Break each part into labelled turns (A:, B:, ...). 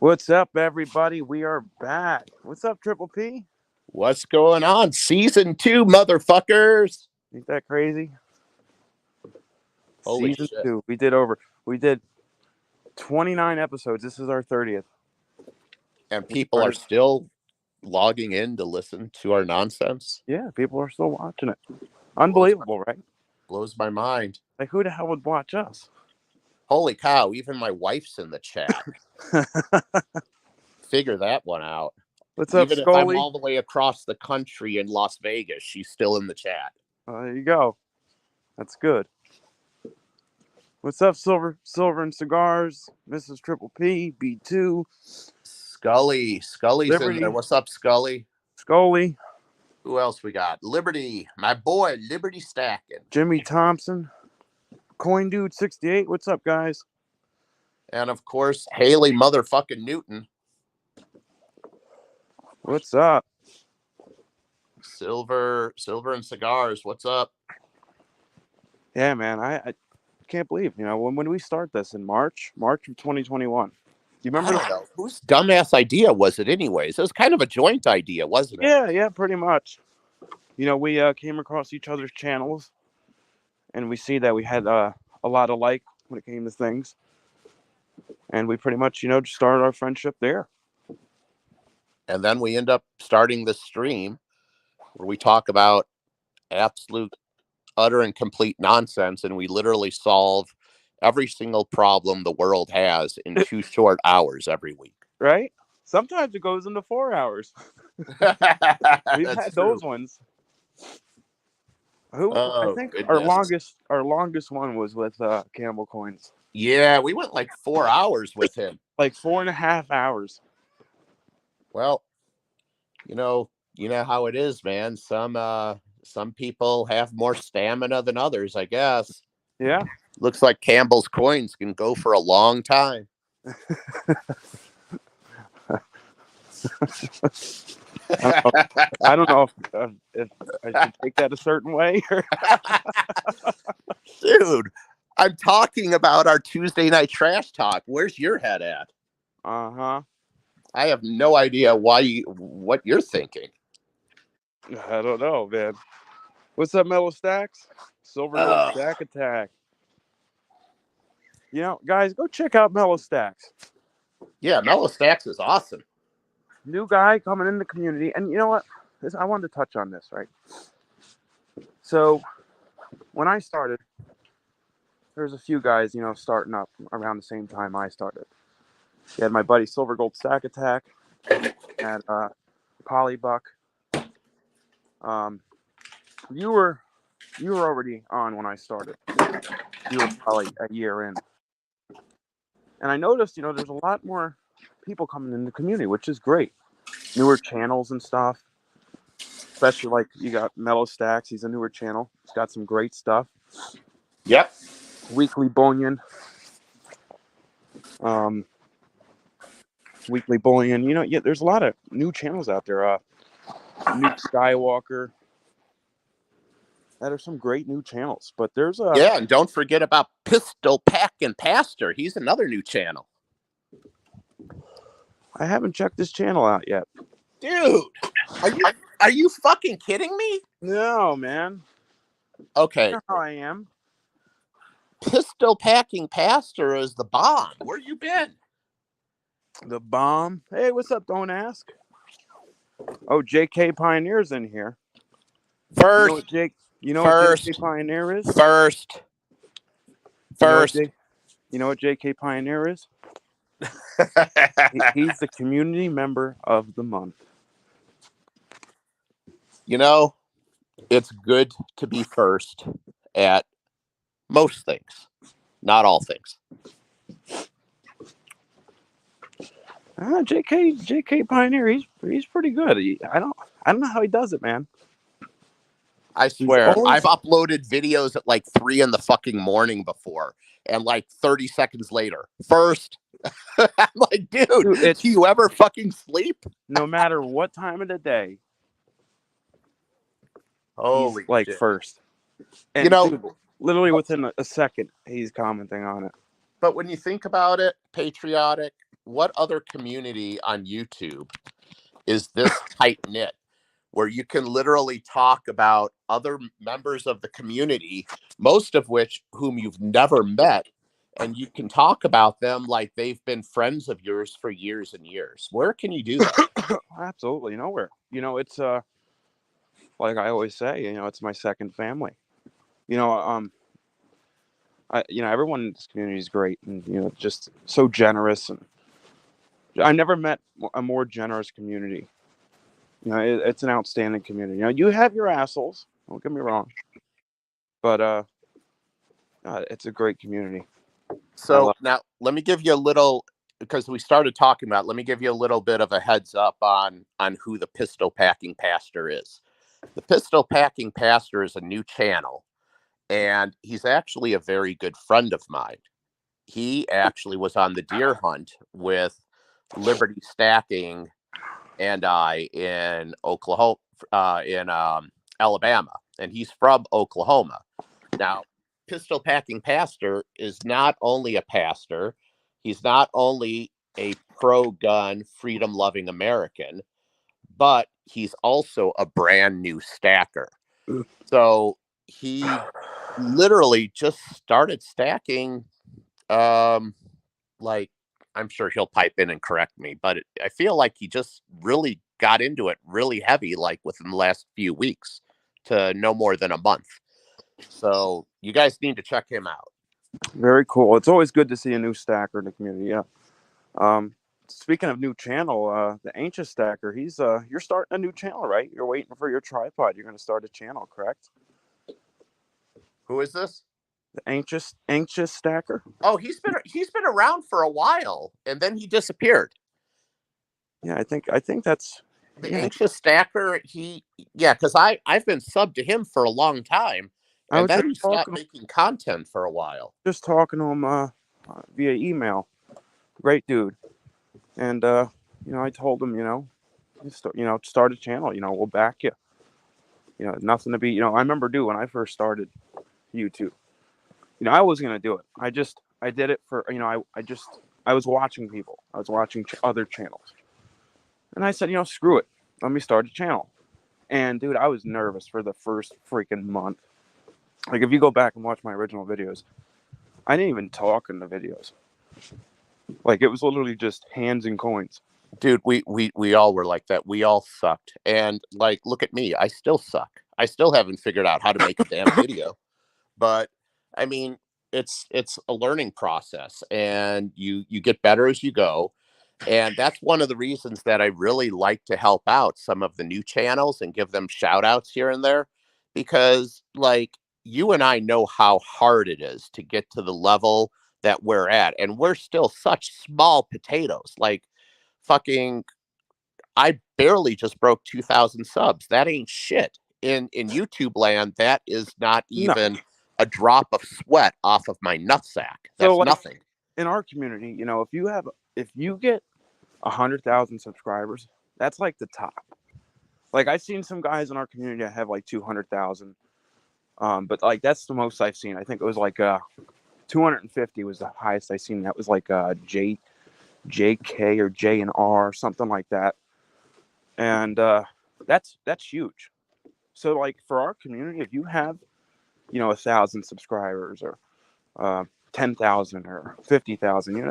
A: What's up, everybody? We are back. What's up, Triple P?
B: What's going on? Season 2, motherfuckers.
A: Ain't that crazy?
B: Holy
A: Season
B: shit.
A: 2. We did 29 episodes. This is our 30th.
B: And people are still logging in to listen to our nonsense.
A: Yeah, people are still watching it. Unbelievable, right?
B: Blows my mind.
A: Like, who the hell would watch us?
B: Holy cow, even my wife's in the chat. Figure that one out.
A: What's up,
B: Even if I'm
A: Scully?
B: all the way across the country in Las Vegas, she's still in the chat.
A: There you go. That's good. What's up, Silver and Cigars? Mrs. Triple P, B2.
B: Scully's
A: Liberty.
B: in there. What's up, Scully?
A: Scully.
B: Who else we got? Liberty, my boy, Liberty Stacking.
A: Jimmy Thompson. Coin Dude 68. What's up, guys?
B: And of course, Haley motherfucking Newton.
A: What's up?
B: Silver and Cigars. What's up?
A: Yeah, man. I can't believe, when we start this in March of 2021. You remember?
B: Whose dumbass idea was it anyways? It was kind of a joint idea, wasn't it?
A: Yeah, pretty much. We came across each other's channels, and we see that we had a lot alike when it came to things. And we pretty much, just started our friendship there.
B: And then we end up starting this stream where we talk about absolute, utter, and complete nonsense, and we literally solve every single problem the world has in 2 short hours every week.
A: Right? Sometimes it goes into 4 hours. We've had those ones. I think
B: goodness.
A: our longest one was with Campbell Coins.
B: Yeah, we went like 4 hours with him.
A: Like 4.5 hours.
B: Well, you know how it is, man. Some people have more stamina than others, I guess.
A: Yeah.
B: Looks like Campbell's Coins can go for a long time.
A: I don't know if I should take that a certain way.
B: Dude, I'm talking about our Tuesday night trash talk. Where's your head at?
A: Uh-huh.
B: I have no idea what you're thinking.
A: I don't know, man. What's up, Mellow Stacks? Silver Gold Stack Attack. Guys, go check out Mellow Stacks.
B: Yeah, Mellow Stacks is awesome.
A: New guy coming in the community. And you know what? I wanted to touch on this, right? So, when I started, there was a few guys, starting up around the same time I started. You had my buddy Silver Gold Stack Attack, had Polybuck. You were already on when I started. You were probably a year in. And I noticed, there's a lot more people coming in the community, which is great. Newer channels and stuff. Especially like you got Mellow Stacks. He's a newer channel. He's got some great stuff.
B: Yep.
A: Weekly Bullion. Weekly Bullion. There's a lot of new channels out there. New Skywalker. That are some great new channels. But there's
B: yeah, and don't forget about Pistol Pack and Pastor. He's another new channel.
A: I haven't checked this channel out yet.
B: Dude, are you fucking kidding me?
A: No, man.
B: Okay.
A: You know how I am.
B: Pistol Packing Pastor is the bomb. Where you been?
A: The bomb. Hey, what's up? Don't ask. Oh, JK Pioneer's in here.
B: First.
A: You know what JK Pioneer is?
B: First.
A: You know what JK Pioneer is? He's the community member of the month.
B: It's good to be first at most things, not all things.
A: JK Pioneer, he's pretty good. I don't know how he does it, man.
B: I swear, I've uploaded videos at like 3 in the fucking morning before, and like 30 seconds later, first. I'm like, dude, do you ever fucking sleep?
A: No matter what time of the day.
B: Holy
A: he's like
B: shit.
A: First. And dude, literally within a second, he's commenting on it.
B: But when you think about it, Patriotic, what other community on YouTube is this tight knit, where you can literally talk about other members of the community, most of which whom you've never met, and you can talk about them like they've been friends of yours for years and years. Where can you do that?
A: Absolutely nowhere. It's like I always say, it's my second family. Everyone in this community is great, and just so generous, and I never met a more generous community. It's an outstanding community. You have your assholes, don't get me wrong, but it's a great community.
B: So now let me give you a little, because we started talking about, let me give you a little bit of a heads up on who the Pistol Packing Pastor is. The Pistol Packing Pastor is a new channel, and he's actually a very good friend of mine. He actually was on the deer hunt with Liberty Stacking and I in Oklahoma, in Alabama, and he's from Oklahoma. Now, Pistol Packing Pastor is not only a pastor, he's not only a pro-gun, freedom-loving American, but he's also a brand new stacker. So he literally just started stacking, like, I'm sure he'll pipe in and correct me, but I feel like he just really got into it really heavy, like within the last few weeks to no more than a month. So you guys need to check him out.
A: Very cool. It's always good to see a new stacker in the community. Yeah. Speaking of new channel, the Ancient Stacker, he's you're starting a new channel, right? You're waiting for your tripod. You're going to start a channel, correct?
B: Who is this?
A: The Anxious Stacker.
B: Oh, he's been around for a while, and then he disappeared.
A: Yeah, I think that's
B: The Anxious Stacker. Because I've been subbed to him for a long time,
A: I
B: and
A: was
B: then
A: just
B: he stopped making content for a while.
A: just talking to him via email. Great dude. And I told him, start a channel. We'll back you. Nothing to be. I remember when I first started YouTube. I wasn't gonna do it. I did it for I was watching people. I was watching other channels, and I said, screw it. Let me start a channel. And dude, I was nervous for the first freaking month. Like if you go back and watch my original videos, I didn't even talk in the videos. Like it was literally just hands and coins.
B: Dude, we all were like that. We all sucked. And like, look at me. I still suck. I still haven't figured out how to make a damn video. But I mean, it's a learning process, and you get better as you go. And that's one of the reasons that I really like to help out some of the new channels and give them shout outs here and there, because like you and I know how hard it is to get to the level that we're at, and we're still such small potatoes. Like fucking, I barely just broke 2,000 subs. That ain't shit. In YouTube land, that is not even a drop of sweat off of my nutsack. That's
A: So,
B: nothing.
A: In our community, if you get 100,000 subscribers, that's like the top. Like I've seen some guys in our community that have like 200,000, but like that's the most I've seen. I think it was like 250 was the highest I seen. That was like JK or J and R, something like that. And that's huge. So like for our community, if you have 1,000 subscribers or 10,000 or 50,000,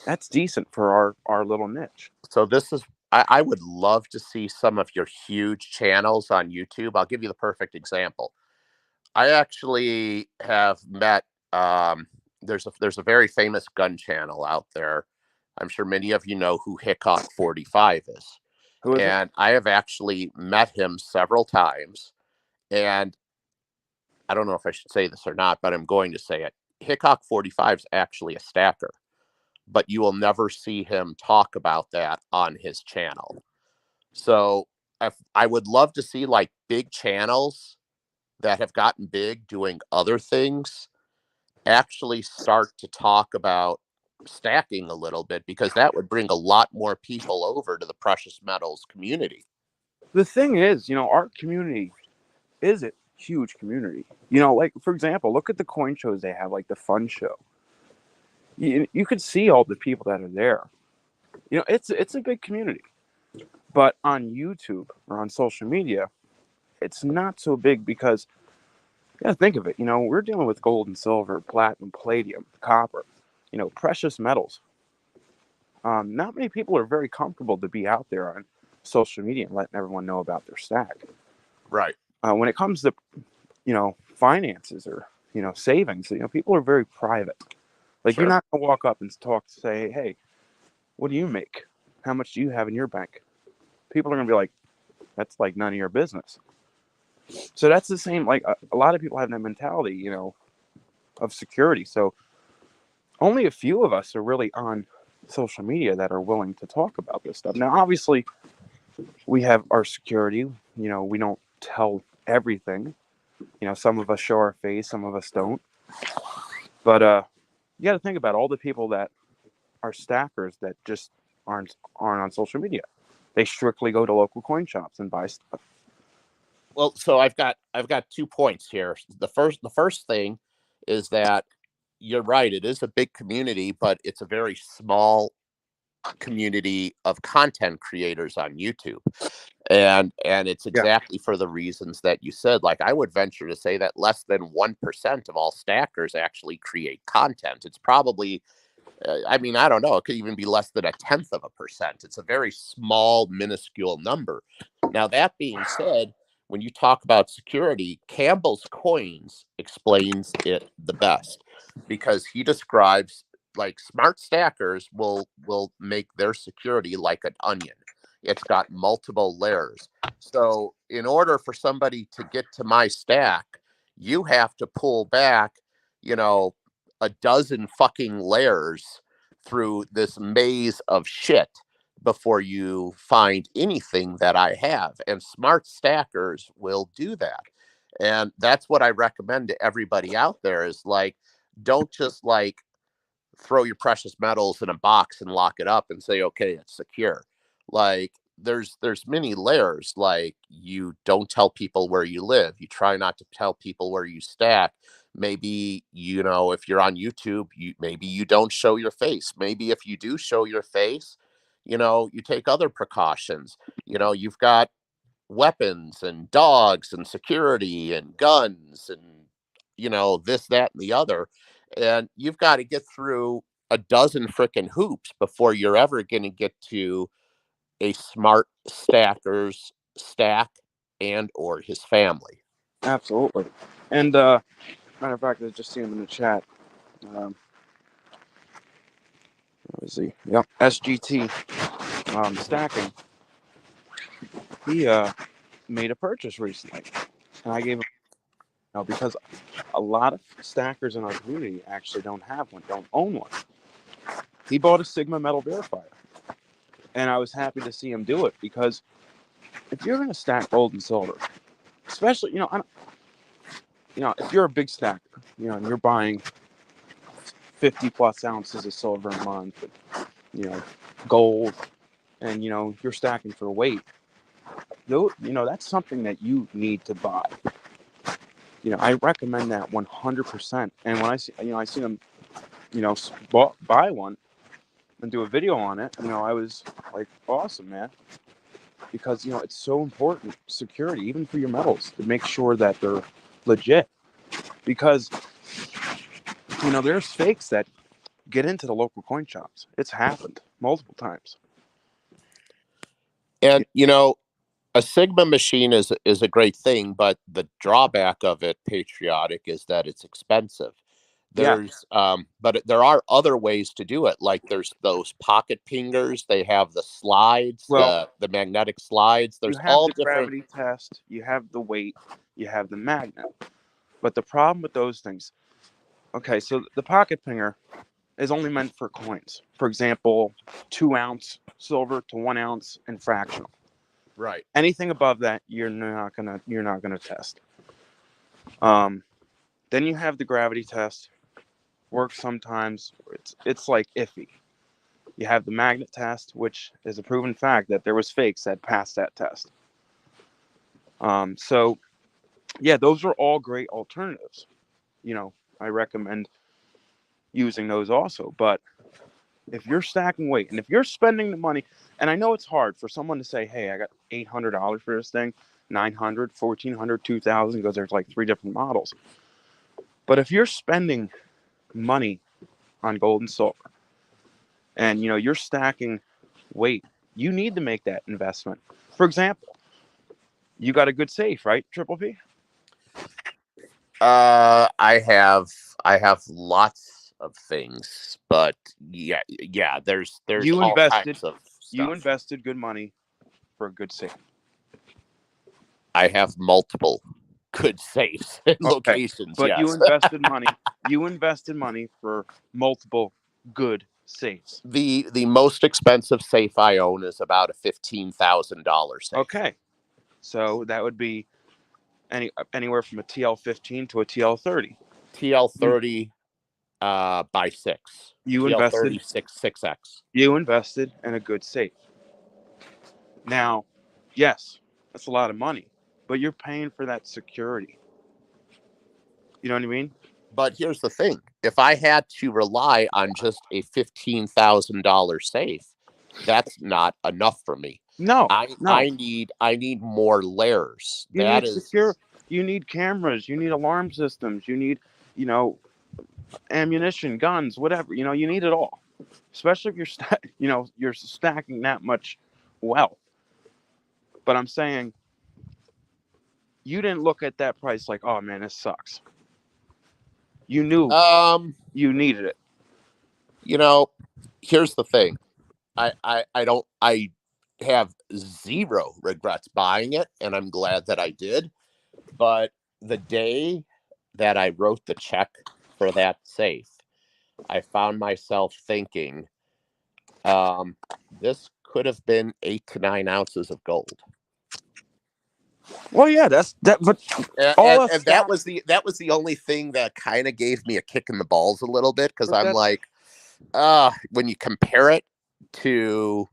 A: that's decent for our little niche.
B: So this is, I would love to see some of your huge channels on YouTube. I'll give you the perfect example. I actually have met, there's a very famous gun channel out there. I'm sure many of you know who Hickok 45 is.
A: Who is
B: And I have actually met him several times. And I don't know if I should say this or not, but I'm going to say it. Hickok 45 is actually a stacker, but you will never see him talk about that on his channel. So I would love to see like big channels that have gotten big doing other things actually start to talk about stacking a little bit, because that would bring a lot more people over to the precious metals community.
A: The thing is, our community is a huge community. Like for example, look at the coin shows they have, like the fun show. You could see all the people that are there. it's a big community. But on YouTube or on social media, it's not so big because think of it. We're dealing with gold and silver, platinum, palladium, copper, precious metals. Not many people are very comfortable to be out there on social media and letting everyone know about their stack.
B: Right.
A: When it comes to finances or savings, people are very private. Like
B: Sure.
A: you're not gonna walk up and say, hey, what do you make? How much do you have in your bank? People are gonna be like, that's like none of your business. So that's the same. Like a lot of people have that mentality, of security. So only a few of us are really on social media that are willing to talk about this stuff. Now, obviously, we have our security. We don't tell everything. Some of us show our face, some of us don't. But you got to think about all the people that are stackers that just aren't on social media. They strictly go to local coin shops and buy stuff.
B: Well, so I've got 2 points here. The first thing is that you're right. It is a big community, but it's a very small community of content creators on YouTube. And it's
A: Yeah,
B: exactly for the reasons that you said. Like, I would venture to say that less than 1% of all stackers actually create content. It's probably, I mean, I don't know, it could even be less than 0.1%. It's a very small, minuscule number. Now, that being said, when you talk about security, Campbell's Coins explains it the best, because he describes, like, smart stackers will make their security like an onion. It's got multiple layers. So in order for somebody to get to my stack, you have to pull back, a dozen fucking layers through this maze of shit before you find anything that I have. And smart stackers will do that. And that's what I recommend to everybody out there is, like, don't just, like, throw your precious metals in a box and lock it up and say, okay, it's secure. Like, there's many layers. Like, you don't tell people where you live. You try not to tell people where you stack. Maybe, if you're on YouTube, maybe you don't show your face. Maybe if you do show your face, you take other precautions. You've got weapons and dogs and security and guns and, this, that, and the other. And you've got to get through a dozen freaking hoops before you're ever going to get to a smart stacker's stack and or his family.
A: absolutely. And matter of fact, I just seen him in the chat. What is he? Yep, SGT stacking. He made a purchase recently, and I gave him because a lot of stackers in our community actually don't have one, don't own one. He bought a Sigma metal verifier, and I was happy to see him do it because if you're going to stack gold and silver, especially if you're a big stacker, and you're buying 50 plus ounces of silver a month, and, gold, and you're stacking for weight, that's something that you need to buy. I recommend that 100%. And when I see them, buy one and do a video on it, I was like, awesome, man. Because, it's so important, security, even for your metals, to make sure that they're legit. Because, there's fakes that get into the local coin shops. It's happened multiple times.
B: And, a Sigma machine is a great thing, but the drawback of it, Patriotic, is that it's expensive.
A: Yeah.
B: But there are other ways to do it. Like, there's those pocket pingers. They have the slides,
A: Well,
B: the magnetic slides.
A: you
B: There's
A: have
B: all
A: the
B: different.
A: gravity test, you have the weight, you have the magnet. But the problem with those things, okay, so the pocket pinger is only meant for coins. For example, 2 ounce silver to 1 ounce in fractional.
B: Right.
A: Anything above that, you're not gonna test. Then you have the gravity test. Works sometimes. It's like iffy. You have the magnet test, which is a proven fact that there was fakes that passed that test. So yeah, those are all great alternatives. I recommend using those also. But if you're stacking weight and if you're spending the money, and I know it's hard for someone to say, hey, I got $800 for this thing, 900, 1400, 2000, because there's like 3 different models. But if you're spending money on gold and silver and you're stacking weight, you need to make that investment. For example, you got a good safe, right, Triple P?
B: I have lots of things, but yeah, there's all types of stuff.
A: You invested good money for a good safe.
B: I have multiple good safes in locations.
A: But
B: yes.
A: you invested money for multiple good safes.
B: The most expensive safe I own is about a $15,000 safe.
A: Okay, so that would be anywhere from a TL15 to a TL30.
B: TL30 by 6.
A: You
B: TL30
A: invested
B: 6X.
A: You invested in a good safe. Now, yes, that's a lot of money, but you're paying for that security. You know what I mean?
B: But here's the thing. If I had to rely on just a $15,000 safe, that's not enough for me.
A: No.
B: I need more layers.
A: You need cameras, you need alarm systems, you need, ammunition, guns, whatever. You need it all. Especially if you're stacking that much wealth. But I'm saying you didn't look at that price like, oh man, this sucks. You knew you needed it.
B: Here's the thing. I have zero regrets buying it, and I'm glad that I did. But the day that I wrote the check for that safe, I found myself thinking, this could have been 8 to 9 ounces of gold.
A: Well, yeah, but
B: that was the only thing that kind of gave me a kick in the balls a little bit, because I'm like, when you compare it to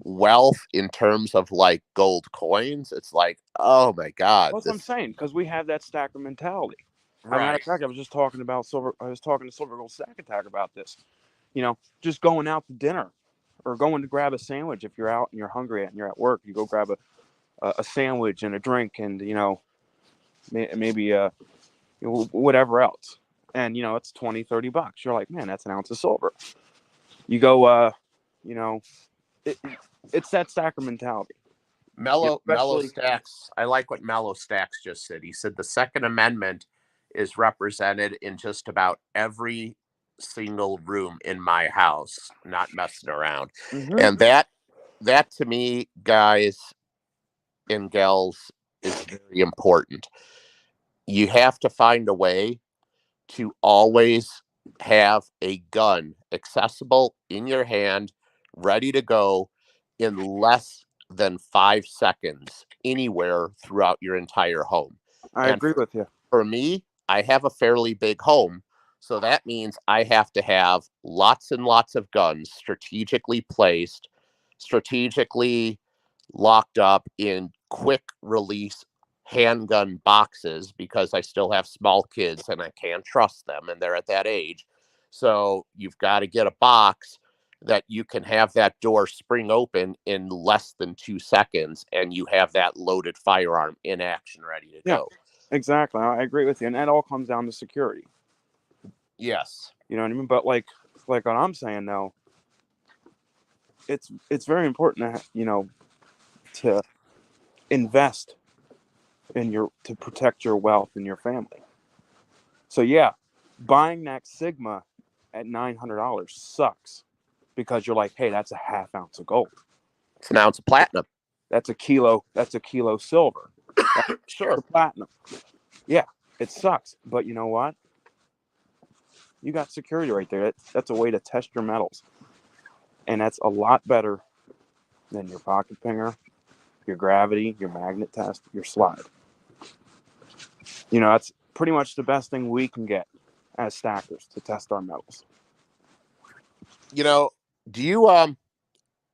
B: wealth in terms of like gold coins, it's like, oh my God.
A: That's what I'm saying, because we have that stacker mentality.
B: Right.
A: Matter of fact, I was talking to Silver Gold Stack Attack about this. Just going out to dinner or going to grab a sandwich. If you're out and you're hungry and you're at work, you go grab a sandwich and a drink and maybe whatever else, and it's $20-$30. You're like, man, that's an ounce of silver. You go it's that stacker mentality.
B: Mellow Stacks, I like what Mellow Stacks just said. He said the Second Amendment is represented in just about every single room in my house, not messing around.
A: Mm-hmm.
B: And that to me, guys and gals, is very important. You have to find a way to always have a gun accessible in your hand, ready to go in less than 5 seconds anywhere throughout your entire home.
A: I agree with you.
B: For me, I have a fairly big home, so that means I have to have lots and lots of guns strategically placed, strategically locked up in quick release handgun boxes, because I still have small kids and I can't trust them, and they're at that age. So you've got to get a box that you can have that door spring open in less than 2 seconds, and you have that loaded firearm in action, ready to go.
A: Exactly. I agree with you. And that all comes down to security.
B: Yes.
A: You know what I mean? But like what I'm saying though, it's very important to invest to protect your wealth and your family. So yeah, buying that Sigma at $900 sucks, because you're like, hey, that's a half ounce of gold.
B: It's an ounce of platinum.
A: That's a kilo silver.
B: Sure.
A: Platinum. Yeah, it sucks. But you know what? You got security right there. That's a way to test your metals. And that's a lot better than your pocket pinger, your gravity, your magnet test, your slide. That's pretty much the best thing we can get as stackers to test our metals.
B: Do you I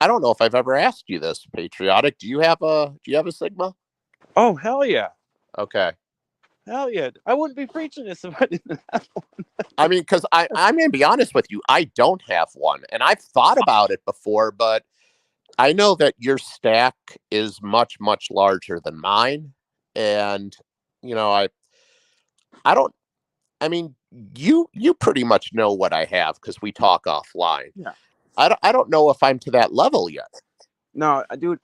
B: don't know if I've ever asked you this, Patriotic. Do you have a Sigma?
A: Oh, hell yeah.
B: Okay.
A: Hell yeah. I wouldn't be preaching this if I didn't have one.
B: I mean, because I'm going to be honest with you, I don't have one. And I've thought about it before, but I know that your stack is much, much larger than mine. And, I don't, I mean, you pretty much know what I have because we talk offline.
A: Yeah.
B: I don't know if I'm to that level yet.
A: No, dude,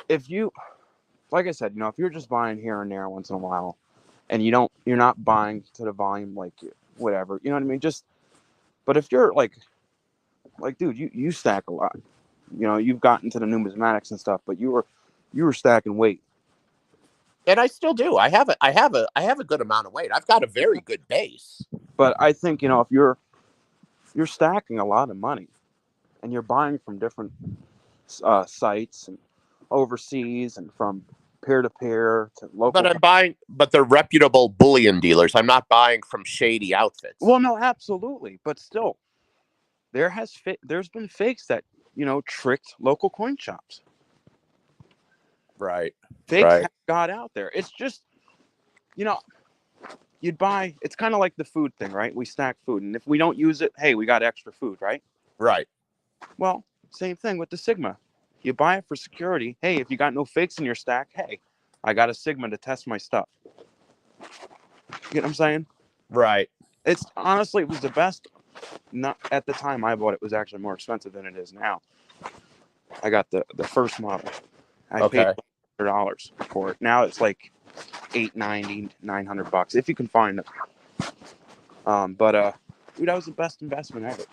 A: if you, like I said, if you're just buying here and there once in a while, and you're not buying to the volume, like, whatever, you know what I mean? But if you're like, dude, you stack a lot. You've gotten to the numismatics and stuff, but you were stacking weight.
B: And I still do. I have a good amount of weight. I've got a very good base.
A: But I think, if you're stacking a lot of money, and you're buying from different sites and overseas and from peer to peer to local.
B: But they're reputable bullion dealers. I'm not buying from shady outfits.
A: Well, no, absolutely, but still, there's been fakes that tricked local coin shops.
B: Right.
A: Fakes
B: Right.
A: have got out there. It's just, you'd buy. It's kind of like the food thing, right? We stack food, and if we don't use it, hey, we got extra food, right?
B: Right.
A: Well, same thing with the Sigma. You buy it for security. Hey, if you got no fakes in your stack, hey, I got a Sigma to test my stuff. You know what I'm saying?
B: Right.
A: It's honestly, it was the best. Not at the time I bought it, was actually more expensive than it is now. I got the first model. I paid $100 for it. Now it's like $890, $900 if you can find it. But dude, that was the best investment ever.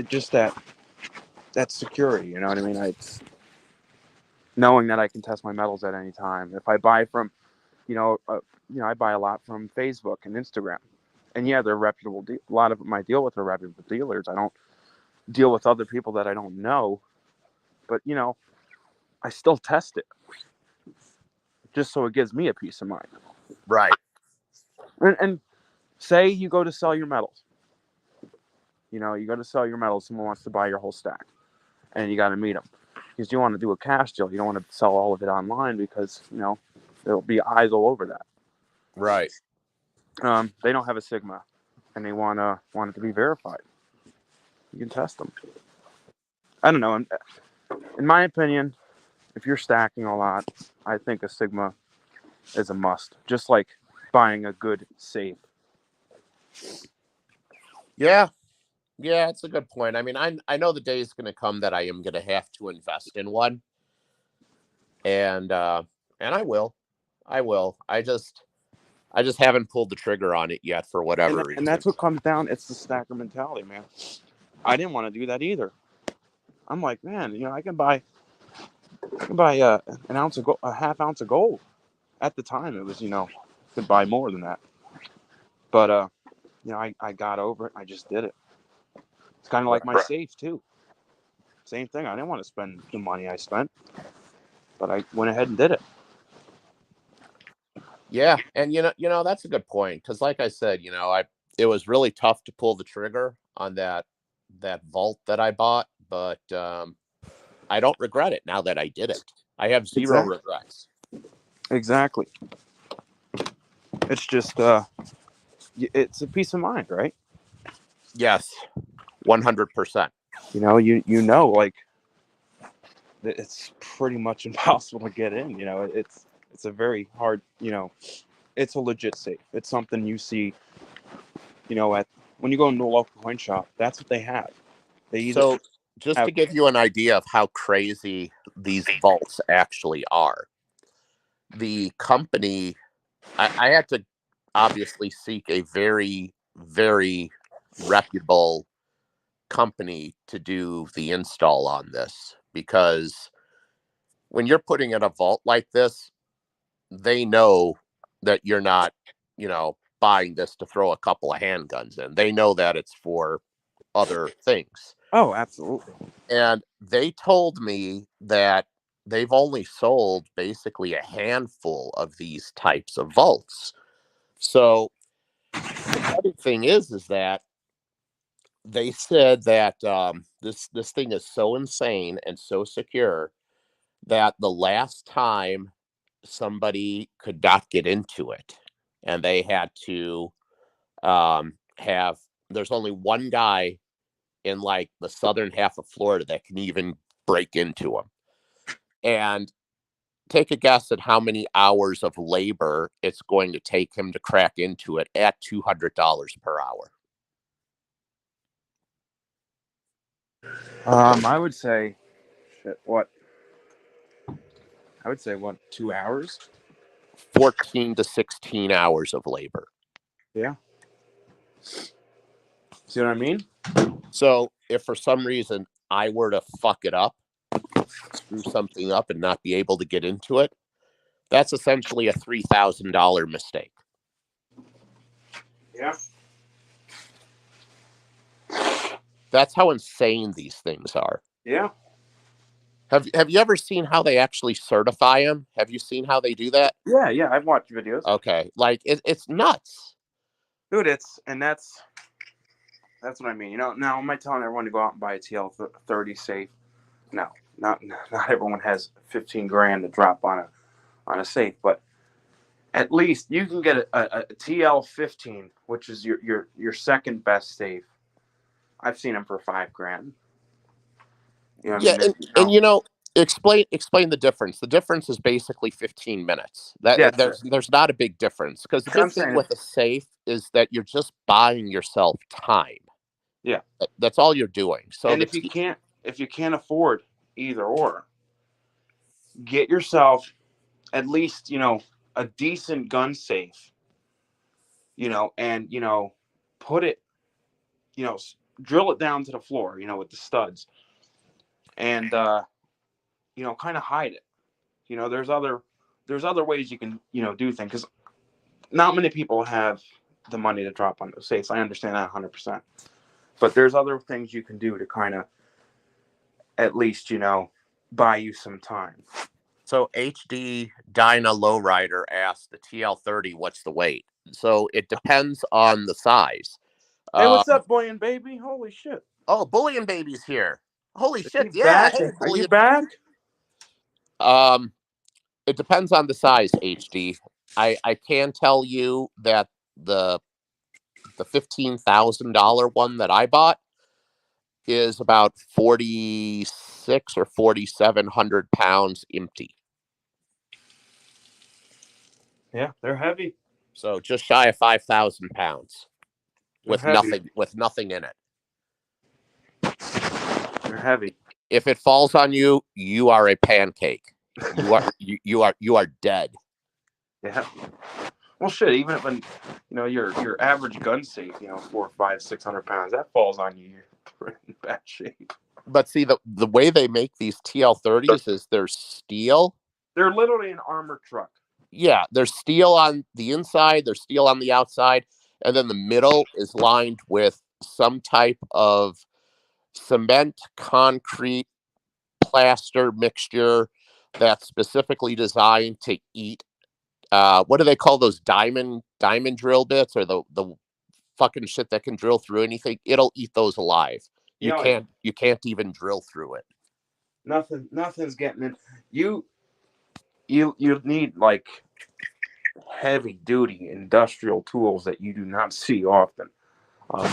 A: Just that security. You know what I mean? It's knowing that I can test my metals at any time. If I buy from, I buy a lot from Facebook and Instagram, and yeah, they're reputable. A lot of them I deal with are reputable dealers. I don't deal with other people that I don't know, but I still test it just so it gives me a peace of mind.
B: Right.
A: And say you go to sell your metals. You go to sell your metals. Someone wants to buy your whole stack, and you got to meet them because you want to do a cash deal. You don't want to sell all of it online because there'll be eyes all over that.
B: Right.
A: They don't have a Sigma, and they want it to be verified. You can test them. I don't know. In my opinion, if you're stacking a lot, I think a Sigma is a must. Just like buying a good safe.
B: Yeah. Yeah, it's a good point. I mean, I know the day is going to come that I am going to have to invest in one, and I will. I just haven't pulled the trigger on it yet for whatever reason.
A: And that's what comes down. It's the stacker mentality, man. I didn't want to do that either. I'm like, man, I can buy an ounce of gold, a half ounce of gold. At the time, it was could buy more than that. But I got over it. I just did it. It's kind of like my safe too. Same thing. I didn't want to spend the money I spent, but I went ahead and did it.
B: Yeah, and that's a good point because, like I said, it was really tough to pull the trigger on that vault that I bought, but I don't regret it now that I did it. I have zero regrets.
A: Exactly. It's just it's a peace of mind, right?
B: Yes, 100%.
A: Like it's pretty much impossible to get in. It's a very hard. It's a legit safe. It's something you see. When you go into a local coin shop, that's what they have.
B: So just to give you an idea of how crazy these vaults actually are, the company, I had to obviously seek a very, very reputable company to do the install on this, because when you're putting in a vault like this, they know that you're not, buying this to throw a couple of handguns in. They know that it's for other things.
A: Oh, absolutely.
B: And they told me that they've only sold basically a handful of these types of vaults. So the funny thing is that they said that this thing is so insane and so secure that the last time somebody could not get into it, and they had to have, there's only one guy in like the southern half of Florida that can even break into them. And take a guess at how many hours of labor it's going to take him to crack into it at $200 per hour.
A: I would say, what? I would say, what, 2 hours?
B: 14 to 16 hours of labor.
A: Yeah. See what I mean?
B: So if for some reason I were to fuck it up, screw something up and not be able to get into it, that's essentially a $3,000 mistake.
A: Yeah.
B: That's how insane these things are.
A: Yeah.
B: Have you ever seen how they actually certify them? Have you seen how they do that?
A: Yeah, I've watched videos.
B: Okay, like it's nuts.
A: Dude, that's what I mean. Now am I telling everyone to go out and buy a TL30 safe? No, not everyone has 15 grand to drop on a safe, but at least you can get a TL15, which is your second best safe. I've seen them for 5 grand. You know what
B: Yeah,
A: I mean?
B: and explain the difference. The difference is basically 15 minutes.
A: Yeah,
B: There's not a big difference, because the big
A: I'm
B: thing
A: saying,
B: with a safe is that you're just buying yourself time.
A: yeah.
B: That's all you're doing. So
A: And if you can't afford either or, get yourself at least a decent gun safe. And put it, drill it down to the floor, with the studs, and kind of hide it. There's other ways you can do things, because not many people have the money to drop on those safes. I understand that 100%, but there's other things you can do to kind of at least buy you some time.
B: So HD Dyna Lowrider asked the TL30, what's the weight? So it depends on the size.
A: Hey, what's
B: Um,
A: up, Bullion baby? Holy shit!
B: oh, Bullion Baby's here. Holy
A: Is
B: shit!
A: he
B: Yeah,
A: back?
B: hey
A: Are you
B: Bullion.
A: back?
B: It depends on the size, HD. I can tell you that the $15,000 one that I bought is about 46 or 4,700 pounds empty.
A: Yeah, they're heavy.
B: So just shy of 5,000 pounds
A: They're
B: with
A: heavy.
B: nothing in it.
A: They're heavy.
B: If it falls on you, you are a pancake. You are dead.
A: Yeah. Well, shit. Even if your average gun safe, 4, 5, 600 pounds, that falls on you, you're in bad shape.
B: But see, the way they make these TL30s is they're steel.
A: They're literally an armored truck.
B: Yeah, there's steel on the inside, there's steel on the outside, and then the middle is lined with some type of cement, concrete, plaster mixture that's specifically designed to eat. What do they call those diamond drill bits, or the fucking shit that can drill through anything? It'll eat those alive.
A: You know,
B: You can't even drill through it.
A: nothing's getting in. You need like heavy duty industrial tools that you do not see often,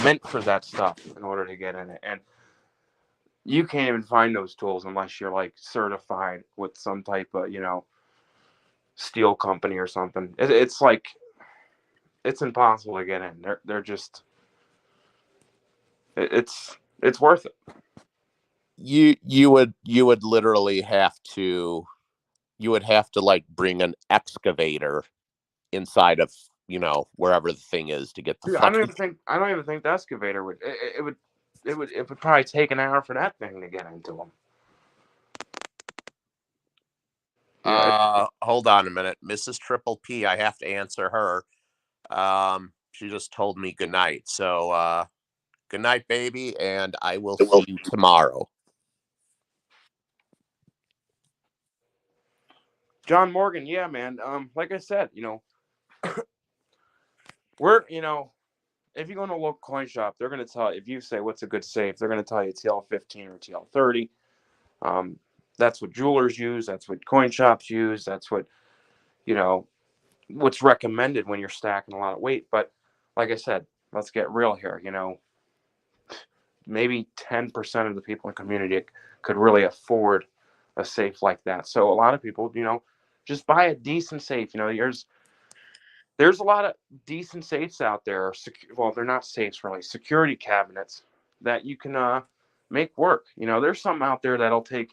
A: meant for that stuff in order to get in it. And you can't even find those tools unless you're like certified with some type of steel company or something. It's like it's impossible to get in. They're just it's worth it.
B: You would literally have to, like bring an excavator inside of, wherever the thing is to get the
A: Dude,
B: fucking.
A: I don't even think the excavator would it would probably take an hour for that thing to get into them.
B: Hold on a minute, Mrs. Triple P. I have to answer her. She just told me good night. So good night, baby, and I will see you tomorrow.
A: John Morgan, yeah, man. Like I said, we're if you go to a local coin shop, they're gonna tell, if you say what's a good safe, they're gonna tell you TL15 or TL30. That's what jewelers use. That's what coin shops use. That's what, you know, what's recommended when you're stacking a lot of weight. But like I said, let's get real here. You know, maybe 10% of the people in the community could really afford a safe like that. So a lot of people, you know, just buy a decent safe. You know, there's a lot of decent safes out there. Well, they're not safes really, security cabinets that you can make work. You know, there's some out there that'll take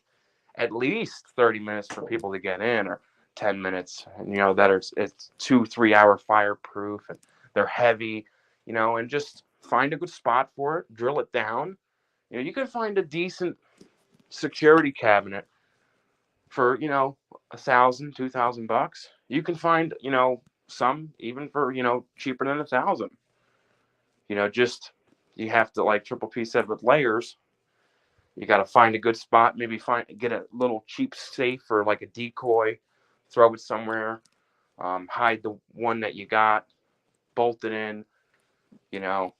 A: at least 30 minutes for people to get in, or 10 minutes, and, you know, that it's 2-3 hour fireproof, and they're heavy, you know, and just find a good spot for it, drill it down. You know, you can find a decent security cabinet for, you know, $1,000, $2,000. You can find, you know, some even for, you know, cheaper than 1,000. You know, just you have to, like Triple P said, with layers. You got to find a good spot. Maybe get a little cheap safe or like a decoy, throw it somewhere, hide the one that you got, bolt it in. You know,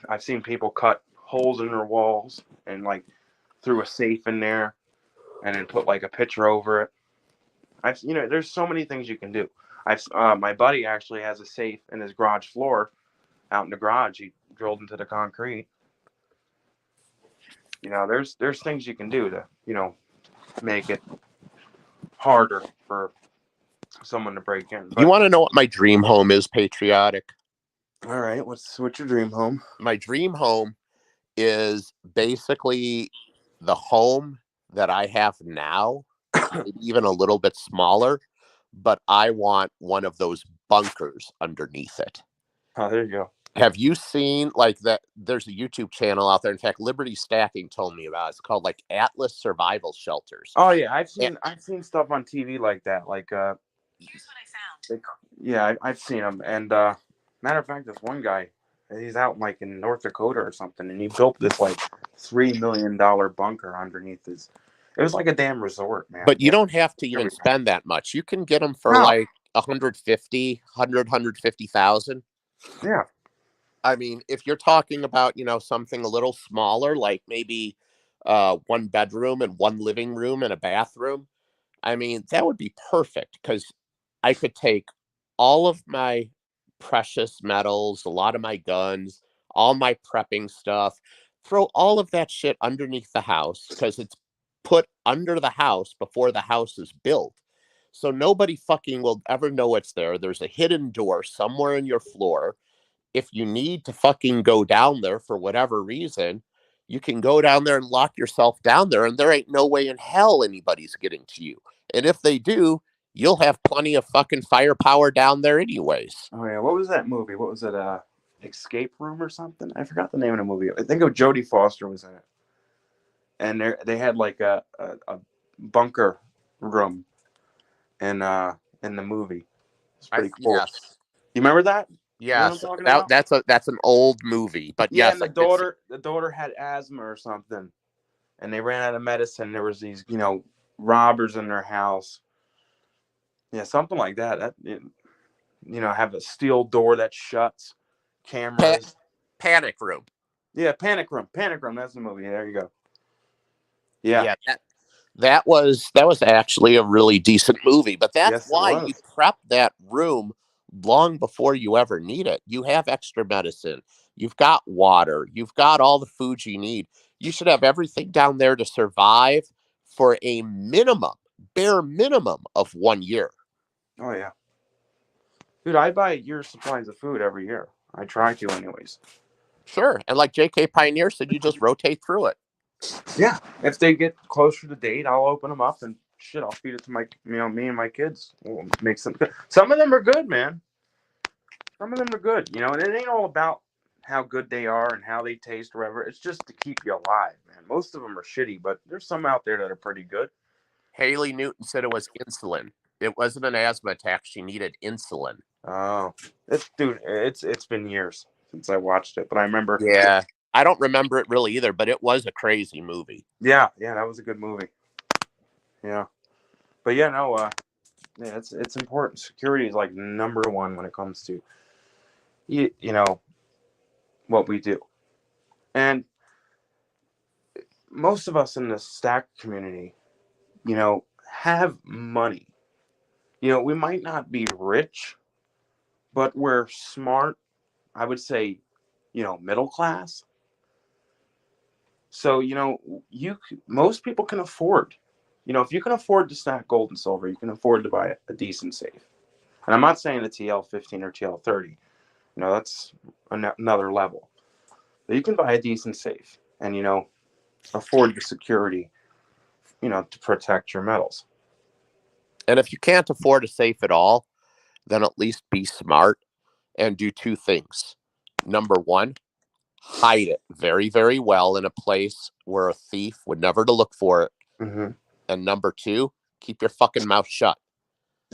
A: I've seen people cut holes in their walls and like threw a safe in there and then put like a picture over it. You know, there's so many things you can do. My buddy actually has a safe in his garage floor out in the garage. He drilled into the concrete. You know, there's things you can do to, you know, make it harder for someone to break in.
B: You
A: But
B: want to know what my dream home is, Patriotic?
A: all right, what's your dream home?
B: My dream home is basically the home that I have now, maybe even a little bit smaller, but I want one of those bunkers underneath it.
A: Oh, there you go.
B: Have you seen like that? There's a YouTube channel out there. In fact, Liberty Stacking told me about it. It's called like Atlas Survival Shelters.
A: Oh yeah,
B: And,
A: I've seen stuff on TV like that. Like here's what I found. Yeah, I've seen them. And matter of fact, this one guy, he's out like in North Dakota or something, and he built this like $3 million bunker underneath his. It was like a damn resort, man.
B: but you
A: Yeah.
B: don't have to even spend that much. You can get them for
A: No.
B: like 150, 150,000.
A: Yeah.
B: I mean, if you're talking about, you know, something a little smaller, like maybe one bedroom and one living room and a bathroom, I mean, that would be perfect because I could take all of my precious metals, a lot of my guns, all my prepping stuff, throw all of that shit underneath the house because it's put under the house before the house is built. So nobody fucking will ever know it's there. There's a hidden door somewhere in your floor. If you need to fucking go down there for whatever reason, you can go down there and lock yourself down there, and there ain't no way in hell anybody's getting to you. And if they do, you'll have plenty of fucking firepower down there anyways.
A: Oh yeah. What was that movie? What was it? Escape Room or something? I forgot the name of the movie. I think of Jodie Foster was in it, and they had like a bunker room in the movie. It's pretty cool.
B: Yes.
A: You remember that? You know what I'm
B: Yes.
A: talking about?
B: That's an old movie, but
A: Yeah,
B: yes,
A: and
B: I did see.
A: the daughter had asthma or something, and they ran out of medicine. There was these, you know, robbers in their house. Yeah, something like that. You know, have a steel door that shuts,
B: Pa-
A: cameras.
B: Panic Room.
A: Yeah, Panic Room. Panic Room. That's the movie. There you go. Yeah.
B: Yeah, that was actually a really decent movie, but that's
A: Yes, it
B: why you
A: was.
B: prep that room long before you ever need it. You have extra medicine, you've got water, you've got all the food you need. You should have everything down there to survive for a minimum, bare minimum of 1 year.
A: Oh yeah, dude. I buy year supplies of food every year. I try to, anyways.
B: Sure. And like JK Pioneer said, you just rotate through it.
A: Yeah. If they get closer to date, I'll open them up and shit. I'll feed it to my, you know, me and my kids. We'll make some. Some of them are good, man. Some of them are good, you know, and it ain't all about how good they are and how they taste or whatever. It's just to keep you alive, man. Most of them are shitty, but there's some out there that are pretty good.
B: Haley Newton said it was insulin. It wasn't an asthma attack. She needed insulin.
A: Oh, it's been years since I watched it, but I remember.
B: Yeah. I don't remember it really either, but it was a crazy movie.
A: Yeah, that was a good movie. Yeah, but yeah, no, yeah, it's important. Security is like number one when it comes to you know what we do, and most of us in the stack community, have money. We might not be rich, but we're smart. I would say, middle class. So, most people can afford, if you can afford to stack gold and silver, you can afford to buy a decent safe. And I'm not saying a TL15 or TL30. That's another level. But you can buy a decent safe and, afford the security, to protect your metals.
B: And if you can't afford a safe at all, then at least be smart and do two things. Number one, hide it very, very well in a place where a thief would never to look for it.
A: Mm-hmm.
B: And number two, keep your fucking mouth shut.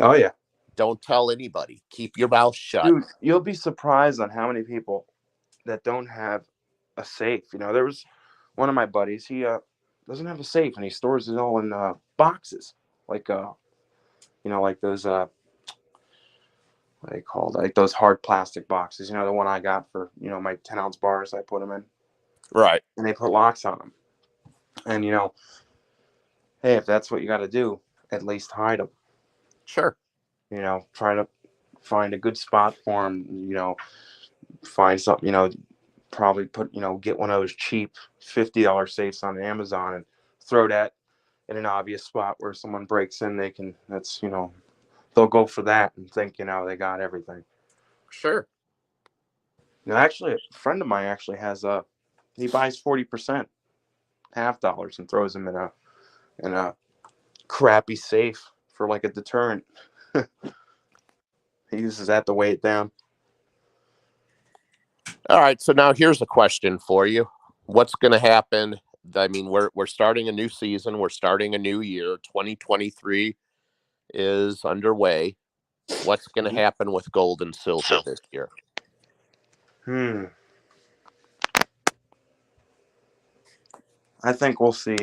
A: Oh, yeah.
B: Don't tell anybody. Keep your mouth shut.
A: Dude, you'll be surprised on how many people that don't have a safe. There was one of my buddies, he doesn't have a safe, and he stores it all in boxes. Like, like those, what are they called? Like those hard plastic boxes. The one I got for, my 10-ounce bars I put them in.
B: Right.
A: And they put locks on them. And, hey, if that's what you got to do, at least hide them.
B: Sure.
A: Try to find a good spot for them, find something, probably get one of those cheap $50 safes on Amazon and throw that in an obvious spot where someone breaks in, they'll go for that and think, they got everything.
B: Sure.
A: Actually, a friend of mine actually has he buys 40% half dollars and throws them in a crappy safe for like a deterrent. He uses that to weigh it down.
B: All right. So now here's a question for you. What's going to happen? I mean, we're starting a new season. We're starting a new year. 2023 is underway. What's going to happen with gold and silver this year?
A: I think we'll see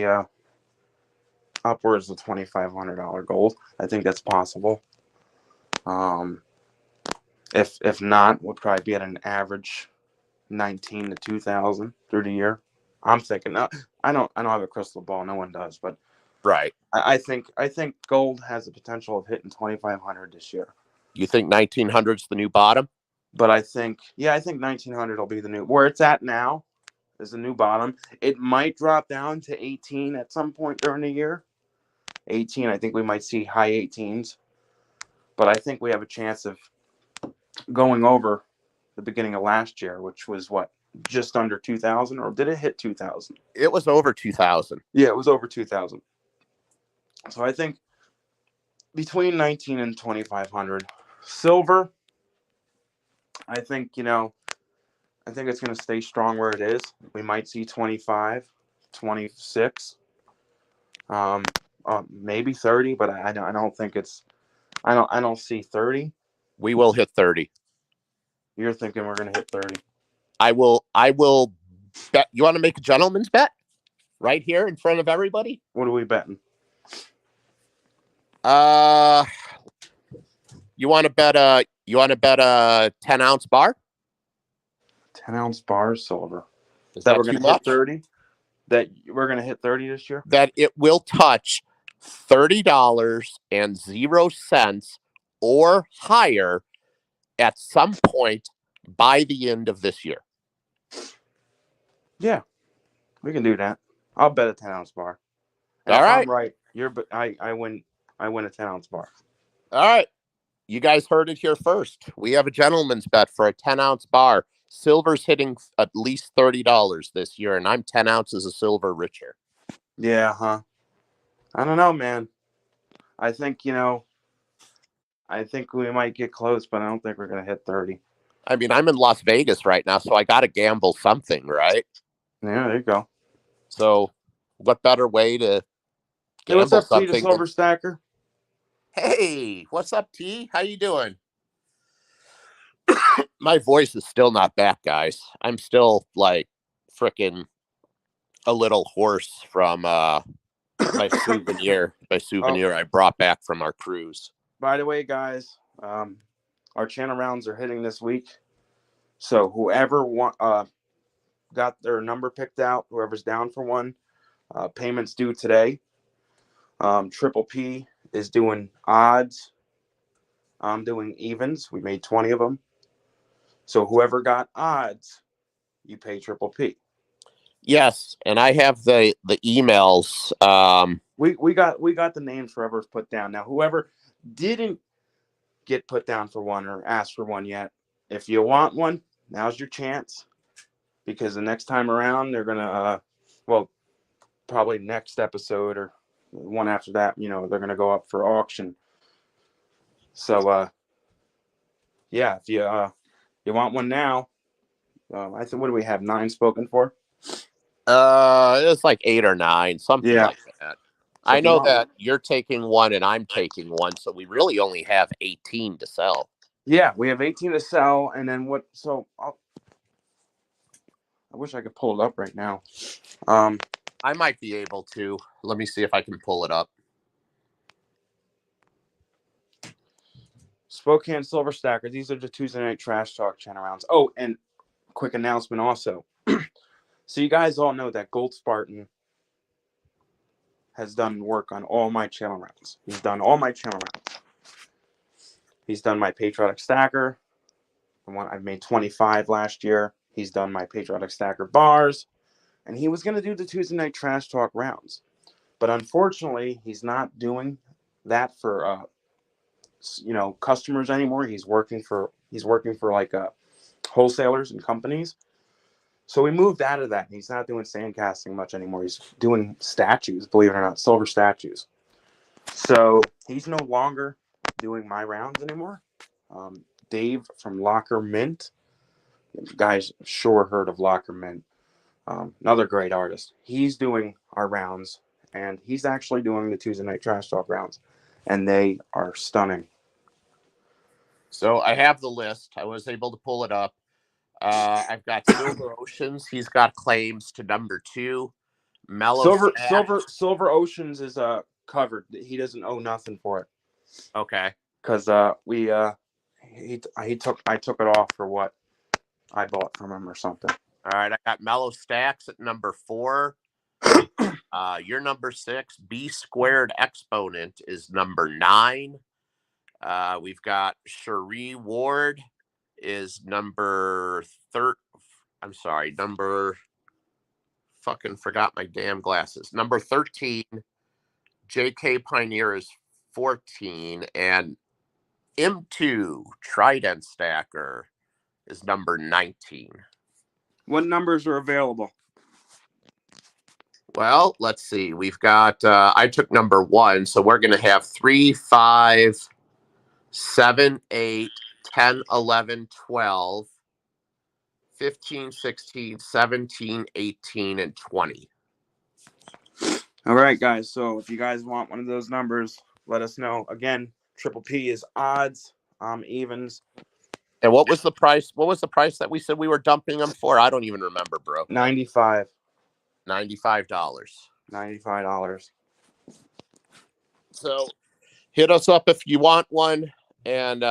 A: upwards of $2,500 gold. I think that's possible. If not, we'll probably be at an average 19 to 2,000 through the year. I'm thinking. I don't have a crystal ball. No one does, but
B: right.
A: I think gold has the potential of hitting 2,500 this year.
B: You think 1,900 is the new bottom?
A: But I think 1,900 will be the new where it's at now is the new bottom. It might drop down to 18 at some point during the year. 18, I think we might see high 18s. But I think we have a chance of going over the beginning of last year, which was what, just under 2,000, or did it hit 2,000?
B: It was over 2,000.
A: Yeah, it was over 2,000. So I think between 19 and 2,500. Silver, I think, I think it's going to stay strong where it is. We might see 25, 26, maybe 30, but I don't think it's. I don't see 30.
B: We will hit 30.
A: You're thinking we're going to hit 30.
B: I will bet. You want to make a gentleman's bet right here in front of everybody?
A: What are we betting?
B: You want to bet a 10-ounce bar?
A: 10-ounce bar silver.
B: Is that
A: we're
B: too
A: going to hit 30? That we're going to hit 30 this year?
B: That it will touch $30.00 or higher at some point by the end of this year.
A: Yeah, we can do that. I'll bet a 10-ounce bar. And
B: all
A: if
B: right.
A: I'm right, I win a 10-ounce bar.
B: All right. You guys heard it here first. We have a gentleman's bet for a 10-ounce bar. Silver's hitting at least $30 this year, and I'm 10 ounces of silver richer.
A: Yeah, huh? I don't know, man. I think, I think we might get close, but I don't think we're going to hit 30.
B: I mean, I'm in Las Vegas right now, so I got to gamble something, right?
A: Yeah, there you go.
B: So what better way to gamble
A: hey, what's up,
B: something?
A: T, the Silver Stacker?
B: Hey, what's up, T? How you doing? My voice is still not back, guys. I'm still like freaking a little hoarse from my souvenir. I brought back from our cruise.
A: By the way, guys, our channel rounds are hitting this week. So whoever got their number picked out, whoever's down for one, payments due today. Triple P is doing odds. I'm doing evens. We made 20 of them. So whoever got odds, you pay Triple P.
B: Yes, and I have the emails.
A: We got the names for whoever's put down. Now whoever didn't get put down for one or ask for one yet, if you want one, now's your chance. Because the next time around they're gonna probably next episode or one after that, they're gonna go up for auction. So yeah, if you want one now, I think, what do we have, 9 spoken for?
B: It's like 8 or 9, something
A: Yeah.
B: like that.
A: So
B: I
A: if you
B: know
A: want
B: that you're taking one and I'm taking one, so we really only have 18 to sell.
A: Yeah, we have 18 to sell, and then what? So I wish I could pull it up right now.
B: I might be able to. Let me see if I can pull it up.
A: Spokane Silver Stacker. These are the Tuesday Night Trash Talk channel rounds. Oh, and quick announcement also. So you guys all know that Gold Spartan has done work on all my channel rounds. He's done all my channel rounds. He's done my Patriotic Stacker. The one I made 25 last year. He's done my Patriotic Stacker bars. And he was going to do the Tuesday Night Trash Talk rounds. But unfortunately, he's not doing that for customers anymore. He's working for like wholesalers and companies. So we moved out of that. He's not doing sand casting much anymore. He's doing statues, believe it or not, silver statues. So he's no longer doing my rounds anymore. Dave from Locker Mint, you guys sure heard of Locker Mint. Another great artist. He's doing our rounds, and he's actually doing the Tuesday Night Trash Talk rounds, and they are stunning.
B: So I have the list. I was able to pull it up. I've got Silver Oceans. He's got claims to number 2.
A: Silver Oceans is covered. He doesn't owe nothing for it.
B: Okay.
A: Because I took it off for what I bought from him or something.
B: All right, I got Mellow Stacks at number 4. Your number 6. B Squared Exponent is number 9. We've got Cherie Ward is number fucking forgot my damn glasses. Number 13. JK Pioneer is 14, and M2 Trident Stacker is number 19.
A: What numbers are available?
B: Well, let's see. We've got, I took number 1, so we're going to have 3, 5, 7, 8, 10, 11, 12, 15, 16, 17, 18, and 20.
A: All right, guys. So if you guys want one of those numbers, let us know. Again, Triple P is odds, evens.
B: And what was the price? What was the price that we said we were dumping them for? I don't even remember, bro.
A: $95.
B: $95. So hit us up if you want one. And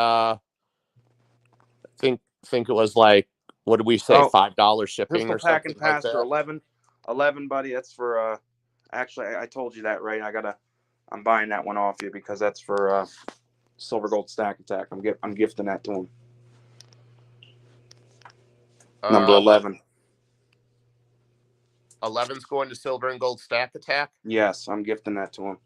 B: think it was like, what did we say? $5 shipping
A: Pistol
B: or
A: Pack
B: something
A: and Pastor,
B: like that?
A: 11, buddy. That's for actually I told you that, right? I'm buying that one off you because that's for Silver Gold Stack Attack. I'm gifting that to him. Number 11.
B: 11's going to Silver and Gold Stack Attack?
A: Yes, I'm gifting that to him.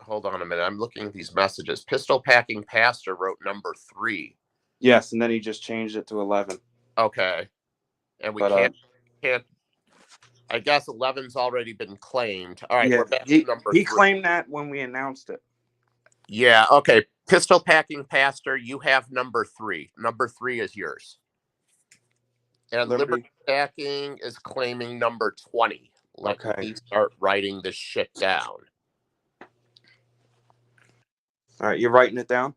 B: Hold on a minute. I'm looking at these messages. Pistol Packing Pastor wrote number 3.
A: Yes, and then he just changed it to 11.
B: Okay. And we can't. I guess 11's already been claimed. All right,
A: yeah,
B: we're back to number 3.
A: He claimed that when we announced it.
B: Yeah, okay. Pistol Packing Pastor, you have number 3. Number 3 is yours. And Liberty Stacking is claiming number 20. Let me start writing this shit down.
A: All right, you're writing it down?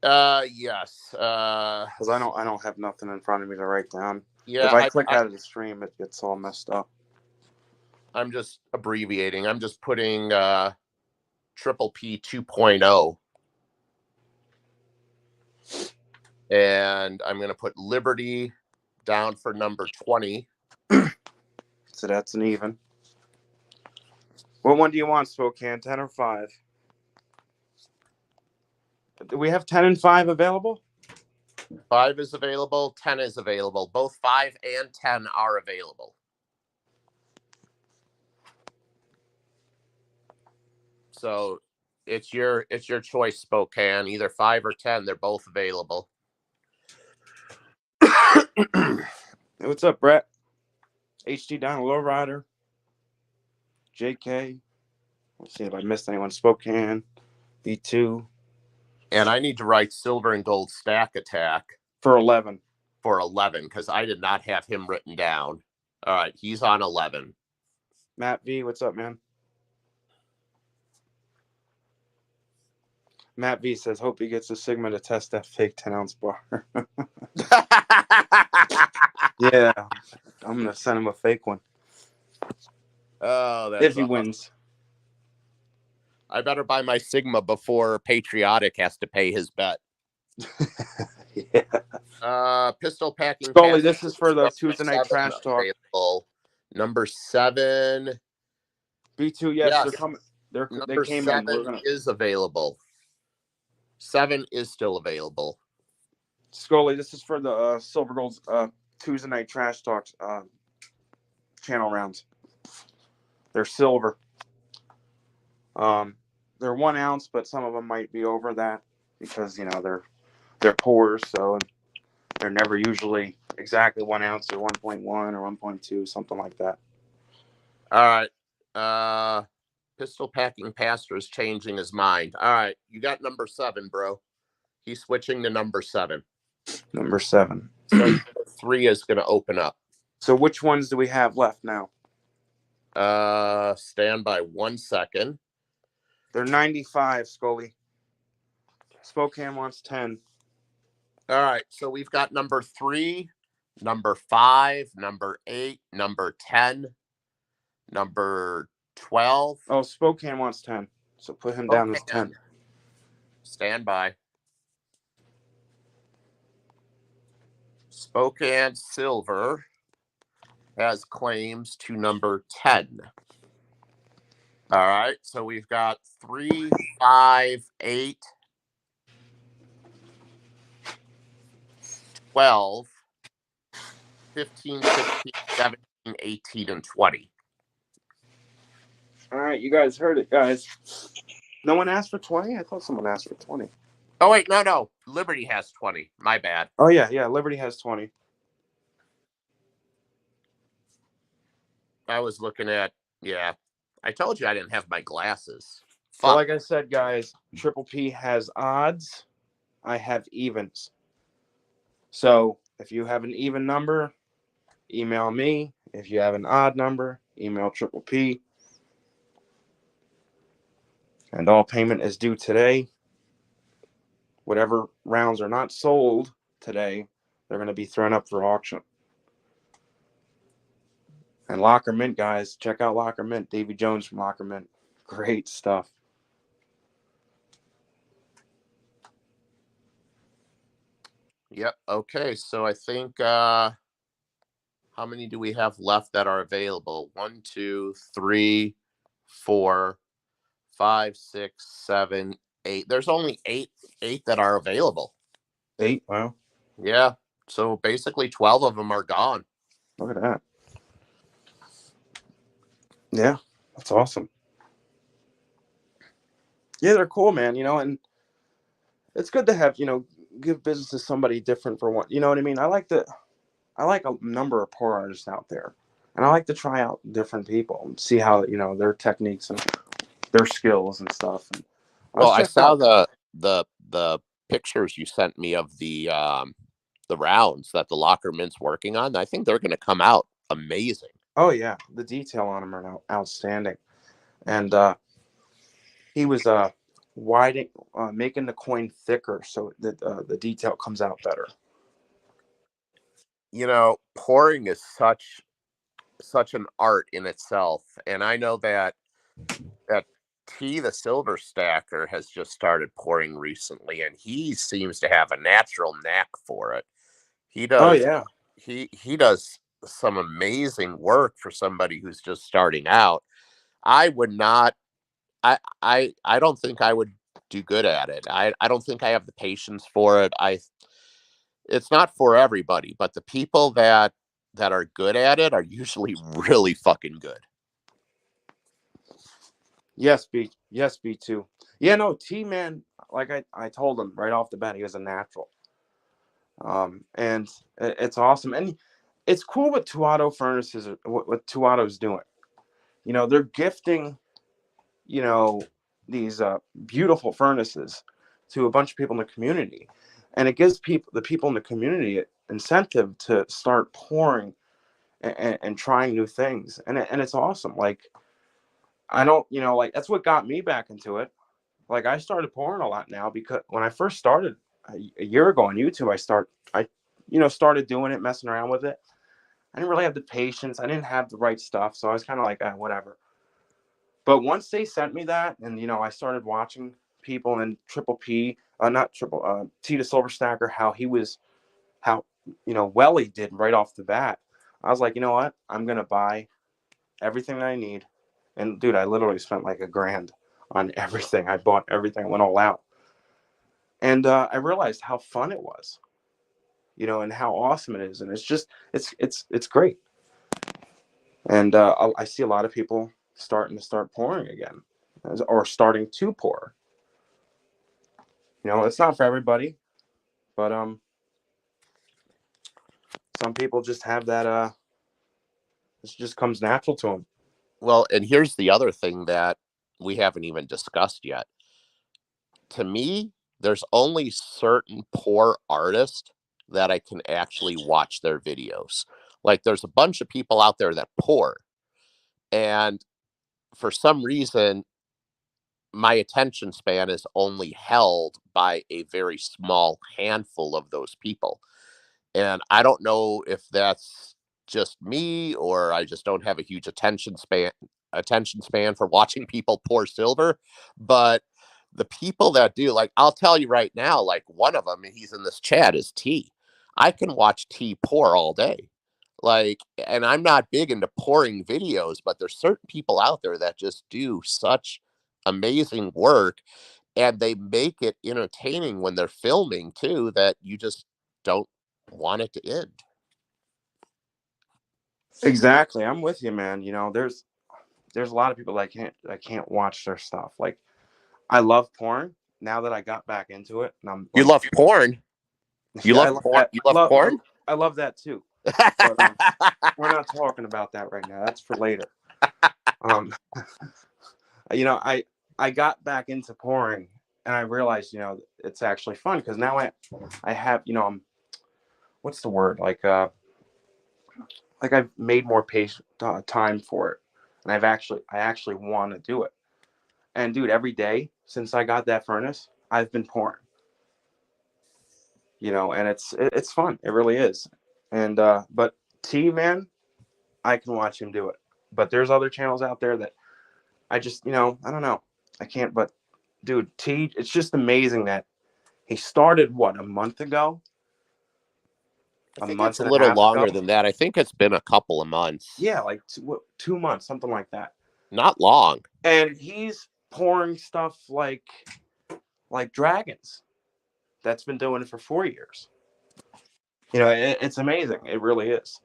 B: Yes.
A: Because I don't have nothing in front of me to write down.
B: Yeah.
A: If I click out of the stream, it gets all messed up.
B: I'm just abbreviating. I'm just putting Triple P 2.0. And I'm going to put Liberty down for number 20.
A: So that's an even. What one do you want, Spokane? 10 or 5? Do we have 10 and 5 available?
B: 5 is available. 10 is available. Both 5 and 10 are available. So it's your choice, Spokane. Either 5 or 10. They're both available.
A: Hey, what's up, Brett? HT down Lowrider. JK. Let's see if I missed anyone. Spokane. B2.
B: And I need to write Silver and Gold Stack Attack
A: For 11.
B: for 11 because I did not have him written down. All right, he's on 11.
A: Matt V, what's up, man? Matt V says, hope he gets a Sigma to test that fake 10-ounce bar. Yeah, I'm going to send him a fake one.
B: Oh, that's
A: if he wins.
B: I better buy my Sigma before Patriotic has to pay his bet.
A: Yeah.
B: Pistol packing.
A: Scully, this is for the Tuesday night trash talk.
B: Available. Number 7.
A: B2, yes. They're coming. They came
B: 7
A: in.
B: Is available. 7 is still available.
A: Scully, this is for the Silver Gold's Tuesday night trash talks channel rounds. They're silver. They're 1 ounce, but some of them might be over that because they're pours, so they're never usually exactly 1 ounce or 1.1 or 1.2, something like that.
B: All right. Pistol packing pastor is changing his mind. All right, you got number 7, bro. He's switching to number 7.
A: Number 7.
B: So 3 is going to open up.
A: So which ones do we have left now?
B: Stand by 1 second.
A: They're 95, Scully. Spokane wants 10.
B: All right, so we've got number 3, number 5, number 8, number 10, number 12.
A: Oh, Spokane wants 10. So put him down as 10.
B: Stand by. Spokane Silver has claims to number 10. All right, so we've got 3, 5, 8, 12, 15, 16, 17, 18, and 20.
A: All right, you guys heard it, guys. No one asked for 20? I thought someone asked for 20.
B: Oh, wait, no. Liberty has 20. My bad.
A: Oh, yeah. Liberty has 20.
B: I was looking at, yeah. I told you I didn't have my glasses.
A: So like I said, guys, Triple P has odds. I have evens. So if you have an even number, email me. If you have an odd number, email Triple P. And all payment is due today. Whatever rounds are not sold today, they're going to be thrown up for auction. And Locker Mint, guys, check out Locker Mint. Davy Jones from Locker Mint. Great stuff.
B: Yep. Okay. So I think how many do we have left that are available? 1, 2, 3, 4, 5, 6, 7, 8. There's only eight that are available.
A: 8? Wow.
B: Yeah. So basically 12 of them are gone.
A: Look at that. Yeah, that's awesome. Yeah, they're cool, man, and it's good to have, give business to somebody different for one. You know what I mean? I like a number of pour artists out there. And I like to try out different people and see how, their techniques and their skills and stuff. And
B: well, I saw the pictures you sent me of the rounds that the Locker Mint's working on. I think they're going to come out amazing.
A: Oh yeah, the detail on them are outstanding. And he was making the coin thicker so that the detail comes out better.
B: Pouring is such an art in itself, and I know that T, the Silver Stacker, has just started pouring recently, and he seems to have a natural knack for it. He does.
A: Oh yeah,
B: he does some amazing work for somebody who's just starting out. I would not. I don't think I would do good at it. I don't think I have the patience for it. It's not for everybody, but the people that are good at it are usually really fucking good.
A: Yes, B2. Yeah, no, T man, like I told him right off the bat, he was a natural. And it's awesome. And it's cool what Tuato Furnaces, what Tuato's doing. You know, they're gifting, you know, these beautiful furnaces to a bunch of people in the community. And it gives the people in the community incentive to start pouring and trying new things. And it's awesome. Like, I don't, you know, like that's what got me back into it. Like I started pouring a lot now because when I first started a year ago on YouTube, I started doing it, messing around with it. I didn't really have the patience. I didn't have the right stuff, so I was kind of like, whatever. But once they sent me that, and I started watching people and Triple P, not Triple T the Silver Stacker, how well he did right off the bat. I was like, you know what? I'm gonna buy everything that I need, and dude, I literally spent like $1,000 on everything. I bought everything. I went all out. And I realized how fun it was, and how awesome it is, and it's great. And I see a lot of people start pouring again, or starting to pour. It's not for everybody, but some people just have that. This just comes natural to them.
B: Well, and here's the other thing that we haven't even discussed yet. To me, there's only certain poor artists that I can actually watch their videos. Like there's a bunch of people out there that pour, and for some reason my attention span is only held by a very small handful of those people. And I don't know if that's just me or I just don't have a huge attention span for watching people pour silver, but the people that do, like, I'll tell you right now, like one of them, and he's in this chat, is T. I can watch T pour all day. Like, and I'm not big into pouring videos, but there's certain people out there that just do such amazing work, and they make it entertaining when they're filming too, that you just don't want it to end.
A: Exactly, I'm with you, man. There's a lot of people that I can't watch their stuff. Like I love porn. Now that I got back into it, and I'm
B: You
A: like,
B: love porn? You
A: yeah, I
B: love
A: love
B: porn?
A: that.
B: You love porn?
A: I love that too. But we're not talking about that right now. That's for later. Um, I got back into pouring, and I realized, it's actually fun because now I have, what's the word, like I've made more patient time for it, and I actually want to do it. And dude, every day since I got that furnace, I've been pouring. And it's fun. It really is. And but T man, I can watch him do it. But there's other channels out there that I just, I don't know. I can't. But dude, T, it's just amazing that he started what, a month ago,
B: I
A: a
B: think it's
A: month
B: a
A: and a
B: little
A: half ago.
B: longer than that. I think it's been a couple of months.
A: Yeah, like 2 months, something like that.
B: Not long.
A: And he's pouring stuff like dragons. That's been doing it for 4 years. It's amazing. It really is.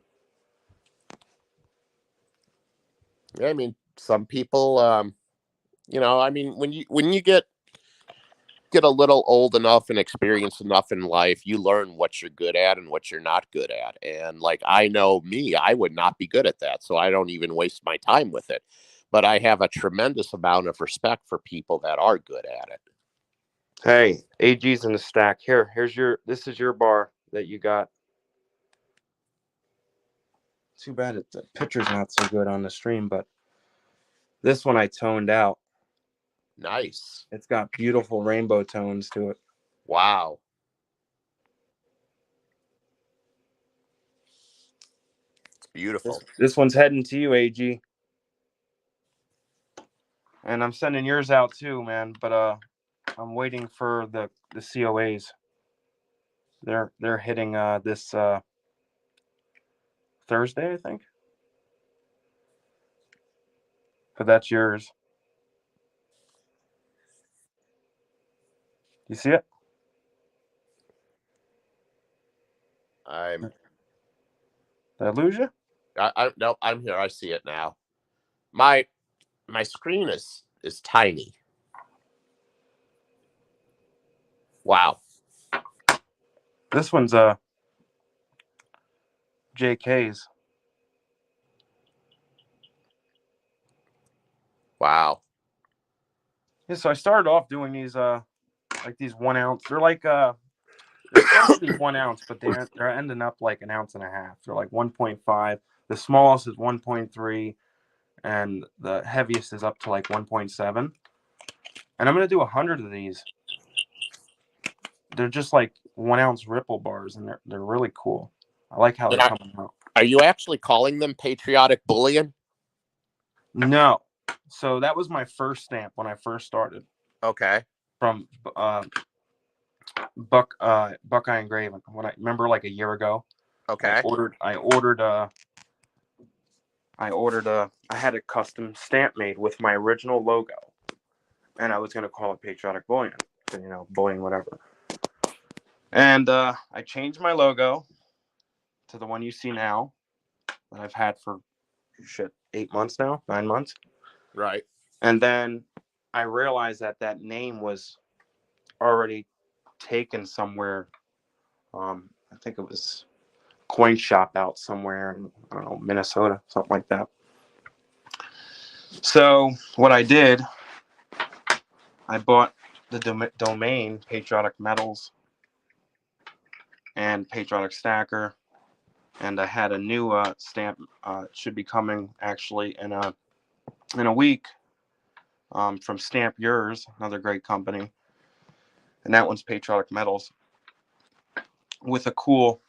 B: I mean, some people, I mean, when you get a little old enough and experienced enough in life, you learn what you're good at and what you're not good at. And like, I know me, I would not be good at that. So I don't even waste my time with it. But I have a tremendous amount of respect for people that are good at it.
A: Hey, AG's in the stack. This is your bar that you got. Too bad the picture's not so good on the stream, but this one I toned out.
B: Nice.
A: It's got beautiful rainbow tones to it.
B: Wow. It's beautiful.
A: This one's heading to you, AG. And I'm sending yours out too, man. But I'm waiting for the COAs. They're hitting this Thursday, I think. But that's yours. You see it?
B: I'm
A: Did I lose you?
B: no, I'm here. I see it now. My screen is tiny. Wow.
A: This one's JK's.
B: Wow.
A: Yeah, so I started off doing these like these 1 ounce. They're like they're supposed to be 1 ounce, but they're ending up like an ounce and a half. They're like 1.5. The smallest is 1.3, and the heaviest is up to like 1.7. And I'm gonna do 100 of these. They're just like 1 ounce ripple bars, and they're really cool. I like how they're coming out.
B: Are you actually calling them Patriotic Bullion?
A: No, so that was my first stamp when I first started.
B: Okay.
A: From Buckeye Engraving. When I remember like a year ago.
B: Okay.
A: I had a custom stamp made with my original logo, and I was gonna call it Patriotic Bullion, so, bullion whatever. And I changed my logo to the one you see now that I've had for 8 months now, 9 months.
B: Right.
A: And then I realized that name was already taken somewhere. I think it was coin shop out somewhere in, I don't know, Minnesota, something like that. So what I did, I bought the domain Patriotic Metals and Patrioticstacker, and I had a new stamp. Should be coming actually in a week from Stamp Yours, another great company, and that one's Patriotic Metals with a cool,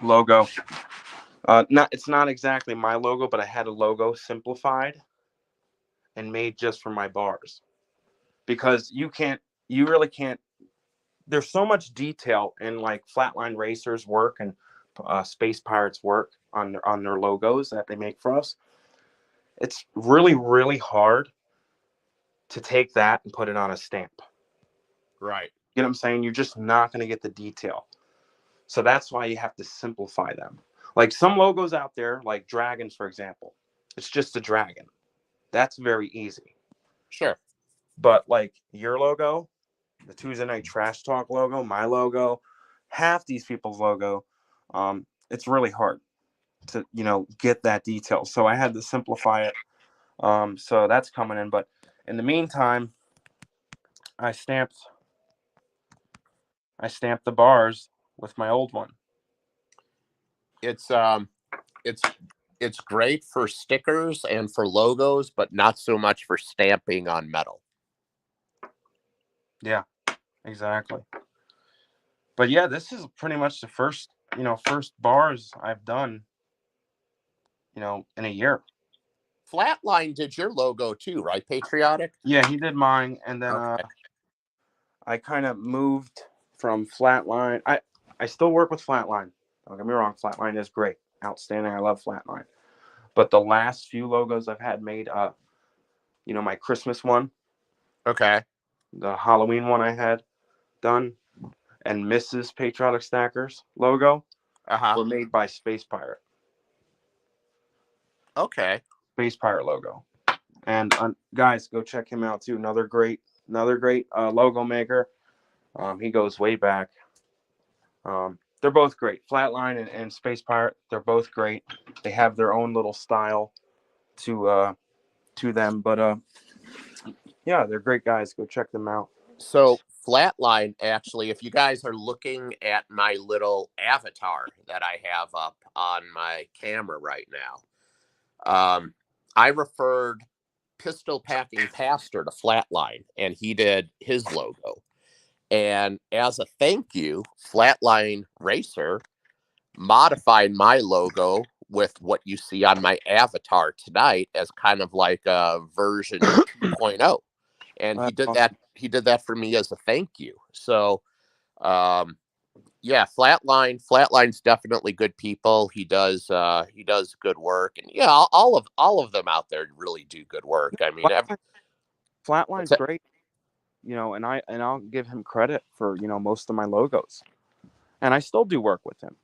A: logo. It's not exactly my logo, but I had a logo simplified and made just for my bars, because you really can't. There's so much detail in like Flatline Racers work and Space Pirates work on their logos that they make for us. It's really, really hard to take that and put it on a stamp.
B: Right.
A: You know what I'm saying? You're just not going to get the detail. So that's why you have to simplify them. Like some logos out there, like dragons, for example, it's just a dragon. That's very easy.
B: Sure.
A: But like your logo, the Tuesday Night Trash Talk logo, my logo, half these people's logo, it's really hard to, get that detail. So I had to simplify it. So that's coming in. But in the meantime, I stamped the bars with my old one.
B: It's it's great for stickers and for logos, but not so much for stamping on metal.
A: Yeah, exactly. But yeah, this is pretty much the first bars I've done, in a year.
B: Flatline did your logo too, right? Patriotic?
A: Yeah, he did mine, and then
B: Okay.
A: I kind of moved from Flatline. I still work with Flatline. Don't get me wrong, Flatline is great, outstanding. I love Flatline. But the last few logos I've had made, my Christmas one,
B: Okay.
A: the Halloween one I had done, and Mrs. Patrioticstacker's logo were made by Space Pirate.
B: Okay.
A: Space Pirate logo. And guys, go check him out too. Another great logo maker. He goes way back. They're both great. Flatline and Space Pirate, they're both great. They have their own little style to them, but yeah, they're great guys. Go check them out.
B: So Flatline, actually, if you guys are looking at my little avatar that I have up on my camera right now, I referred Pistol Packing Pastor to Flatline, and he did his logo. And as a thank you, Flatline Racer modified my logo with what you see on my avatar tonight as kind of like a version 2.0. And he did
A: Awesome.
B: that. He did that for me as a thank you. So Yeah, Flatline's definitely good people. He does good work, and yeah, all of them out there really do good work. I mean, what's
A: Flatline's
B: that?
A: great, and I'll give him credit for most of my logos, and I still do work with him.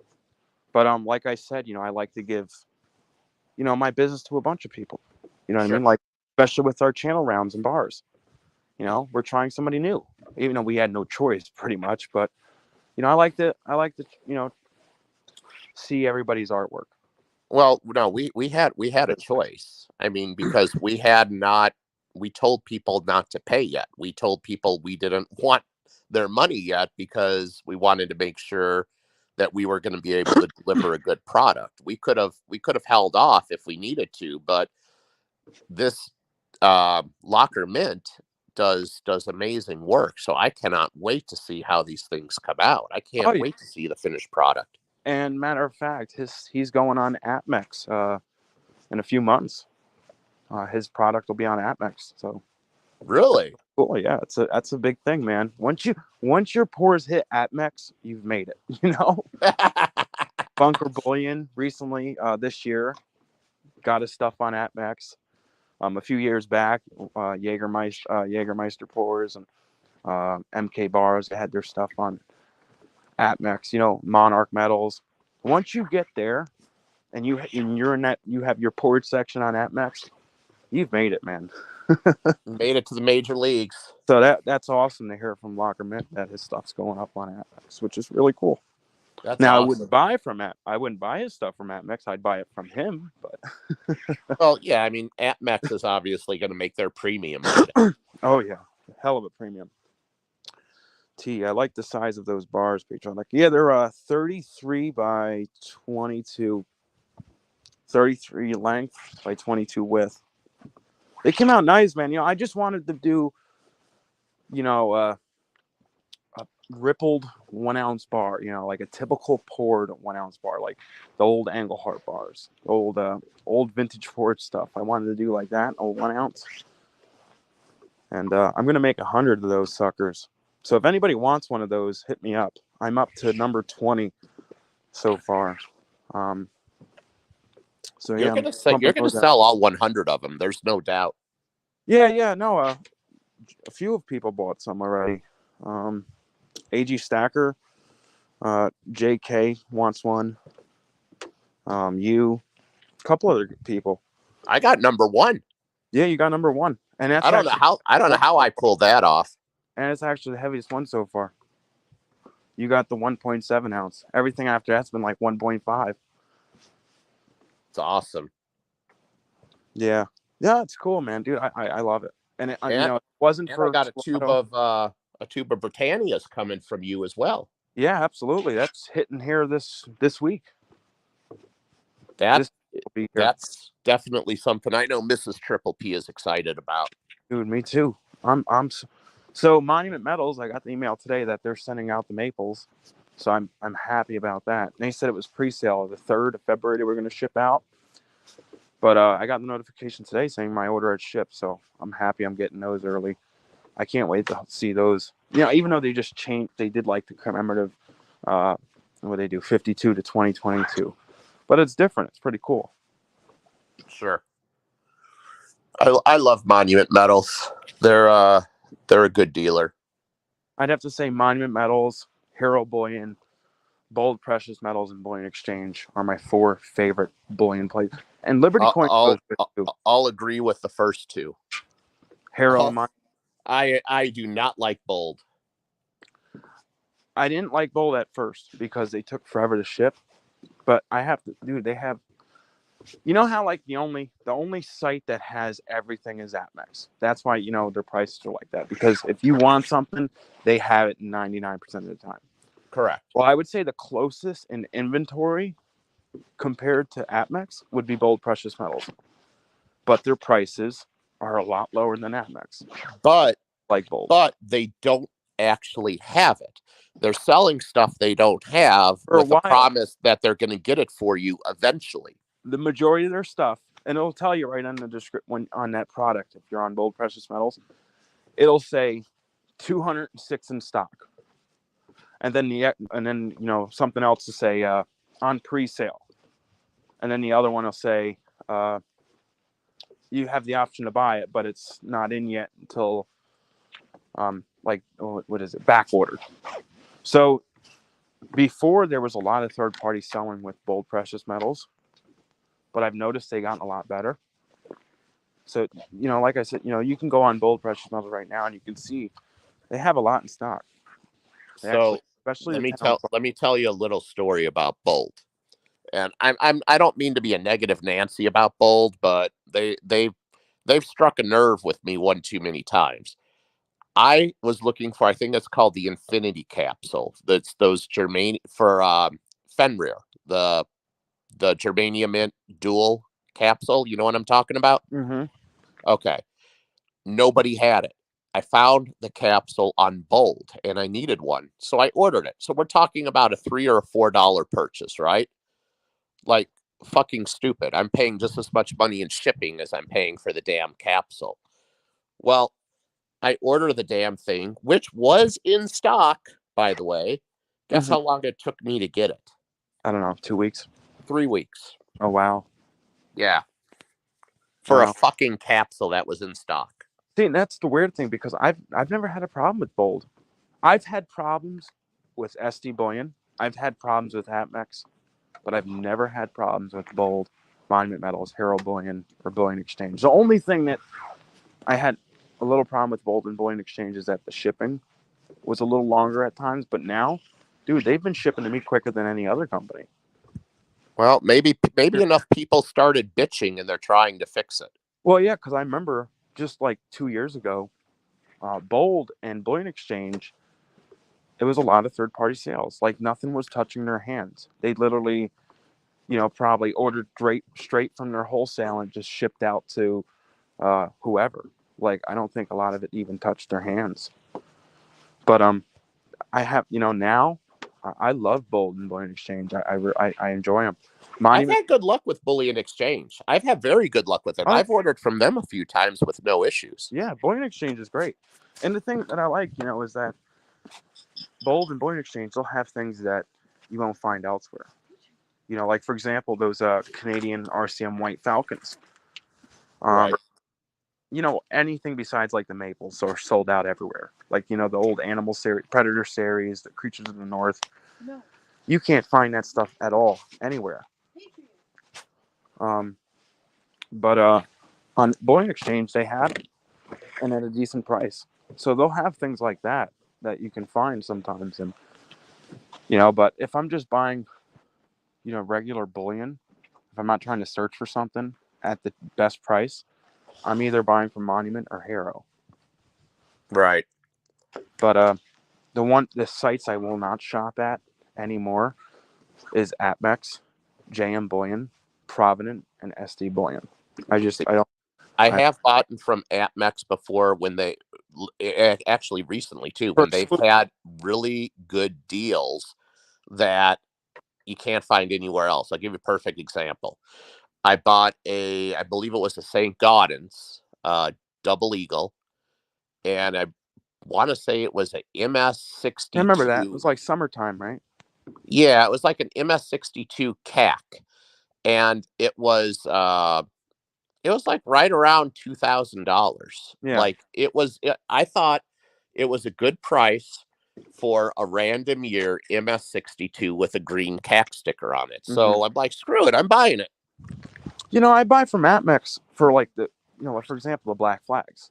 A: But like I said, I like to give my business to a bunch of people. You know what I
B: Sure.
A: mean? Like especially with our channel rounds and bars. We're trying somebody new, even though we had no choice pretty much. But I like to see everybody's artwork.
B: Well, no, we had a choice. I mean, because we told people not to pay yet. We told people we didn't want their money yet because we wanted to make sure that we were going to be able to deliver a good product. We could have held off if we needed to, but this Locker Mint does amazing work. So I cannot wait to see how these things come out. I
A: Oh
B: can't
A: yeah.
B: wait to see the finished product.
A: And matter of fact, he's going on AppMex in a few months. His product will be on AppMex. So
B: Really?
A: cool. Yeah, that's a big thing, man. Once your pores hit AppMex, you've made it. Bunker Bullion recently this year got his stuff on AppMex. A few years back, Jägermeister pores and MK bars, they had their stuff on AppMex. Monarch metals. Once you get there, you're in that, you have your poured section on AppMex, you've made it, man.
B: Made it to the major leagues.
A: So that's awesome to hear from Locker Mint that his stuff's going up on AppMex, which is really cool.
B: That's
A: Now
B: awesome.
A: I wouldn't buy his stuff from AppMex. I'd buy it from him, but
B: Well, yeah, I mean, AppMex is obviously going to make their premium money.
A: oh yeah, hell of a premium. I like the size of those bars, Patreon. Like, yeah, they're 33 by 22, 33 length by 22 width. They came out nice, man. I just wanted to do, a rippled 1 ounce bar, like a typical poured 1 ounce bar, like the old Engelhart bars, old vintage poured stuff. I wanted to do like that, a 1 ounce. And I'm gonna make 100 of those suckers. So if anybody wants one of those, hit me up. I'm up to number 20 so far. Um, so
B: You're
A: yeah, I'm
B: gonna say you're
A: pumping
B: gonna
A: those out.
B: sell all 100 of them. There's no doubt.
A: Yeah, no. A few of people bought some already. AG Stacker, JK wants one. A couple other people.
B: I got number one.
A: Yeah, you got number one, and that's actually
B: I don't know how I pulled that off.
A: the heaviest one so far. You got the 1.7 ounce. Everything after that's been like 1.5.
B: It's awesome.
A: Yeah, it's cool, man, dude. I love it, and
B: And
A: it wasn't
B: and I
A: for
B: got
A: Splato.
B: a tube of Britannias coming from you as well.
A: Yeah, absolutely. That's hitting here this week.
B: That
A: This will be here,
B: that's definitely something I know Mrs. Triple P is excited about.
A: dude. Me too. So Monument Metals. I got the email today that they're sending out the maples, so I'm happy about that. And they said it was pre-sale the 3rd of February. They were going to ship out. But I got the notification today saying my order had shipped, so I'm happy I'm getting those early. I can't wait to see those. Even though they just changed, they did like the commemorative, what they do, 52 to 2022. But it's different. It's pretty cool.
B: Sure. I love Monument Metals. They're a good dealer.
A: I'd have to say Monument Metals, Hero Bullion, Bold Precious Metals, and Bullion Exchange are my 4 favorite bullion plays. And Liberty Coin goes with too.
B: I'll agree with the first two.
A: Hero and Monument.
B: I do not like Bold.
A: I didn't like Bold at first because they took forever to ship. But I have to, dude. They have. You know how like the only site that has everything is AppMex. That's why their prices are like that, because if you want something, they have it 99% of the time.
B: Correct.
A: Well, I would say the closest in inventory compared to AppMex would be Bold Precious Metals, but their prices are a lot lower than AppMex.
B: But
A: Like Bold,
B: they don't actually have it. They're selling stuff they don't have
A: for a
B: with a
A: while,
B: promise that they're going to get it for you eventually.
A: the majority of their stuff, and it'll tell you right on the description on that product. If you're on Bold Precious Metals, it'll say 206 in stock. and then something else to say on pre-sale, and then the other one will say you have the option to buy it, but it's not in yet until what is it, back ordered. So before there was a lot of third party selling with Bold Precious Metals, but I've noticed they gotten a lot better. So like I said, you can go on Bold Precious Metals right now and you can see they have a lot in stock.
B: So
A: especially
B: let me tell you a little story about Bold. And I don't mean to be a negative Nancy about Bold, but they've struck a nerve with me one too many times. I was looking for, I think it's called the Infinity Capsule. That's those germanium for Fenrir, the germanium mint dual capsule. You know what I'm talking about?
A: Mm-hmm.
B: Okay. Nobody had it. I found the capsule on Bold and I needed one. So I ordered it. So we're talking about a $3 or $4 purchase, right? Like fucking stupid. I'm paying just as much money in shipping as I'm paying for the damn capsule. Well, I ordered the damn thing, which was in stock, by the way. Guess how long it took me to get it?
A: I don't know, 2 weeks?
B: 3 weeks.
A: Oh, wow.
B: Yeah. For a fucking capsule that was in stock.
A: See, that's the weird thing, because I've never had a problem with Bold. I've had problems with SD Bullion. I've had problems with Atmex, but I've never had problems with Bold, Monument Metals, Hero Bullion, or Bullion Exchange. The only thing that I had a little problem with Bold and Bullion Exchange is that the shipping was a little longer at times, but now, dude, they've been shipping to me quicker than any other company.
B: Well, maybe enough people started bitching and they're trying to fix it.
A: Well, yeah, because I remember just like 2 years ago, Bold and Bullion Exchange, it was a lot of third-party sales. Like nothing was touching their hands. They literally, probably ordered straight from their wholesale and just shipped out to whoever. Like I don't think a lot of it even touched their hands. But I have, now I love Bold and Bullion Exchange. I enjoy them.
B: I've had good luck with Bullion Exchange. I've had very good luck with them. I've ordered from them a few times with no issues.
A: Yeah, Bullion Exchange is great. And the thing that I like, is that Bold and Bullion Exchange, they'll have things that you won't find elsewhere. Like for example, those Canadian RCM White Falcons.
B: Right.
A: Anything besides like the maples are sold out everywhere. Like, the old Animal series, Predator series, the Creatures of the North. No. You can't find that stuff at all anywhere. But on Bullion Exchange, they have it, and at a decent price. So they'll have things like that you can find sometimes. And, but if I'm just buying, regular bullion, if I'm not trying to search for something at the best price, I'm either buying from Monument or Hero.
B: Right.
A: But the sites I will not shop at anymore is Atmex, JM Bullion, Provident, and SD Bullion.
B: I have bought from Atmex before when they actually recently too, when they've had really good deals that you can't find anywhere else. I'll give you a perfect example. I bought I believe it was a St. Gaudens Double Eagle, and I want to say it was an MS62.
A: I remember that. It was like summertime, right?
B: Yeah, it was like an MS62 CAC, and it was like right around $2,000.
A: Yeah.
B: Like I thought it was a good price for a random year MS62 with a green CAC sticker on it. So I'm like, screw it, I'm buying it.
A: I buy from Atmex for like for example, the Black Flags.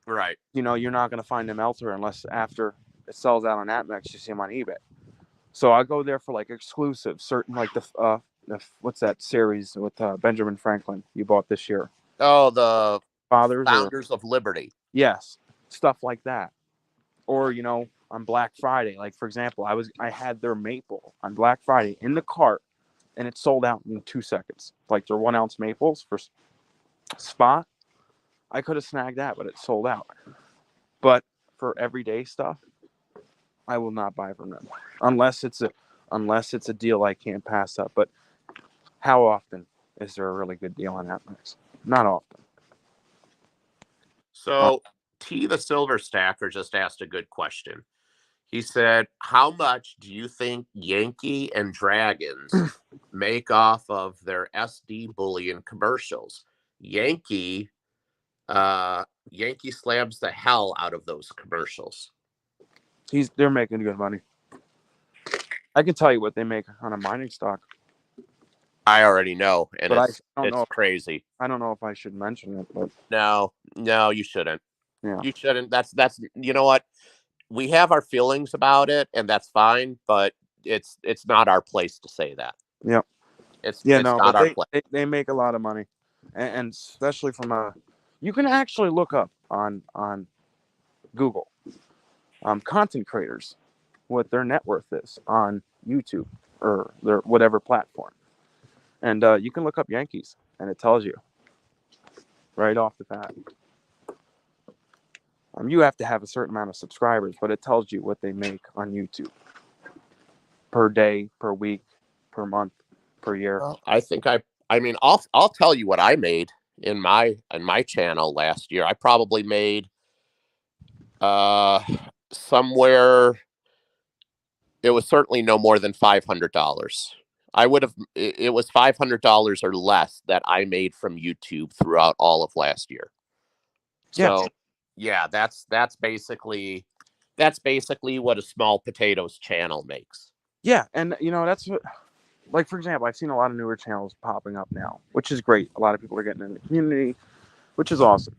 B: Right.
A: You're not going to find them elsewhere unless after it sells out on Atmex, you see them on eBay. So I go there for like exclusive, certain like the what's that series with Benjamin Franklin you bought this year?
B: Oh, the
A: Founders
B: of Liberty.
A: Yes, stuff like that. Or on Black Friday, like for example, I had their maple on Black Friday in the cart, and it sold out in 2 seconds. Like their 1 ounce maples for spot, I could have snagged that, but it sold out. But for everyday stuff, I will not buy from them unless it's a deal I can't pass up. But how often is there a really good deal on Atmex? Not often.
B: So T the Silver Stacker just asked a good question. He said, "How much do you think Yankee and Dragons make off of their SD Bullion commercials? Yankee, Yankee slams the hell out of those commercials."
A: They're making good money. I can tell you what they make on a mining stock,
B: I already know, and
A: but I don't
B: it's
A: know.
B: crazy.
A: I don't know if I should mention it, but
B: No, you shouldn't.
A: yeah,
B: You shouldn't. That's you know what? We have our feelings about it, and that's fine, but it's not our place to say that.
A: yeah,
B: It's
A: yeah.
B: it's
A: No,
B: not
A: but
B: our place.
A: they make a lot of money, and especially from you can actually look up on Google, content creators, what their net worth is on YouTube or their whatever platform, and you can look up Yankees, and it tells you right off the bat. You have to have a certain amount of subscribers, but it tells you what they make on YouTube per day, per week, per month, per year.
B: Well, I mean, I'll tell you what I made in my channel last year. I probably made somewhere, it was certainly no more than $500. It was $500 or less that I made from YouTube throughout all of last year.
A: Yeah,
B: So yeah, that's basically what a small potatoes channel makes.
A: yeah, and that's what. Like for example, I've seen a lot of newer channels popping up now, which is great. A lot of people are getting in the community, which is awesome.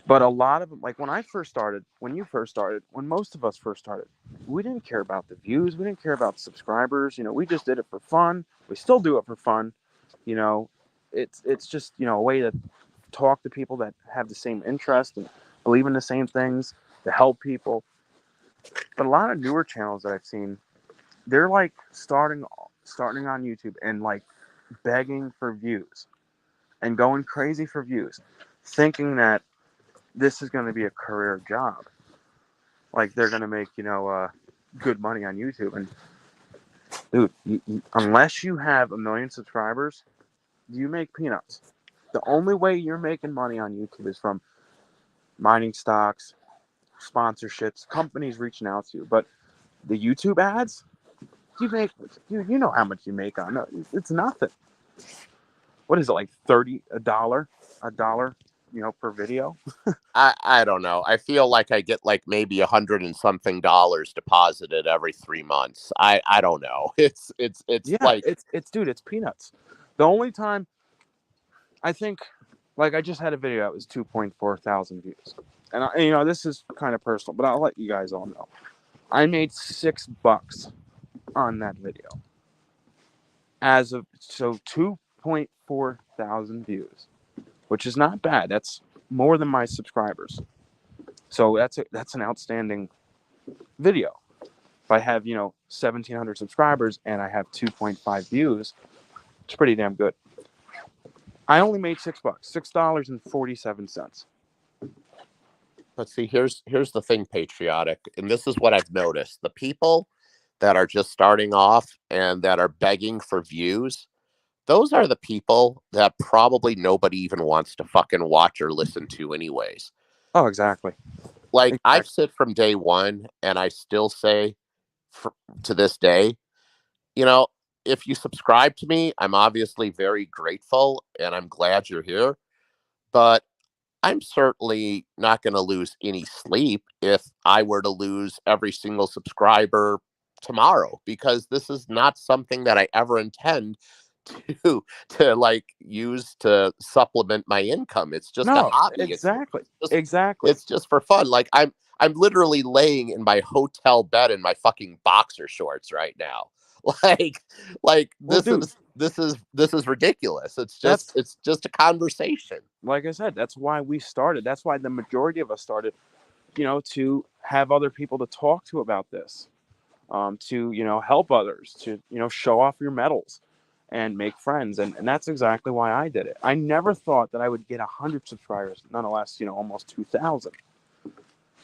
A: But a lot of them, like when I first started, when you first started, when most of us first started, we didn't care about the views, we didn't care about subscribers. We just did it for fun. We still do it for fun. You know, it's just a way to talk to people that have the same interest and believe in the same things, to help people. But a lot of newer channels that I've seen, they're like starting on YouTube and like begging for views and going crazy for views, thinking that this is going to be a career job. Like they're going to make good money on YouTube. And dude, unless you have 1 million subscribers, you make peanuts. The only way you're making money on YouTube is from mining stocks, sponsorships, companies reaching out to you. But the YouTube ads, you know how much you make on it. It's nothing. What is it, like $30 per video?
B: I don't know. I feel like I get like maybe $100 and something deposited every 3 months. I don't know. It's
A: Yeah,
B: like,
A: it's peanuts. The only time I think, like I just had a video that was 2.4 thousand views, and this is kind of personal, but I'll let you guys all know. I made $6 on that video. So 2.4 thousand views, which is not bad. That's more than my subscribers. So that's an outstanding video. If I have 1,700 subscribers and I have 2.5 views, it's pretty damn good. I only made $6, $6.47.
B: let's see, here's the thing, Patriotic, and this is what I've noticed. The people that are just starting off and that are begging for views, those are the people that probably nobody even wants to fucking watch or listen to anyways.
A: Oh, exactly.
B: Like, I've
A: Exactly.
B: said from day one, and I still say to this day, you know, if you subscribe to me, I'm obviously very grateful and I'm glad you're here. But I'm certainly not going to lose any sleep if I were to lose every single subscriber tomorrow, because this is not something that I ever intend to like use to supplement my income. It's just a
A: No,
B: hobby.
A: exactly.
B: Just
A: Exactly.
B: it's just for fun. Like, I'm literally laying in my hotel bed in my fucking boxer shorts right now. Like like
A: Well,
B: this
A: dude,
B: is this is ridiculous.
A: that's
B: It's just a conversation.
A: like I said, that's why we started. That's why the majority of us started, to have other people to talk to about this, to, help others, to, show off your medals and make friends. And that's exactly why I did it. I never thought that I would get 100 subscribers, nonetheless, almost 2,000.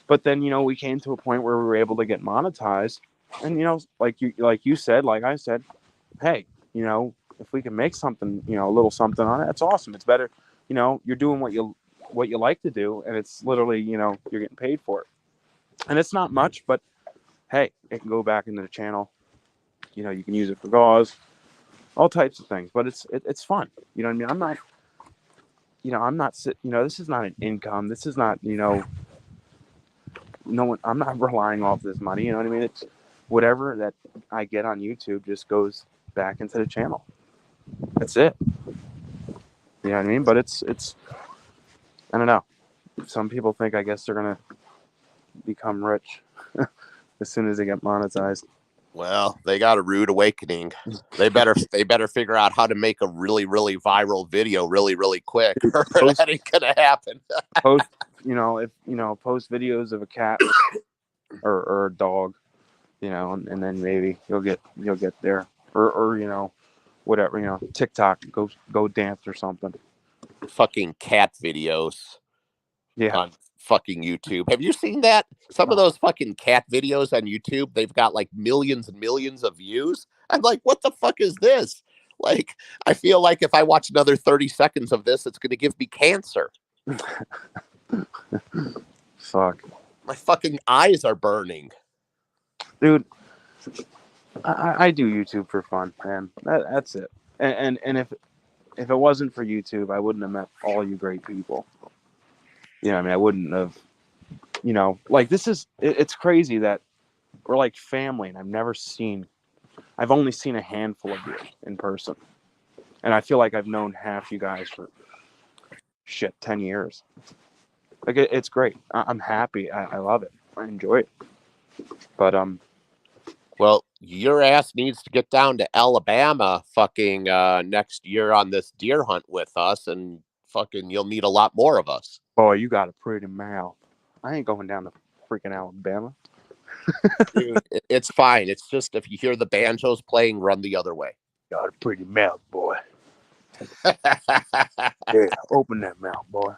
A: But then, we came to a point where we were able to get monetized. And, like you said, like I said, hey, if we can make something, a little something on it, that's awesome. It's better, you're doing what you like to do, and it's literally, you're getting paid for it. And it's not much, but hey, it can go back into the channel. You know, you can use it for gauze, all types of things. But it's fun. You know what I mean? I'm not this is not an income. This is not, no one. I'm not relying off this money. You know what I mean? It's whatever that I get on YouTube just goes back into the channel. That's it. You know what I mean? But it's I don't know. Some people think, I guess, they're gonna become rich as soon as they get monetized.
B: Well, they got a rude awakening. They better figure out how to make a really, really viral video really, really quick. Or that ain't gonna happen.
A: Post, post videos of a cat or a dog, and then maybe you'll get there. Or whatever, TikTok, go dance or something.
B: Fucking cat videos.
A: Yeah.
B: On fucking YouTube. Have you seen that? Some of those fucking cat videos on YouTube, they've got like millions and millions of views. I'm like, what the fuck is this? Like, I feel like if I watch another 30 seconds of this, it's going to give me cancer.
A: Fuck.
B: My fucking eyes are burning.
A: Dude, I do YouTube for fun, man. That's it. And if it wasn't for YouTube, I wouldn't have met all you great people. I mean, I wouldn't have, like it's crazy that we're like family, and I've only seen a handful of you in person. And I feel like I've known half you guys for 10 years. Like it's great. I'm happy. I love it. I enjoy it. But
B: well, your ass needs to get down to Alabama fucking next year on this deer hunt with us, and fucking you'll meet a lot more of us.
A: Boy, you got a pretty mouth. I ain't going down to freaking Alabama.
B: Dude, it's fine. It's just if you hear the banjos playing, run the other way.
A: Got a pretty mouth, boy. Yeah, open that mouth, boy.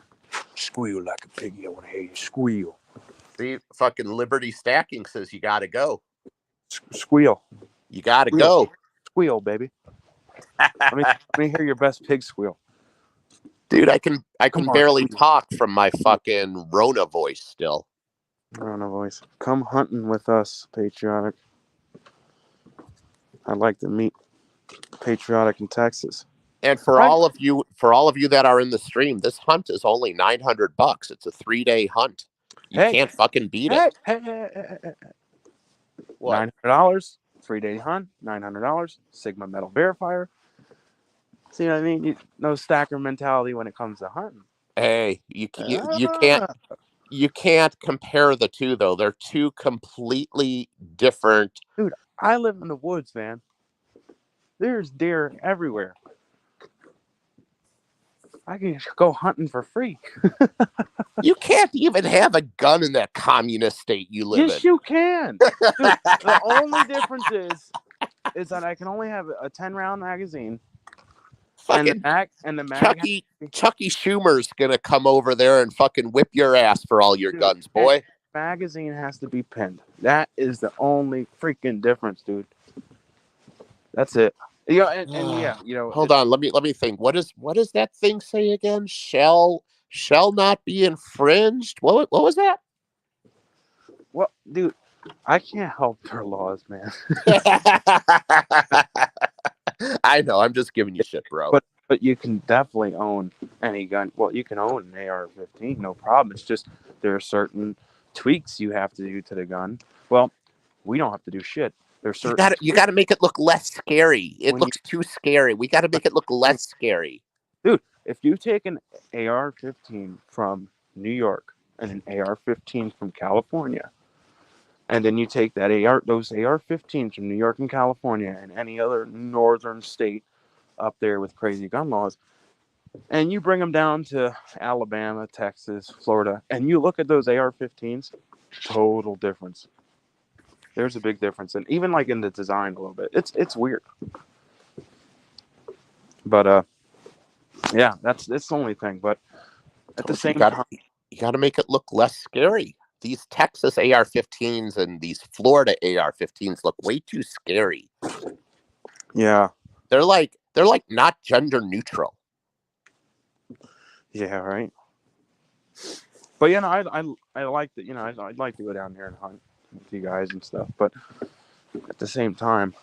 A: Squeal like a piggy. I want to hear you squeal.
B: See, fucking Liberty Stacking says you got to go.
A: Squeal.
B: You got to go.
A: Squeal, baby. let me hear your best pig squeal.
B: Dude, I can barely talk from my fucking Rona voice still.
A: Rona voice. Come hunting with us, Patriotic. I'd like to meet Patriotic in Texas.
B: And for all of you that are in the stream, this hunt is only $900. It's a 3-day hunt. You can't fucking beat it.
A: What? $900, 3-day hunt, $900. Sigma metal verifier. See what I mean? No stacker mentality when it comes to hunting.
B: Hey, you can't compare the two though. They're two completely different.
A: Dude, I live in the woods, man. There's deer everywhere. I can go hunting for free.
B: You can't even have a gun in that communist state you live in.
A: Yes, you can. Dude, the only difference is that I can only have a 10-round magazine.
B: Fucking
A: and the mag
B: Chucky Schumer's gonna come over there and fucking whip your ass for all your guns, boy.
A: Magazine has to be pinned. That is the only freaking difference, dude. That's it.
B: Hold on, let me think. What does that thing say again? Shall not be infringed. What was that?
A: Well, dude, I can't help their laws, man.
B: I know. I'm just giving you shit, bro.
A: But you can definitely own any gun. Well, you can own an AR-15, no problem. It's just there are certain tweaks you have to do to the gun. Well, we don't have to do shit.
B: You got to make it look less scary. It looks too scary. We got to make it look less scary.
A: Dude, if you take an AR-15 from New York and an AR-15 from California, and then you take those AR-15s from New York and California and any other northern state up there with crazy gun laws, and you bring them down to Alabama, Texas, Florida, and you look at those AR-15s, total difference. There's a big difference, and even like in the design a little bit. It's weird, but yeah, that's the only thing. But at the same time,
B: you got to make it look less scary. These Texas AR-15s and these Florida AR-15s look way too scary.
A: Yeah,
B: they're like not gender neutral.
A: Yeah, right. But I like that. I'd like to go down there and hunt. with you guys and stuff. But at the same time,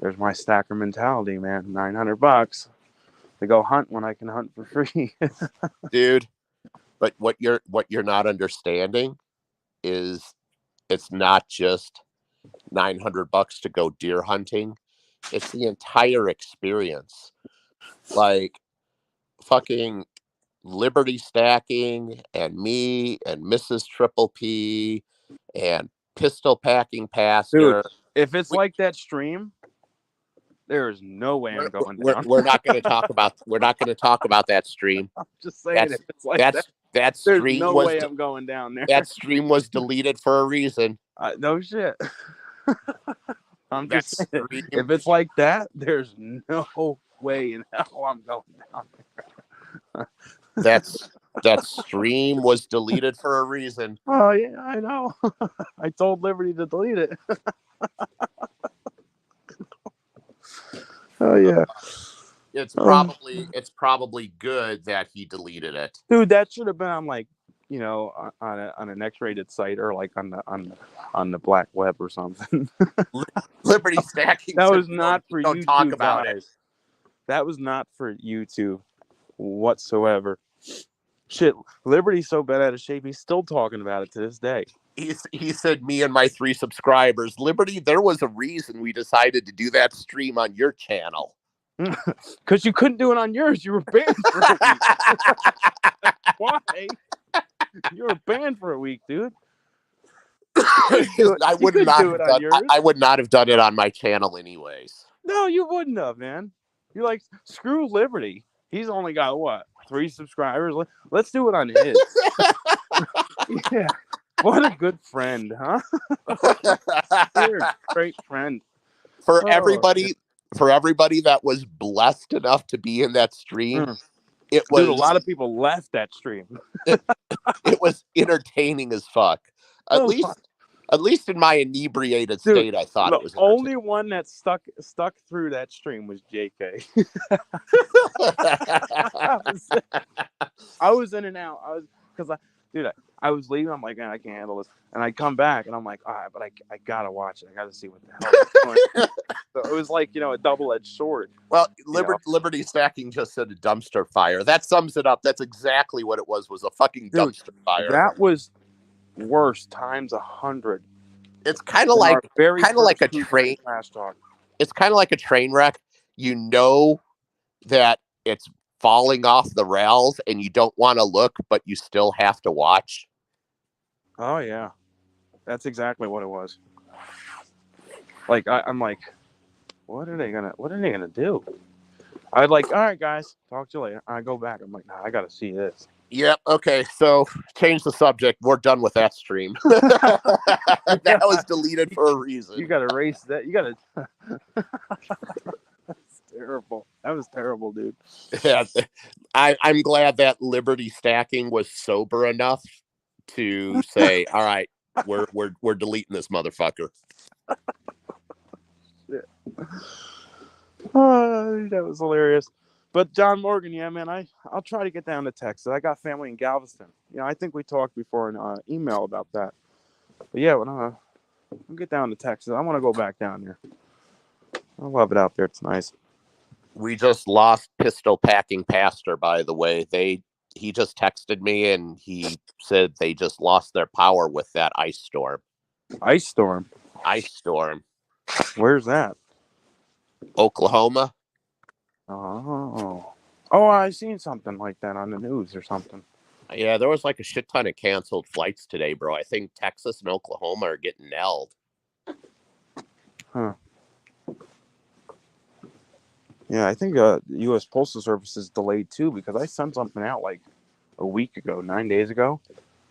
A: there's my stacker mentality, man. $900 to go hunt when I can hunt for free.
B: Dude. But what you're not understanding is it's not just $900 to go deer hunting. It's the entire experience. Like fucking Liberty Stacking and me and Mrs. Triple P and Pistol Packing
A: Dude,
B: Pastor.
A: if it's like that stream, there is no way I'm going down.
B: We're not going to talk about that stream.
A: I'm just saying, if it's like that,
B: that
A: there's
B: stream
A: no
B: was
A: way I'm going down there.
B: that stream was deleted for a reason.
A: No shit. I'm
B: That
A: just saying,
B: stream,
A: if it's like that, there's no way in hell I'm going down there.
B: that stream was deleted for a reason.
A: Oh yeah, I know. I told Liberty to delete it. Oh yeah.
B: It's probably good that he deleted it.
A: Dude, that should have been on like, on an X-rated site or like on the black web or something.
B: Liberty Stacking.
A: That was not for
B: don't
A: YouTube,
B: talk about
A: guys. That was not for YouTube whatsoever. Shit, Liberty's so bad out of shape, he's still talking about it to this day.
B: He said, me and my 3 subscribers. Liberty, there was a reason we decided to do that stream on your channel.
A: Because you couldn't do it on yours. You were banned for a week. Why? You were banned for a week, dude.
B: I would not have done it on my channel anyways.
A: No, you wouldn't have, man. You're like, screw Liberty. He's only got what? 3 subscribers. Let's do it on his. Yeah. What a good friend, huh? You're a great friend.
B: For everybody that was blessed enough to be in that stream, it was.
A: Dude, a lot of people left that stream.
B: It was entertaining as fuck. At least in my inebriated state, I thought it was.
A: The only one that stuck through that stream was JK. I was in and out. I was leaving. I'm like, man, I can't handle this. And I come back and I'm like, all right, but I gotta watch it. I gotta see what the hell is going on. So it was like, a double-edged sword.
B: Well, Liberty Stacking just said a dumpster fire. That sums it up. That's exactly what it was a fucking dumpster fire.
A: That was worse times 100.
B: It's kind of like a train. It's kind of like a train wreck. You know that it's falling off the rails and you don't want to look, but you still have to watch.
A: Oh yeah, that's exactly what it was. Like I'm like, what are they gonna do? I'd like, all right, guys, talk to you later. I go back. I'm like, nah, I gotta see this.
B: Yep. Okay. So change the subject. We're done with that stream. That was deleted for a reason.
A: You gotta erase that. You gotta. That's terrible. That was terrible, dude.
B: Yeah. I'm glad that Liberty Stacking was sober enough to say, all right, we're deleting this motherfucker.
A: Shit. Oh, that was hilarious. But John Morgan, yeah, man, I'll try to get down to Texas. I got family in Galveston. I think we talked before in email about that. But yeah, when I'll get down to Texas, I want to go back down there. I love it out there. It's nice.
B: We just lost Pistol Packing Pastor, by the way. He just texted me and he said they just lost their power with that ice storm.
A: Ice storm?
B: Ice storm.
A: Where's that?
B: Oklahoma.
A: Oh, I seen something like that on the news or something.
B: Yeah, there was like a shit ton of canceled flights today, bro. I think Texas and Oklahoma are getting nailed.
A: Huh. Yeah, I think U.S. Postal Service is delayed too because I sent something out like a week ago, 9 days ago.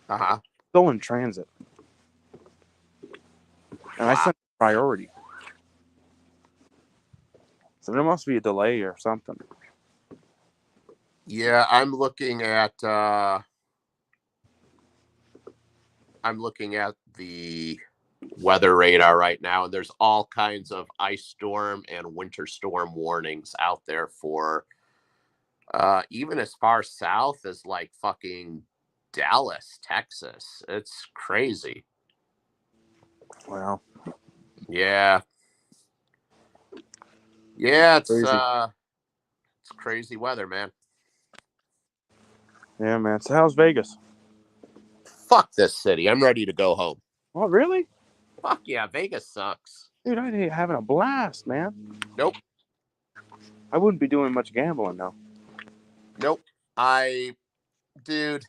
B: Uh-huh.
A: Still in transit. And I sent priority. So there must be a delay or something.
B: Yeah, I'm looking at the weather radar right now, and there's all kinds of ice storm and winter storm warnings out there for even as far south as like fucking Dallas, Texas. It's crazy.
A: Wow.
B: Yeah. Yeah,
A: Crazy.
B: it's crazy weather, man.
A: Yeah, man. So how's Vegas?
B: Fuck this city. I'm ready to go home.
A: Oh, really?
B: Fuck yeah, Vegas sucks.
A: Dude, I'd be having a blast, man.
B: Nope.
A: I wouldn't be doing much gambling, though.
B: Nope. Dude,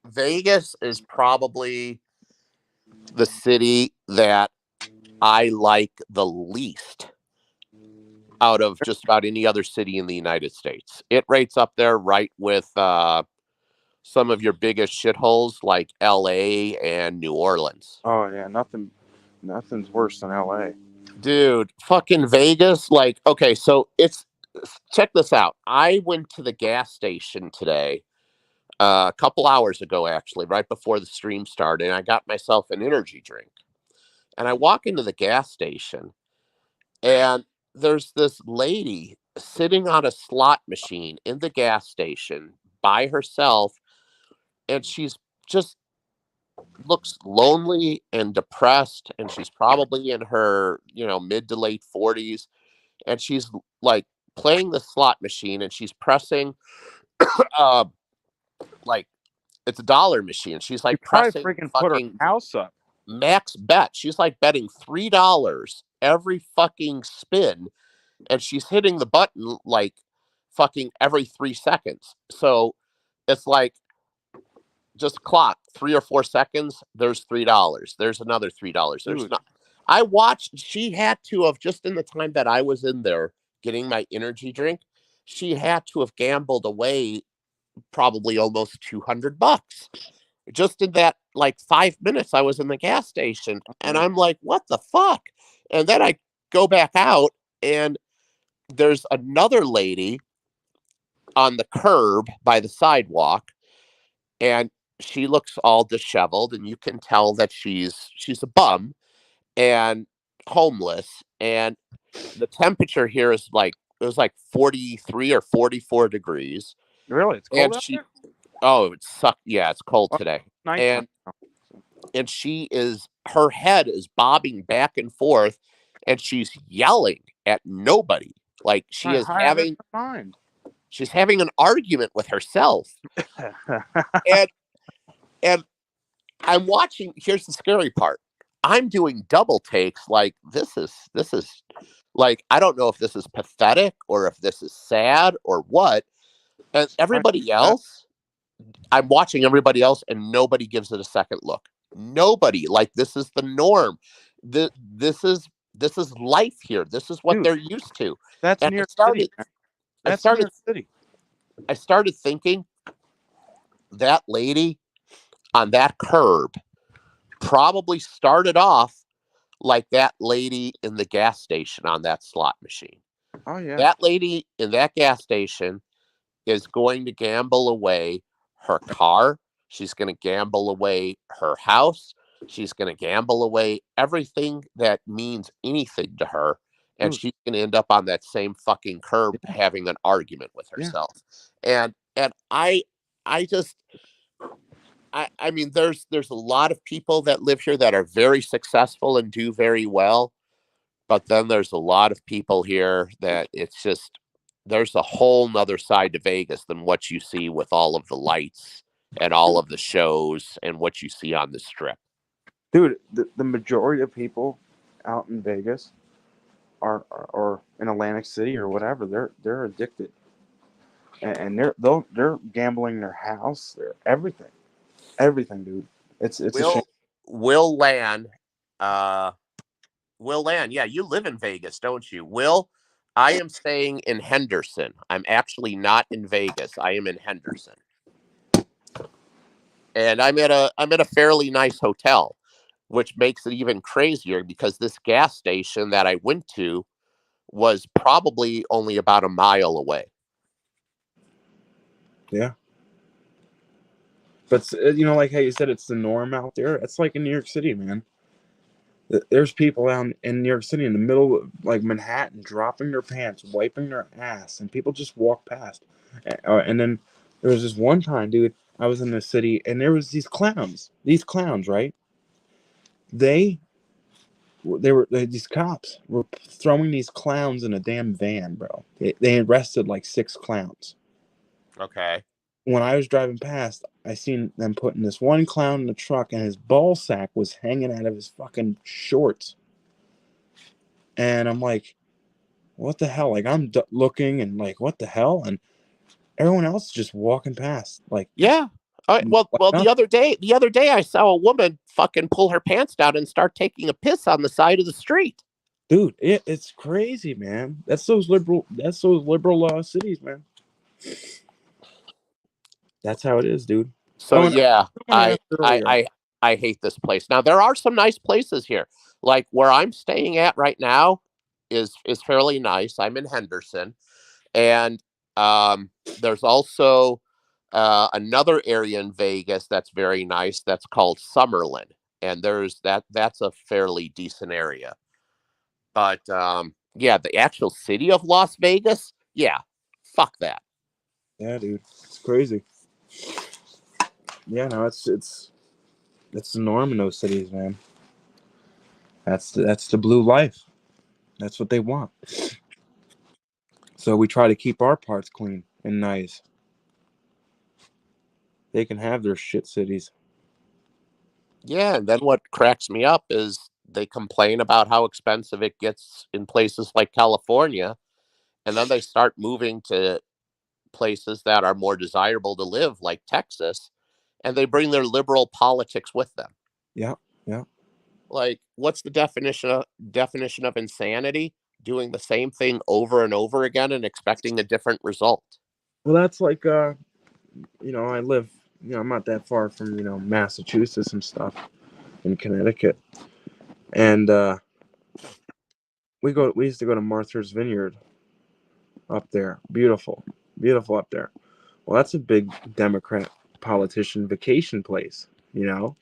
B: Vegas is probably the city that I like the least out of just about any other city in the United States. It rates up there right with some of your biggest shitholes like LA and New Orleans.
A: Oh, yeah. Nothing's worse than LA.
B: Dude, fucking Vegas. Like, okay, so check this out. I went to the gas station today, a couple hours ago, actually, right before the stream started, and I got myself an energy drink. And I walk into the gas station, and there's this lady sitting on a slot machine in the gas station by herself, and she's just looks lonely and depressed, and she's probably in her, mid to late 40s, and she's like playing the slot machine, and she's pressing uh like it's a dollar machine. She's
A: You
B: like
A: probably
B: pressing
A: freaking put her
B: fucking
A: house up.
B: max bet. She's like betting $3 every fucking spin, and she's hitting the button like fucking every 3 seconds. So it's like just clock 3 or 4 seconds. There's $3. There's another $3. There's
A: Dude,
B: not. I watched. She had to have, just in the time that I was in there getting my energy drink, she had to have gambled away probably almost $200 just in that like 5 minutes I was in the gas station. And
A: man.
B: I'm like, what the fuck? And then I go back out, and there's another lady on the curb by the sidewalk, and she looks all disheveled, and you can tell that she's a bum and homeless. And the temperature here is like, it was like 43 or 44 degrees.
A: Really? It's
B: And
A: cold out
B: she,
A: there?
B: oh, it sucked. Yeah, it's cold
A: Oh,
B: today.
A: nighttime.
B: And her head is bobbing back and forth, and she's yelling at nobody. Like
A: I have it in mind.
B: she's having an argument with herself. And and I'm watching. Here's the scary part. I'm doing double takes. Like this is like, I don't know if this is pathetic or if this is sad or what. And everybody else, I'm watching everybody else, and nobody gives it a second look. Nobody. Like, this is the norm. This is life here. This is what
A: Dude,
B: they're used to.
A: that's
B: And
A: New York City, man.
B: I
A: That's New
B: started
A: York City.
B: I started thinking that lady on that curb probably started off like that lady in the gas station on that slot machine.
A: Oh, yeah.
B: That lady in that gas station is going to gamble away her car. She's going to gamble away her house. She's going to gamble away everything that means anything to her. And
A: Dude,
B: she's going to end up on that same fucking curb
A: yeah.
B: having an argument with
A: Yeah.
B: herself. And I just, I mean, there's a lot of people that live here that are very successful and do very well. But then there's a lot of people here that it's just, there's a whole nother side to Vegas than what you see with all of the lights and all of the shows and what you see on the strip.
A: Dude, the majority of people out in Vegas or in Atlantic City or whatever, they're addicted. And they're gambling their house, their everything, dude. It's a shame.
B: Will Land, uh, Will Land, yeah, you live in Vegas, don't you? Will, I am staying in Henderson. I'm actually not in Vegas. I am in Henderson. And I'm at a fairly nice hotel, which makes it even crazier because this gas station that I went to was probably only about a mile away.
A: Yeah. But like how you said, it's the norm out there. It's like in New York City, man. There's people out in New York City in the middle of like Manhattan dropping their pants, wiping their ass, and people just walk past. And then there was this one time, dude, I was in the city, and there was these clowns, right? They these cops were throwing these clowns in a damn van, bro. They arrested like 6 clowns.
B: Okay.
A: When I was driving past, I seen them putting this one clown in the truck, and his ball sack was hanging out of his fucking shorts. And I'm like, what the hell? Like, I'm looking and like, what the hell? And everyone else just walking past, like,
B: Yeah. Well,
A: nothing.
B: the other day, I saw a woman fucking pull her pants down and start taking a piss on the side of the street.
A: Dude, it's crazy, man. That's those liberal cities, man. That's how it is, dude.
B: So
A: Oh, and
B: yeah,
A: I asked earlier.
B: I hate this place. Now there are some nice places here. Like where I'm staying at right now is fairly nice. I'm in Henderson, and there's also another area in Vegas that's very nice. That's called Summerlin, and that's a fairly decent area. But yeah, the actual city of Las Vegas, yeah, fuck that.
A: Yeah, dude, it's crazy. Yeah, no, it's the norm in those cities, man. That's the blue life. That's what they want. So we try to keep our parts clean and nice. They can have their shit cities.
B: Yeah, and then what cracks me up is they complain about how expensive it gets in places like California, and then they start moving to places that are more desirable to live, like Texas, and they bring their liberal politics with them.
A: Yeah, yeah.
B: Like, what's the definition of insanity? Doing the same thing over and over again and expecting a different result.
A: Well, that's like I live, I'm not that far from, Massachusetts and stuff in Connecticut. And we used to go to Martha's Vineyard up there. Beautiful. Beautiful up there. Well, that's a big Democrat politician vacation place, you know?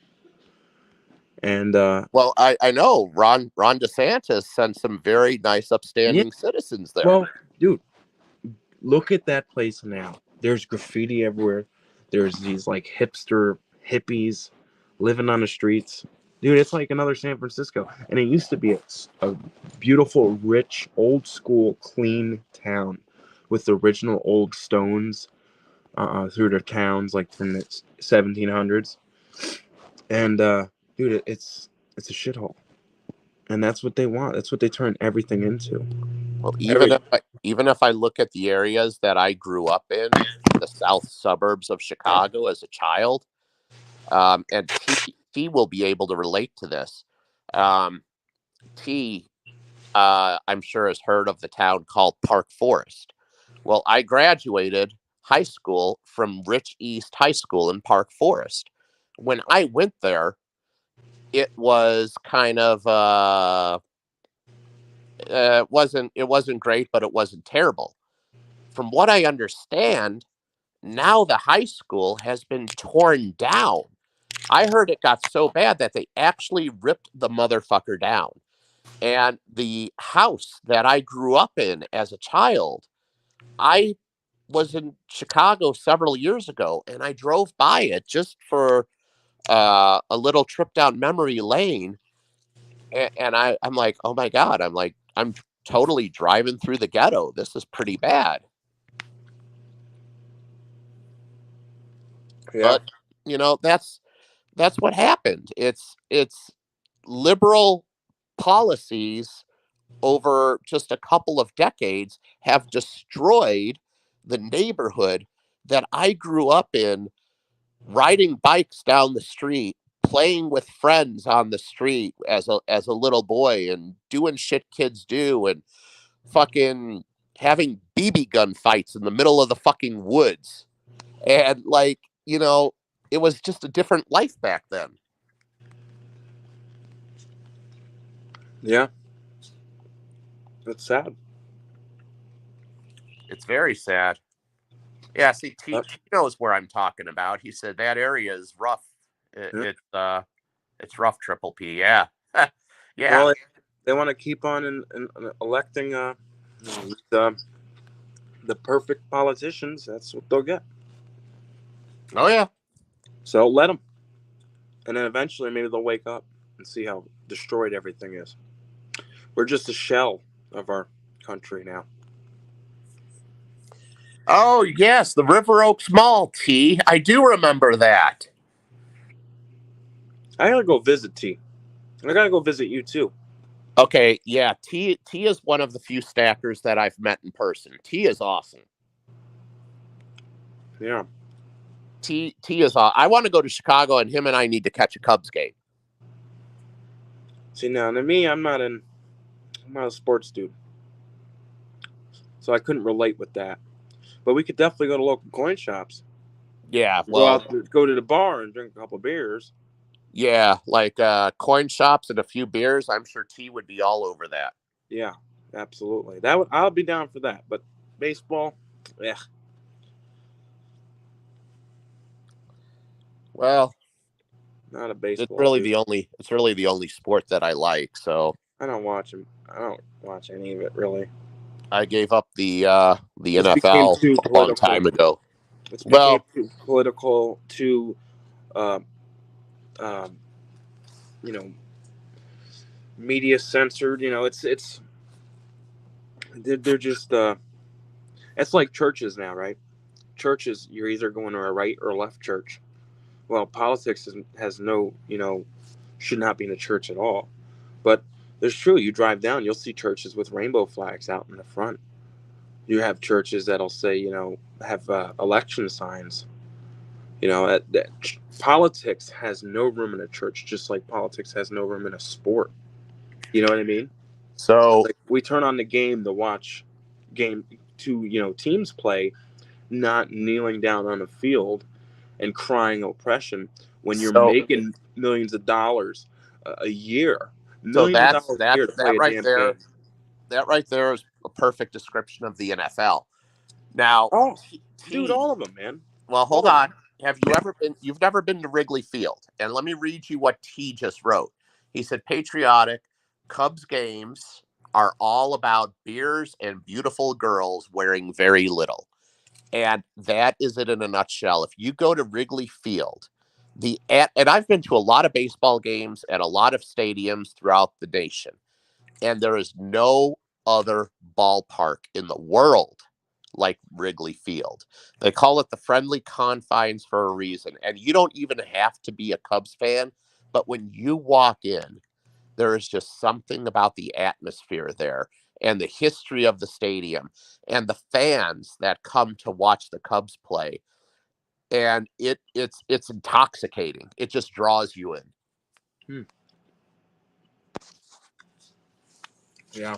A: And
B: Well, I know Ron DeSantis sent some very nice,
A: yeah,
B: upstanding citizens there.
A: well, dude, look at that place now. There's graffiti everywhere. There's these like hipster hippies living on the streets. Dude, it's like another San Francisco. And it used to be a beautiful, rich, old school, clean town with the original old stones through their towns, like from the 1700s. And dude, it's a shithole. And that's what they want. That's what they turn everything into.
B: Well,
A: Every
B: even if I look at the areas that I grew up in the south suburbs of Chicago as a child, and T will be able to relate to this. Um, T, I'm sure has heard of the town called Park Forest. Well, I graduated high school from Rich East High School in Park Forest. When I went there, it was kind of it wasn't great, but it wasn't terrible. From what I understand, now the high school has been torn down. I heard it got so bad that they actually ripped the motherfucker down. And the house that I grew up in as a child, I was in Chicago several years ago and I drove by it just for a little trip down memory lane. And I'm like, oh my God, I'm totally driving through the ghetto. This is pretty bad.
A: Yeah.
B: But, that's what happened. It's liberal policies over just a couple of decades have destroyed the neighborhood that I grew up in, riding bikes down the street, playing with friends on the street as a little boy and doing shit kids do and fucking having BB gun fights in the middle of the fucking woods. And it was just a different life back then.
A: Yeah. It's sad.
B: It's very sad. Yeah, see,
A: Uh,
B: T knows where I'm talking about. He said that area is rough. It,
A: yeah.
B: it's rough, Triple P. Yeah, yeah.
A: Well, they want to keep on in electing the the perfect politicians. That's what they'll get.
B: Oh yeah.
A: So let them, and then eventually maybe they'll wake up and see how destroyed everything is. We're just a shell of our country now.
B: Oh, yes, the River Oaks Mall, T. I do remember that.
A: I gotta go visit T. I gotta go visit you too.
B: Okay, yeah, T is one of the few stackers that I've met in person. T is awesome.
A: Yeah.
B: T is awesome. I want to go to Chicago, and him and I need to catch a Cubs game.
A: See, now to me, I'm not a sports dude, so I couldn't relate with that. But we could definitely go to local coin shops.
B: Yeah,
A: Go
B: well,
A: out, go to the bar and drink a couple beers.
B: yeah, like coin shops and a few beers. I'm sure T would be all over that.
A: Yeah, absolutely. I'll be down for that. But baseball, yeah.
B: Well,
A: Not a
B: it's
A: baseball
B: really
A: dude.
B: the only sport that I like. So
A: I don't watch him. I don't watch any of it really.
B: I gave up the
A: It's became
B: NFL
A: too
B: a long
A: political.
B: time ago.
A: It's became
B: Well,
A: too political. Too, uh, um, you know, media censored. They're just it's like churches now, right? Churches, you're either going to a right or left church. Well, politics has no, should not be in a church at all. But there's true. You drive down, you'll see churches with rainbow flags out in the front. You have churches that'll say, have election signs. Politics has no room in a church, just like politics has no room in a sport. You know what I mean?
B: so
A: Like we turn on the game to watch game to teams play, not kneeling down on a field and crying oppression when you're
B: so
A: making millions of dollars a year,
B: so
A: millions of dollars a year to play
B: that
A: a
B: right
A: damn
B: there.
A: game.
B: That right there is a perfect description of the NFL. Now,
A: Oh, dude,
B: T.
A: all of them, man.
B: Well, hold
A: All of them.
B: on. Have you ever been? You've never been to Wrigley Field, and let me read you what T just wrote. He said, "Patriotic Cubs games are all about beers and beautiful girls wearing very little." And that is it in a nutshell. If you go to Wrigley Field, and I've been to a lot of baseball games at a lot of stadiums throughout the nation, and there is no other ballpark in the world like Wrigley Field. They call it the friendly confines for a reason. And you don't even have to be a Cubs fan, but when you walk in, there is just something about the atmosphere there and the history of the stadium and the fans that come to watch the Cubs play. And it's intoxicating. It just draws you in.
A: Hmm. Yeah.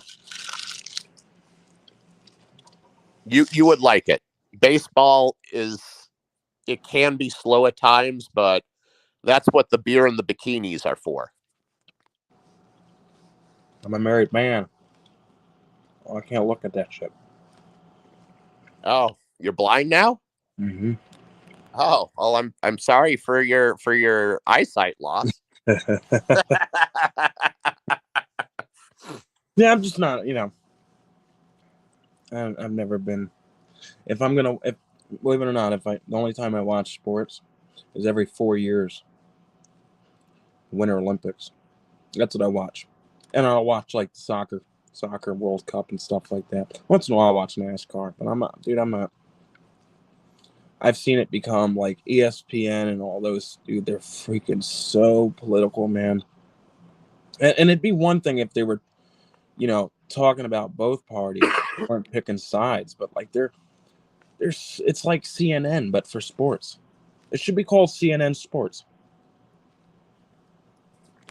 B: You would like it. Baseball is it can be slow at times, but that's what the beer and the bikinis are for.
A: I'm a married man. Oh, I can't look at that shit.
B: Oh, you're blind now?
A: Mm-hmm.
B: Oh, well, I'm sorry for your eyesight loss.
A: Yeah, I'm just not. I've never been. If believe it or not, the only time I watch sports is every 4 years, Winter Olympics. That's what I watch, and I'll watch like soccer World Cup and stuff like that. Once in a while, I watch NASCAR, but I'm not, dude. I'm not. I've seen it become like ESPN and all those, dude. They're freaking so political, man. And it'd be one thing if they were, talking about both parties, weren't picking sides, but like it's like CNN, but for sports. It should be called CNN Sports.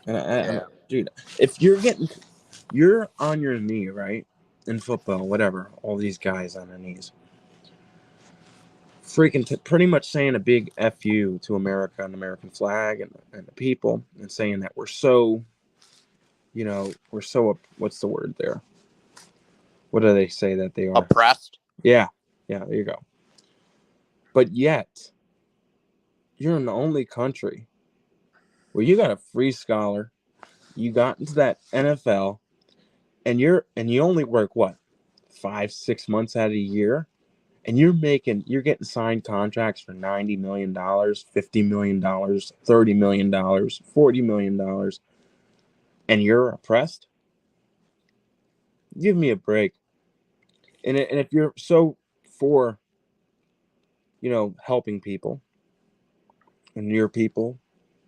A: And
B: Yeah.
A: dude, if you're on your knee, right, in football, whatever, all these guys on their knees, freaking pretty much saying a big fu to America and the American flag and the people, and saying that we're so, what's the word there? What do they say that they are?
B: Oppressed?
A: Yeah, there you go. But yet, you're in the only country where you got a free scholar, you got into that NFL, and you only work what, 5-6 months out of the year, and you're getting signed contracts for $90 million, $50 million, $30 million, $40 million, and you're oppressed. Give me a break. And if you're so for, helping people and your people,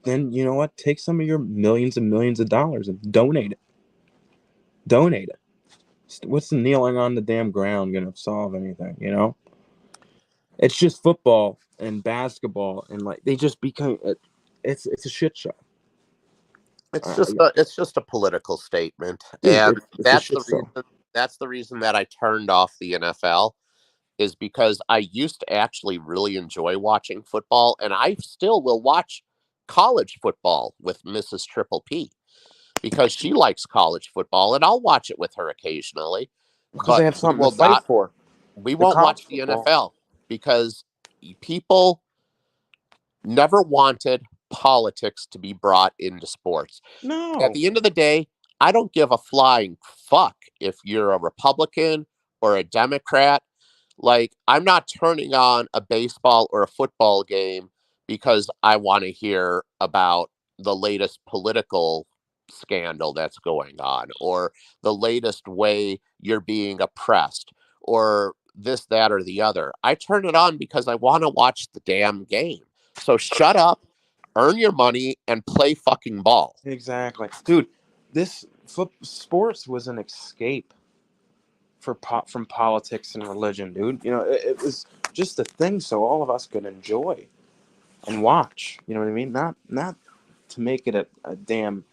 A: then you know what? Take some of your millions and millions of dollars and donate it. Donate it. What's the kneeling on the damn ground going to solve anything, It's just football and basketball, and like they just become it's a shit show.
B: It's just a political statement,
A: Dude,
B: and
A: it's a shit show.
B: that's the reason that I turned off the NFL, is because I used to actually really enjoy watching football, and I still will watch college football with Mrs. Triple P because she likes college football, and I'll watch it with her occasionally.
A: Because they
B: But
A: have something to fight for.
B: we
A: The
B: won't
A: college
B: watch the
A: football.
B: NFL because people never wanted politics to be brought into sports. At
A: No.
B: the end of the day, I don't give a flying fuck if you're a Republican or a Democrat. Like, I'm not turning on a baseball or a football game because I want to hear about the latest political scandal that's going on, or the latest way you're being oppressed, or this, that, or the other. I turn it on because I want to watch the damn game. So shut up, earn your money, and play fucking ball.
A: Exactly. Dude, this sports was an escape from politics and religion, dude. It was just a thing so all of us could enjoy and watch. You know what I mean? Not to make it a damn,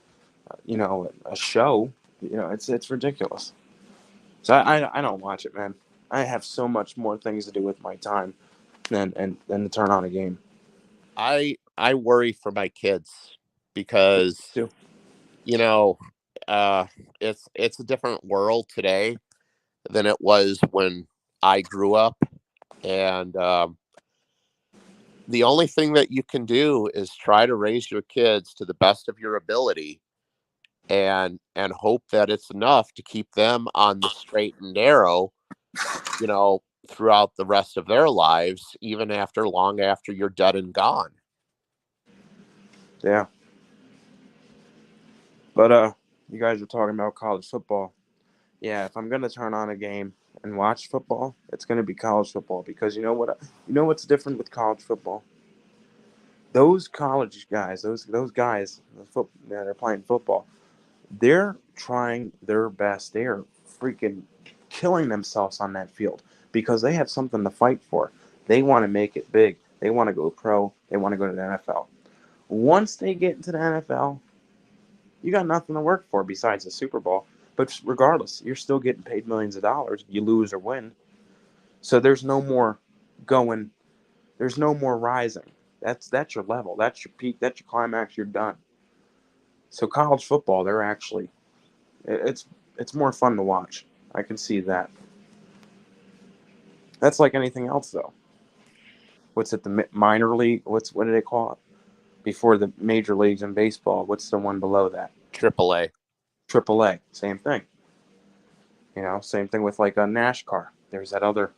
A: a show. It's ridiculous. So I don't watch it, man. I have so much more things to do with my time than to turn on a game.
B: I worry for my kids because
A: Too.
B: you know uh it's a different world today than it was when I grew up, and the only thing that you can do is try to raise your kids to the best of your ability, and hope that it's enough to keep them on the straight and narrow, throughout the rest of their lives, even long after you're dead and gone.
A: Yeah. But you guys were talking about college football. Yeah, if I'm gonna turn on a game and watch football, it's gonna be college football because you know what? You know what's different with college football? Those college guys, those guys that are playing football, they're trying their best. They are freaking killing themselves on that field because they have something to fight for. They want to make it big. They want to go pro. They want to go to the NFL. Once they get into the NFL, you got nothing to work for besides the Super Bowl. But regardless, you're still getting paid millions of dollars. You lose or win. So there's no more going. There's no more rising. That's your level. That's your peak. That's your climax. You're done. So college football, they're actually it's more fun to watch. I can see that. That's like anything else though. What's it? The minor league? What do they call it? Before the major leagues in baseball, what's the one below that?
B: AAA.
A: Triple A. Same thing. Same thing with like a NASCAR. There's that other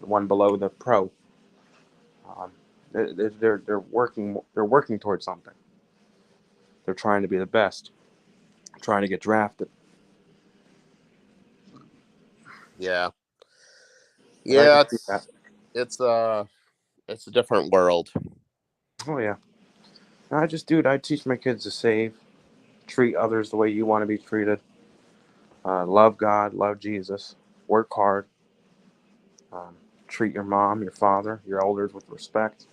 A: one below the pro. Um, they're working towards something. They're trying to be the best. Trying to get drafted.
B: Yeah.
A: And I can
B: Yeah,
A: see that.
B: it's uh it's a different world.
A: Oh yeah. Dude, I teach my kids to save, treat others the way you want to be treated. Love God, love Jesus, work hard, um, treat your mom, your father, your elders with respect,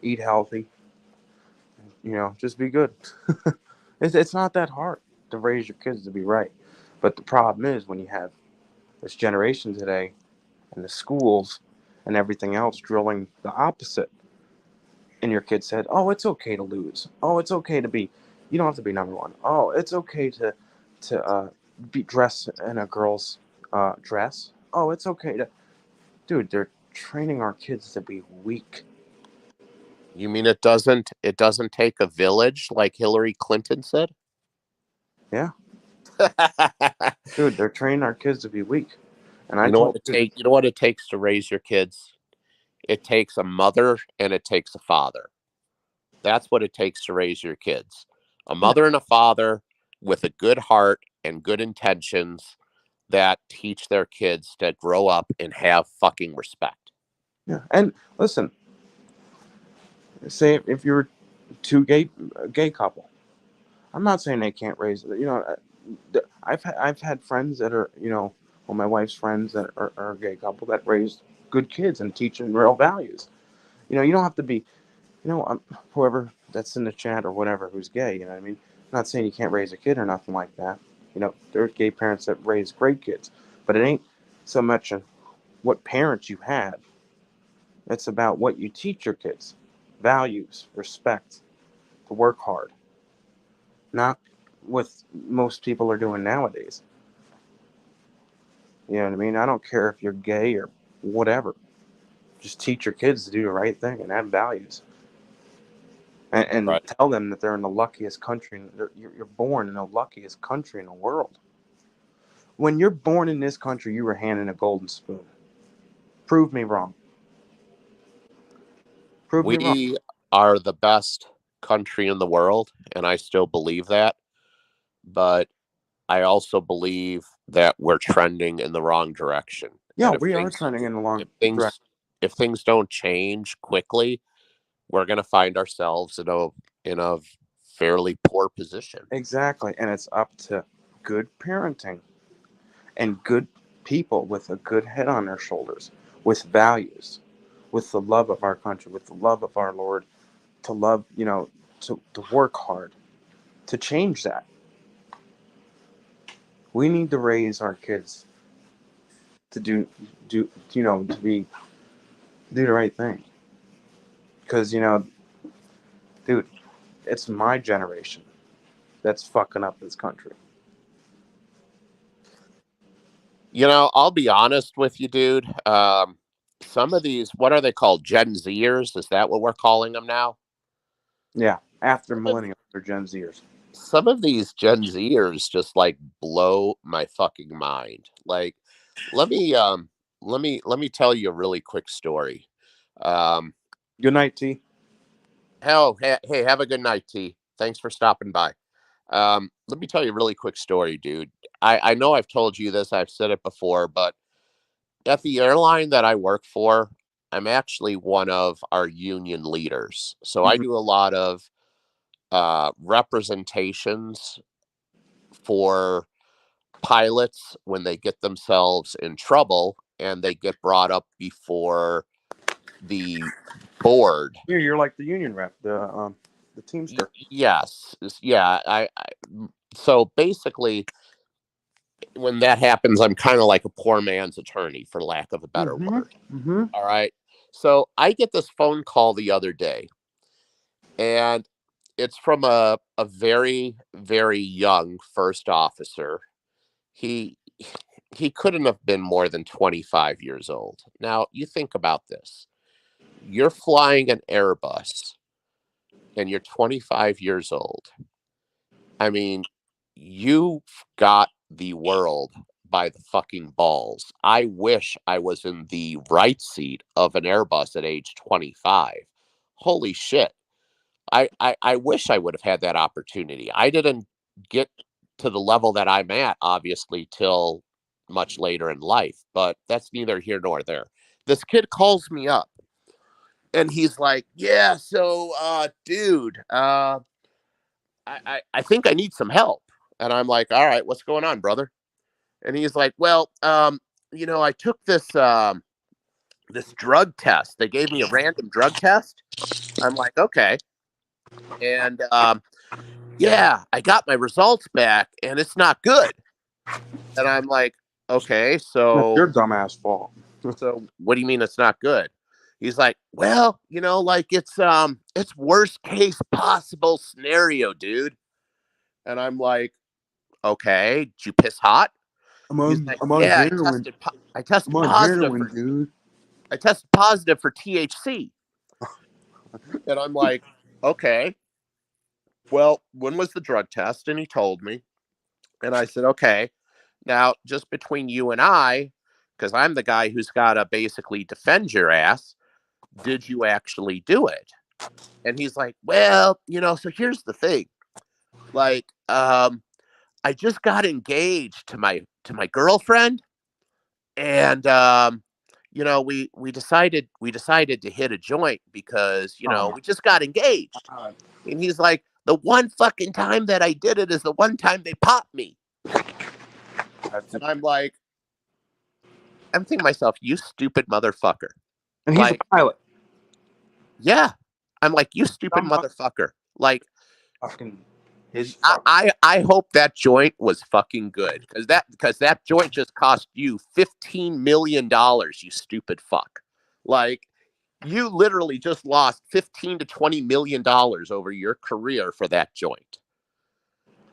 A: eat healthy. Just be good. It's not that hard to raise your kids to be right. But the problem is when you have this generation today and the schools and everything else drilling the opposite in your kid's head. Oh, it's okay to lose. Oh, it's okay to be. You don't have to be number one. Oh, it's okay to be dressed in a girl's dress. Oh, it's okay to. Dude, they're training our kids to be weak.
B: You mean it doesn't take a village, like Hillary Clinton said?
A: Yeah, dude, they're training our kids to be weak. And I
B: You know what
A: told
B: it
A: dude,
B: take you know what it takes to raise your kids? It takes a mother and it takes a father. That's what it takes to raise your kids. A
A: yeah,
B: mother and a father with a good heart and good intentions that teach their kids to grow up and have fucking respect.
A: Yeah, and listen, say if you're a gay couple, I'm not saying they can't raise. I've had friends that are well, my wife's friends that are a gay couple that raised good kids and teach them real values. You don't have to be whoever that's in the chat or whatever who's gay. You know what I mean? I'm not saying you can't raise a kid or nothing like that. There's gay parents that raise great kids, but it ain't so much what parents you had. It's about what you teach your kids, values, respect, to work hard, not what most people are doing nowadays. You know what I mean? I don't care if you're gay or whatever. Just teach your kids to do the right thing and have values. And
B: Right.
A: tell them that they're in the luckiest country. You're born in the luckiest country in the world. When you're born in this country, you were handed a golden spoon. Prove me wrong. Prove me wrong.
B: We are the best country in the world, and I still believe that. But I also believe that we're trending in the wrong direction.
A: Yeah,
B: And if
A: we are
B: things
A: trending in the long
B: if
A: direction.
B: things don't change quickly, we're going to find ourselves in a fairly poor position.
A: Exactly. And it's up to good parenting and good people with a good head on their shoulders, with values, with the love of our country, with the love of our Lord, to love, to work hard, to change that. We need to raise our kids to do to do the right thing. Because, dude, it's my generation that's fucking up this country.
B: I'll be honest with you, dude. Some of these, what are they called? Gen Zers? Is that what we're calling them now?
A: Yeah, after millennials or Gen Zers.
B: Some of these Gen Zers just like blow my fucking mind. Like, let me tell you a really quick story. Um,
A: Good night, T.
B: hey, have a good night, T. Thanks for stopping by. Let me tell you a really quick story, dude. I know I've told you this, I've said it before, but at the airline that I work for, I'm actually one of our union leaders. So I
A: Mm-hmm.
B: do a lot of representations for pilots when they get themselves in trouble and they get brought up before the board.
A: You're like the union rep, the Teamster.
B: Yes. Yeah. So basically, when that happens, I'm kind of like a poor man's attorney, for lack of a better
A: Mm-hmm.
B: word.
A: Mm-hmm.
B: All right. So I get this phone call the other day, and it's from a very, very young first officer. He he couldn't have been more than 25 years old. Now, you think about this. You're flying an Airbus and you're 25 years old. I mean, you've got the world by the fucking balls. I wish I was in the right seat of an Airbus at age 25. Holy shit. I wish I would have had that opportunity. I didn't get to the level that I'm at, obviously, till much later in life, but that's neither here nor there. This kid calls me up and he's like, yeah, so dude, I think I need some help. And I'm like, all right, what's going on, brother? And he's like, well, I took this drug test. They gave me a random drug test. I'm like, okay. And yeah, I got my results back and it's not good. And I'm like, okay,
A: That's
B: so
A: your dumbass fault.
B: what do you mean it's not good? He's like, well, like it's worst case possible scenario, dude. And I'm like, okay, did you piss hot? He's like,
A: I'm on
B: yeah,
A: heroin.
B: I
A: I'm
B: tested
A: on
B: positive
A: heroin,
B: for
A: dude.
B: THC. And I'm like, okay, well, when was the drug test? And he told me. And I said, okay, now just between you and I, because I'm the guy who's got to basically defend your ass, did you actually do it? And he's like, well, so here's the thing. Like, I just got engaged to my girlfriend, and we decided to hit a joint because we just got engaged. And he's like, the one fucking time that I did it is the one time they popped me. And I'm like, I'm thinking to myself, you stupid motherfucker.
A: And he's
B: like,
A: a pilot.
B: Yeah. I'm like, you stupid motherfucker. Like,
A: fucking
B: I hope that joint was fucking good, because that joint just cost you $15 million, you stupid fuck. Like, you literally just lost $15 to $20 million over your career for that joint.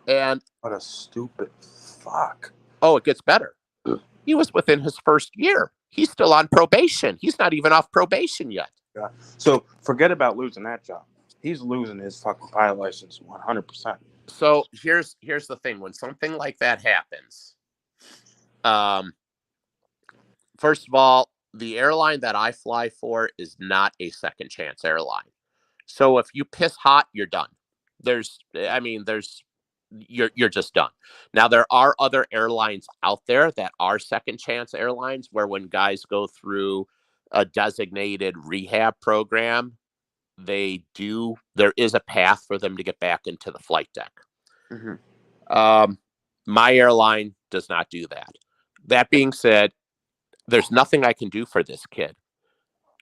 B: And
A: what a stupid fuck.
B: Oh, it gets better. He was within his first year. He's still on probation. He's not even off probation yet.
A: Yeah. So forget about losing that job. He's losing his fucking pilot license 100%.
B: So here's the thing. When something like that happens, first of all, the airline that I fly for is not a second chance airline. So if you piss hot, you're done. You're just done. Now, there are other airlines out there that are second chance airlines, where when guys go through a designated rehab program, there is a path for them to get back into the flight deck.
A: Mm-hmm.
B: My airline does not do that. That being said, there's nothing I can do for this kid.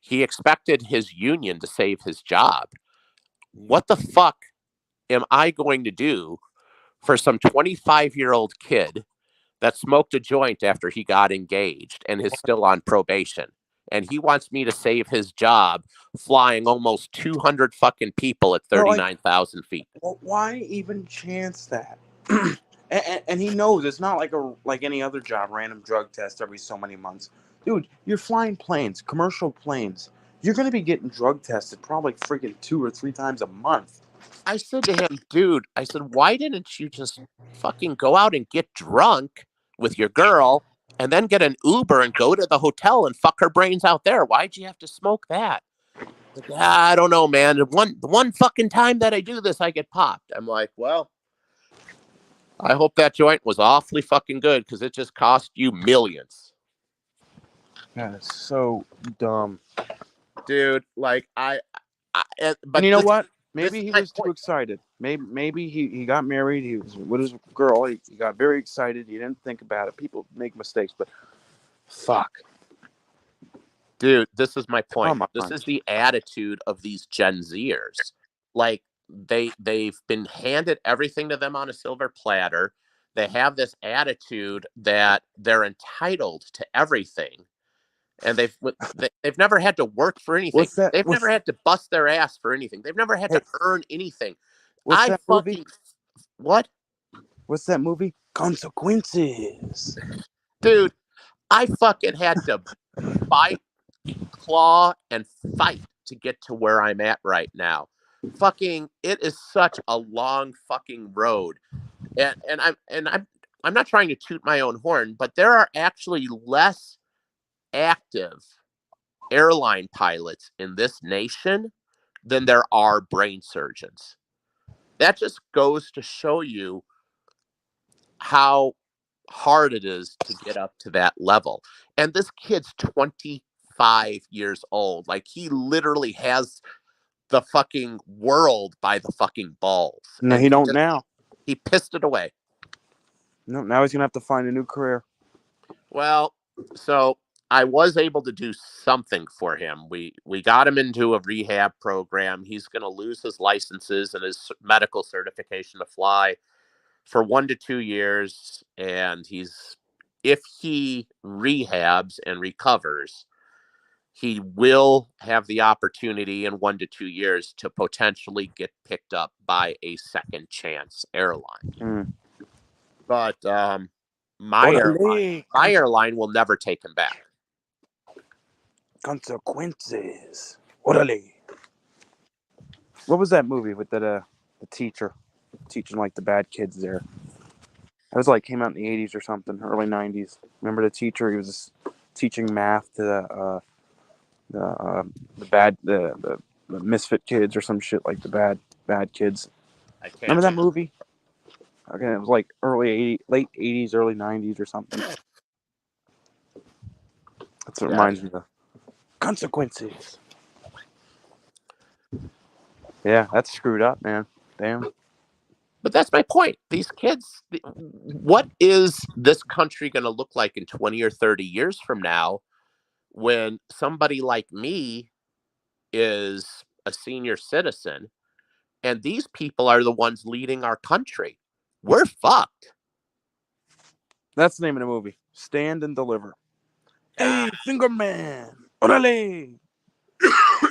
B: He expected his union to save his job. What the fuck am I going to do for some 25-year-old kid that smoked a joint after he got engaged and is still on probation? And he wants me to save his job flying almost 200 fucking people at 39,000 feet.
A: Well, why even chance that? and he knows it's not like any other job, random drug test every so many months. Dude, you're flying planes, commercial planes. You're going to be getting drug tested probably freaking 2 or 3 times a month.
B: I said to him, dude, why didn't you just fucking go out and get drunk with your girl and then get an Uber and go to the hotel and fuck her brains out there? Why'd you have to smoke that? Like, I don't know, man. The one fucking time that I do this, I get popped. I'm like, well, I hope that joint was awfully fucking good, because it just cost you millions.
A: That is so dumb.
B: Dude, like, but
A: and you know what? Maybe he was too excited. Maybe he got married. He was with his girl. He got very excited. He didn't think about it. People make mistakes, but fuck.
B: Dude, this is my point. This is the attitude of these Gen Zers. Like, they've been handed everything to them on a silver platter. They have this attitude that they're entitled to everything. And they've never had to work for anything. They've never had to bust their ass for anything. They've never had to earn anything.
A: What's that movie?
B: What?
A: What's that movie? Consequences.
B: Dude, I fucking had to fight, claw, and fight to get to where I'm at right now. Fucking, it is such a long fucking road. And I'm not trying to toot my own horn, but there are actually less active airline pilots in this nation than there are brain surgeons. That just goes to show you how hard it is to get up to that level. And this kid's 25 years old. Like, he literally has the fucking world by the fucking balls.
A: No, he don't now.
B: He pissed it away.
A: No, now he's gonna have to find a new career.
B: Well, so I was able to do something for him. We got him into a rehab program. He's going to lose his licenses and his medical certification to fly for 1 to 2 years. And if he rehabs and recovers, he will have the opportunity in 1 to 2 years to potentially get picked up by a second chance airline. But my airline will never take him back.
A: Consequences. Orale. What was that movie with the teacher teaching like the bad kids there? It was like came out in the 80s or something, early 90s. Remember the teacher? He was teaching math to the misfit kids or some shit, like the bad kids. Remember that movie? Again, it was like late 80s, early 90s or something. That's what reminds me of consequences. Yeah, that's screwed up, man. Damn.
B: But that's my point. These kids, what is this country going to look like in 20 or 30 years from now when somebody like me is a senior citizen and these people are the ones leading our country? We're fucked.
A: That's the name of the movie. Stand and Deliver. Hey, finger man. Orale.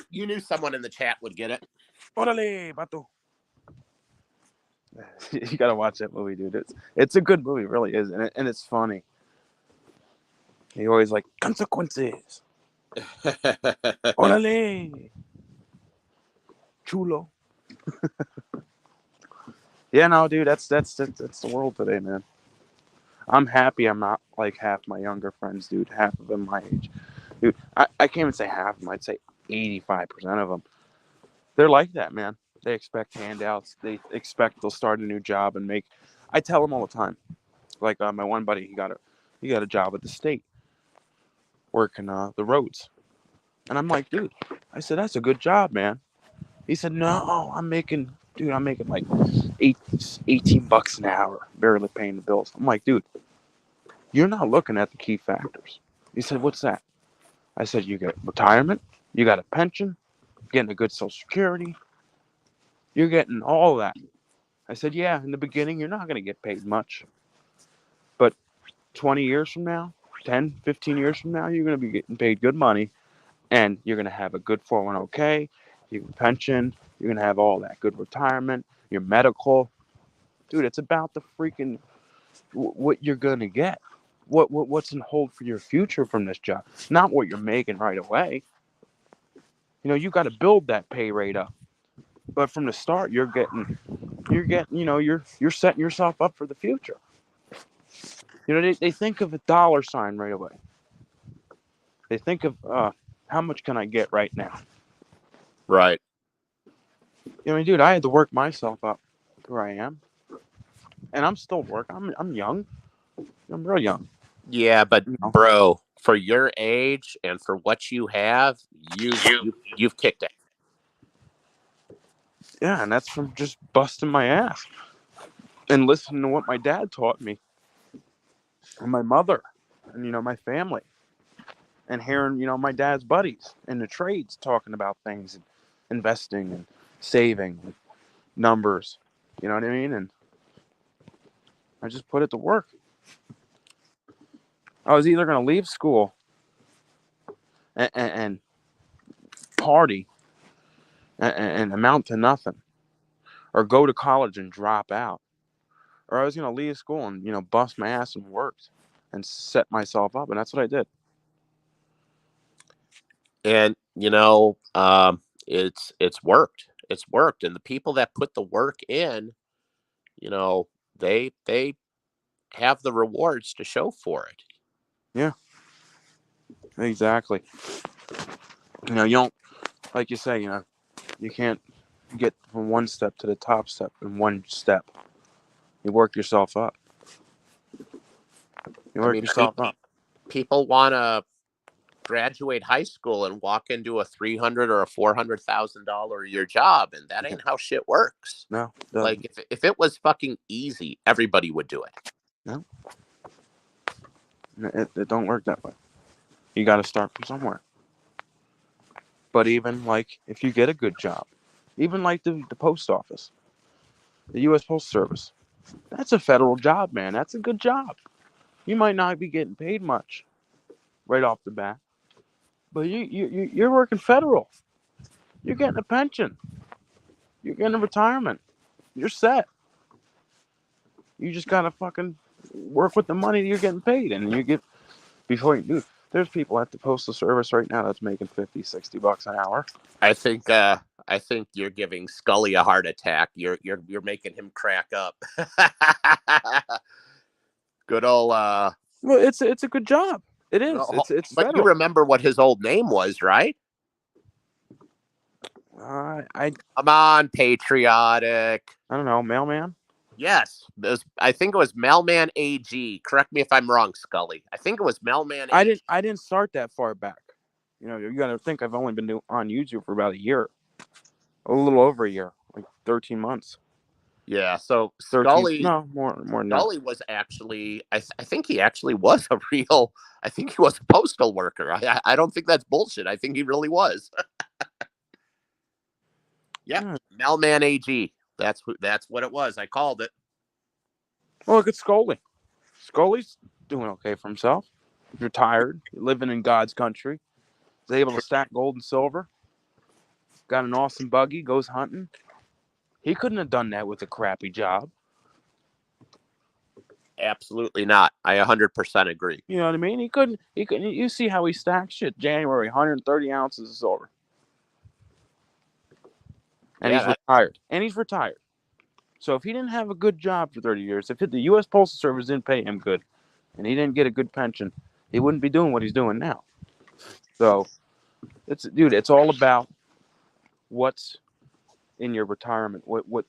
B: You knew someone in the chat would get it.
A: Orale, bato. You gotta watch that movie, dude. It's a good movie, it really is, and it's funny. He always like consequences. Orale, chulo. Yeah, no, dude, that's the world today, man. I'm happy I'm not like half my younger friends, dude. Half of them my age, dude. I can't even say half of them. I'd say 85% of them. They're like that, man. They expect handouts. They expect they'll start a new job and make. I tell them all the time. Like my one buddy, he got a job at the state, working the roads, and I'm like, dude, I said that's a good job, man. He said, no, I'm making like 18 bucks an hour, barely paying the bills. I'm like, dude, you're not looking at the key factors. He said, what's that? I said, you get retirement, you got a pension, getting a good social security, you're getting all that. I said, yeah, in the beginning, you're not going to get paid much. But 20 years from now, 10, 15 years from now, you're going to be getting paid good money, and you're going to have a good 401k, your pension, you're going to have all that good retirement, your medical. Dude, it's about the freaking what you're going to get. What's in hold for your future from this job, not what you're making right away. You got to build that pay rate up. But from the start, you're setting yourself up for the future. They think of a dollar sign right away. They think of how much can I get right now.
B: Right.
A: Dude, I had to work myself up to where I am, and I'm still working. I'm young. I'm real young.
B: Yeah, but bro, for your age and for what you have, you've kicked it.
A: Yeah, and that's from just busting my ass and listening to what my dad taught me, and my mother, and my family, and hearing my dad's buddies in the trades talking about things, and investing and saving, and numbers. You know what I mean? And I just put it to work. I was either going to leave school and party and amount to nothing, or go to college and drop out, or I was going to leave school and bust my ass and worked and set myself up, and that's what I did.
B: And it's worked. It's worked, and the people that put the work in, they have the rewards to show for it.
A: Yeah, exactly. You don't, like you say, you can't get from one step to the top step in one step. You work yourself up. Up.
B: People want to graduate high school and walk into a $300,000 or a $400,000 a year job, and that ain't how shit works.
A: No,
B: like if it was fucking easy, everybody would do it.
A: No, it don't work that way. You got to start from somewhere. But even like if you get a good job, even like the post office, the U.S. Postal Service, that's a federal job, man. That's a good job. You might not be getting paid much right off the bat, but you're working federal. You're getting a pension. You're getting a retirement. You're set. You just gotta fucking work with the money that you're getting paid, and you get before you do. There's people at the postal service right now that's making $50-$60 an hour.
B: I think you're giving Scully a heart attack. You're making him crack up. Good old.
A: Well, it's a good job. It is. It's
B: but
A: federal.
B: You remember what his old name was, right?
A: I
B: Come on, patriotic.
A: don't know, mailman.
B: Yes, I think it was Mailman AG. Correct me if I'm wrong, Scully. I think it was Mailman AG.
A: I didn't start that far back. You know, you got to think I've only been on YouTube for about a year, a little over a year, like 13 months.
B: Yeah, so
A: 13, no, more than that.
B: Scully was actually, I think he actually was a real, I think he was a postal worker. I don't think that's bullshit. I think he really was. Yep,
A: Yeah.
B: Mailman AG. That's what it was. I called it.
A: Well, look at Scully. Scully's doing okay for himself. He's retired, living in God's country. He's able to stack gold and silver. Got an awesome buggy, goes hunting. He couldn't have done that with a crappy job.
B: Absolutely not. I 100% agree.
A: You know what I mean? He couldn't. He couldn't. You see how he stacks shit. January, 130 ounces of silver, and he's
B: Yeah,
A: retired. And he's retired. So if he didn't have a good job for 30 years, if the U.S. Postal Service didn't pay him good, and he didn't get a good pension, he wouldn't be doing what he's doing now. So, it's all about what's in your retirement. What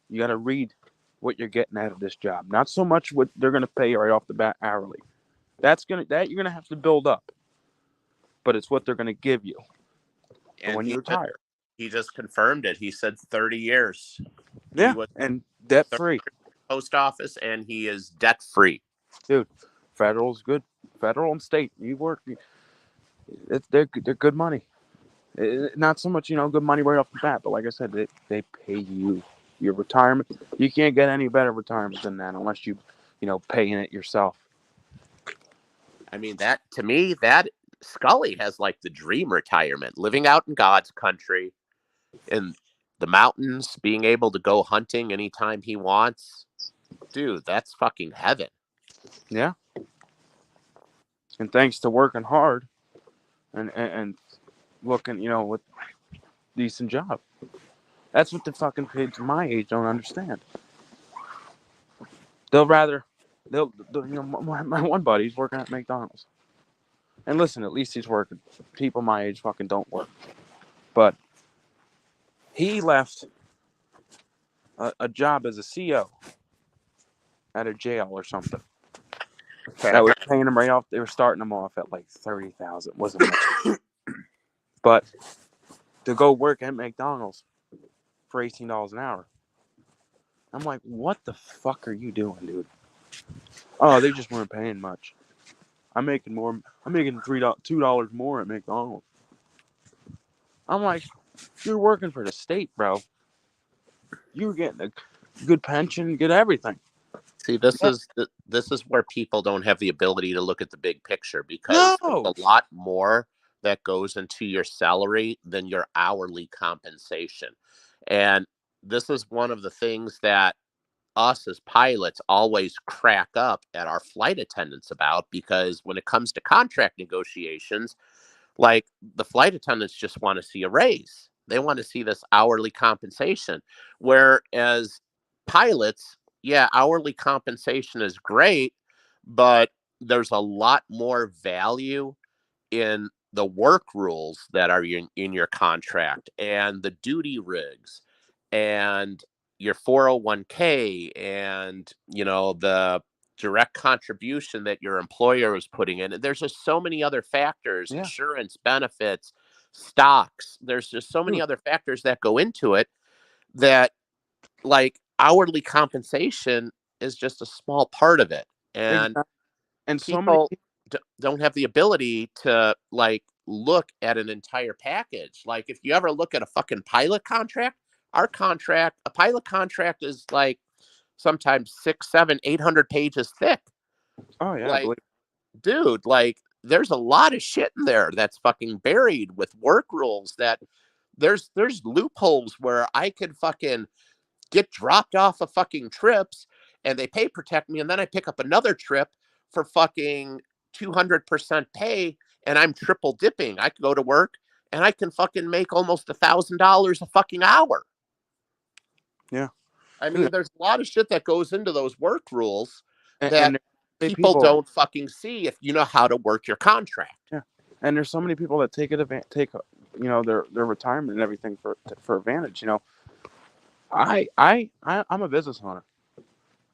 A: you got to read what you're getting out of this job. Not so much what they're going to pay you right off the bat hourly. That you're gonna have to build up, but it's what they're going to give you
B: and
A: when you retire.
B: he just confirmed it. He said 30 years. He
A: Yeah,
B: was
A: and debt
B: 30
A: free,
B: years post office, and he is debt free.
A: dude. Federal's good. Federal and state, you work. They're good money. Not so much, good money right off the bat, but like I said, they pay you your retirement. You can't get any better retirement than that unless paying it yourself.
B: I mean, that to me, that Scully has like the dream retirement, living out in God's country, in the mountains, being able to go hunting anytime he wants. Dude, that's fucking heaven.
A: Yeah, and thanks to working hard and looking, with decent job. That's what the fucking kids my age don't understand. My one buddy's working at McDonald's. And listen, at least he's working. People my age fucking don't work. But he left a job as a CO at a jail or something.
B: Okay.
A: That was paying him right off. They were starting him off at like 30,000. Wasn't much. But to go work at McDonald's for $18 an hour, I'm like, what the fuck are you doing, dude? Oh, they just weren't paying much. I'm making more. I'm making $2 more at McDonald's. I'm like, you're working for the state, bro. You're getting a good pension, get everything.
B: See, this is where people don't have the ability to look at the big picture, because
A: No.
B: there's a lot more that goes into your salary than your hourly compensation. And this is one of the things that us as pilots always crack up at our flight attendants about, because when it comes to contract negotiations, like, the flight attendants just want to see a raise. They want to see this hourly compensation. Whereas pilots, yeah, hourly compensation is great, but there's a lot more value in the work rules that are in your contract, and the duty rigs, and your 401k, and the direct contribution that your employer is putting in. There's just so many other factors:
A: Yeah.
B: insurance, benefits, stocks. There's just so many other factors that go into it, that, like, hourly compensation is just a small part of it. And
A: Exactly. And so many
B: people
A: people.
B: don't have the ability to, like, look at an entire package. Like, if you ever look at a fucking pilot contract, a pilot contract is like sometimes 6, 7, 800 pages thick.
A: Oh yeah, I
B: Like,
A: believe.
B: dude, like, there's a lot of shit in there that's fucking buried with work rules, that there's loopholes where I could fucking get dropped off of fucking trips, and they pay protect me, and then I pick up another trip for fucking 200% pay, and I'm triple dipping. I could go to work and I can fucking make almost $1,000 a fucking hour.
A: Yeah.
B: I
A: Dude,
B: mean, there's a lot of shit that goes into those work rules that
A: and
B: people
A: people.
B: don't fucking see if you know how to work your contract.
A: Yeah. And there's so many people that take their retirement and everything for advantage. I'm a business owner.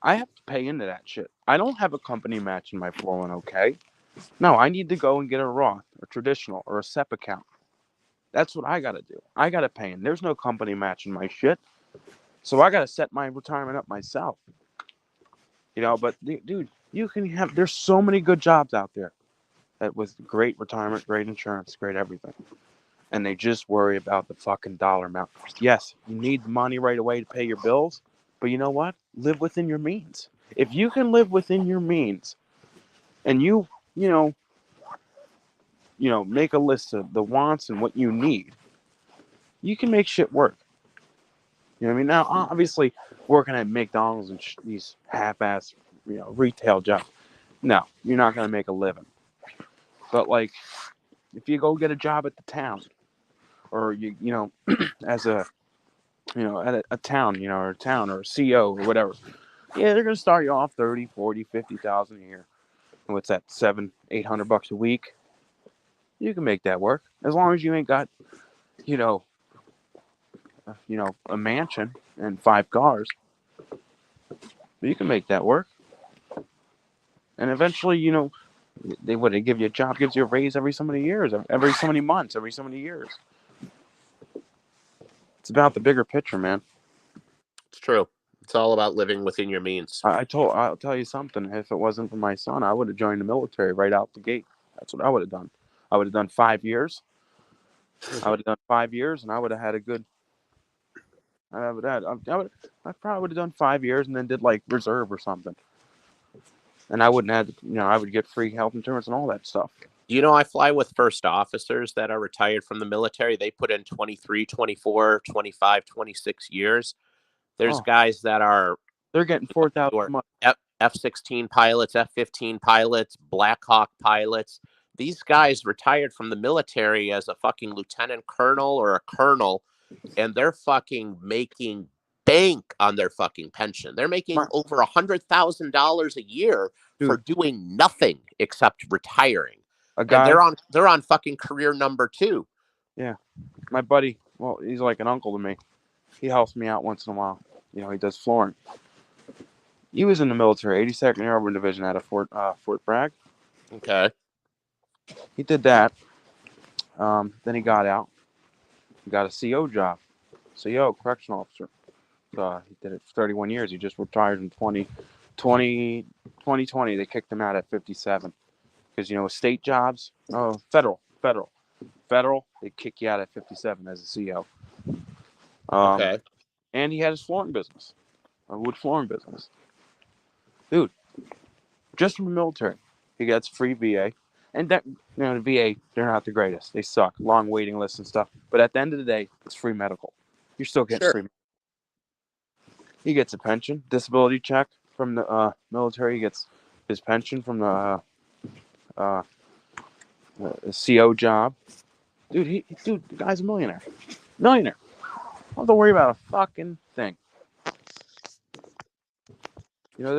A: I have to pay into that shit. I don't have a company match in my 401k. No, I need to go and get a Roth, a traditional, or a SEP account. That's what I got to do. I got to pay in. There's no company match in my shit. So I got to set my retirement up myself. But dude, there's so many good jobs out there that with great retirement, great insurance, great everything. And they just worry about the fucking dollar amount. Yes, you need money right away to pay your bills, but you know what? Live within your means. If you can live within your means and make a list of the wants and what you need, you can make shit work. You know what I mean? Now, obviously, working at McDonald's and these half-ass, retail jobs, no, you're not going to make a living. But, like, if you go get a job at the town, or, as a, at a town, or a CO or whatever, yeah, they're going to start you off 30, 40, 50,000 a year. And what's that, $700-800 a week? You can make that work. As long as you ain't got, you know, a mansion and 5 cars. You can make that work. And eventually, they give you a job, gives you a raise every so many years, every so many months, every so many years. It's about the bigger picture, man.
B: It's true. It's all about living within your means.
A: I'll tell you something. If it wasn't for my son, I would have joined the military right out the gate. That's what I would have done. I would have done 5 years. I would have done 5 years, and I would have had a good. I probably would have done 5 years and then did like reserve or something. And I wouldn't have, I would get free health insurance and all that stuff.
B: I fly with first officers that are retired from the military. They put in 23, 24, 25, 26 years. There's guys that are...
A: They're getting $4,000 a month.
B: F-16 pilots, F-15 pilots, Black Hawk pilots. These guys retired from the military as a fucking lieutenant colonel or a colonel, and they're fucking making bank on their fucking pension. They're making over $100,000 a year for doing nothing except retiring. And they're on fucking career number 2.
A: Yeah, my buddy. Well, he's like an uncle to me. He helps me out once in a while. He does flooring. He was in the military, 82nd Airborne Division out of Fort Bragg.
B: Okay.
A: He did that. Then he got out. He got a CO job. CO, correctional officer. He did it for 31 years. He just retired in 2020. They kicked him out at 57. Because, state jobs, federal, they kick you out at 57 as a CO.
B: Okay.
A: And he had his flooring business, a wood flooring business. Dude, just from the military, he gets free VA. And that, the VA, they're not the greatest. They suck. Long waiting lists and stuff. But at the end of the day, it's free medical. You're still getting free. He gets a pension, disability check from the military. He gets his pension from the CO job. Dude, the guy's a millionaire. Don't have to worry about a fucking thing. That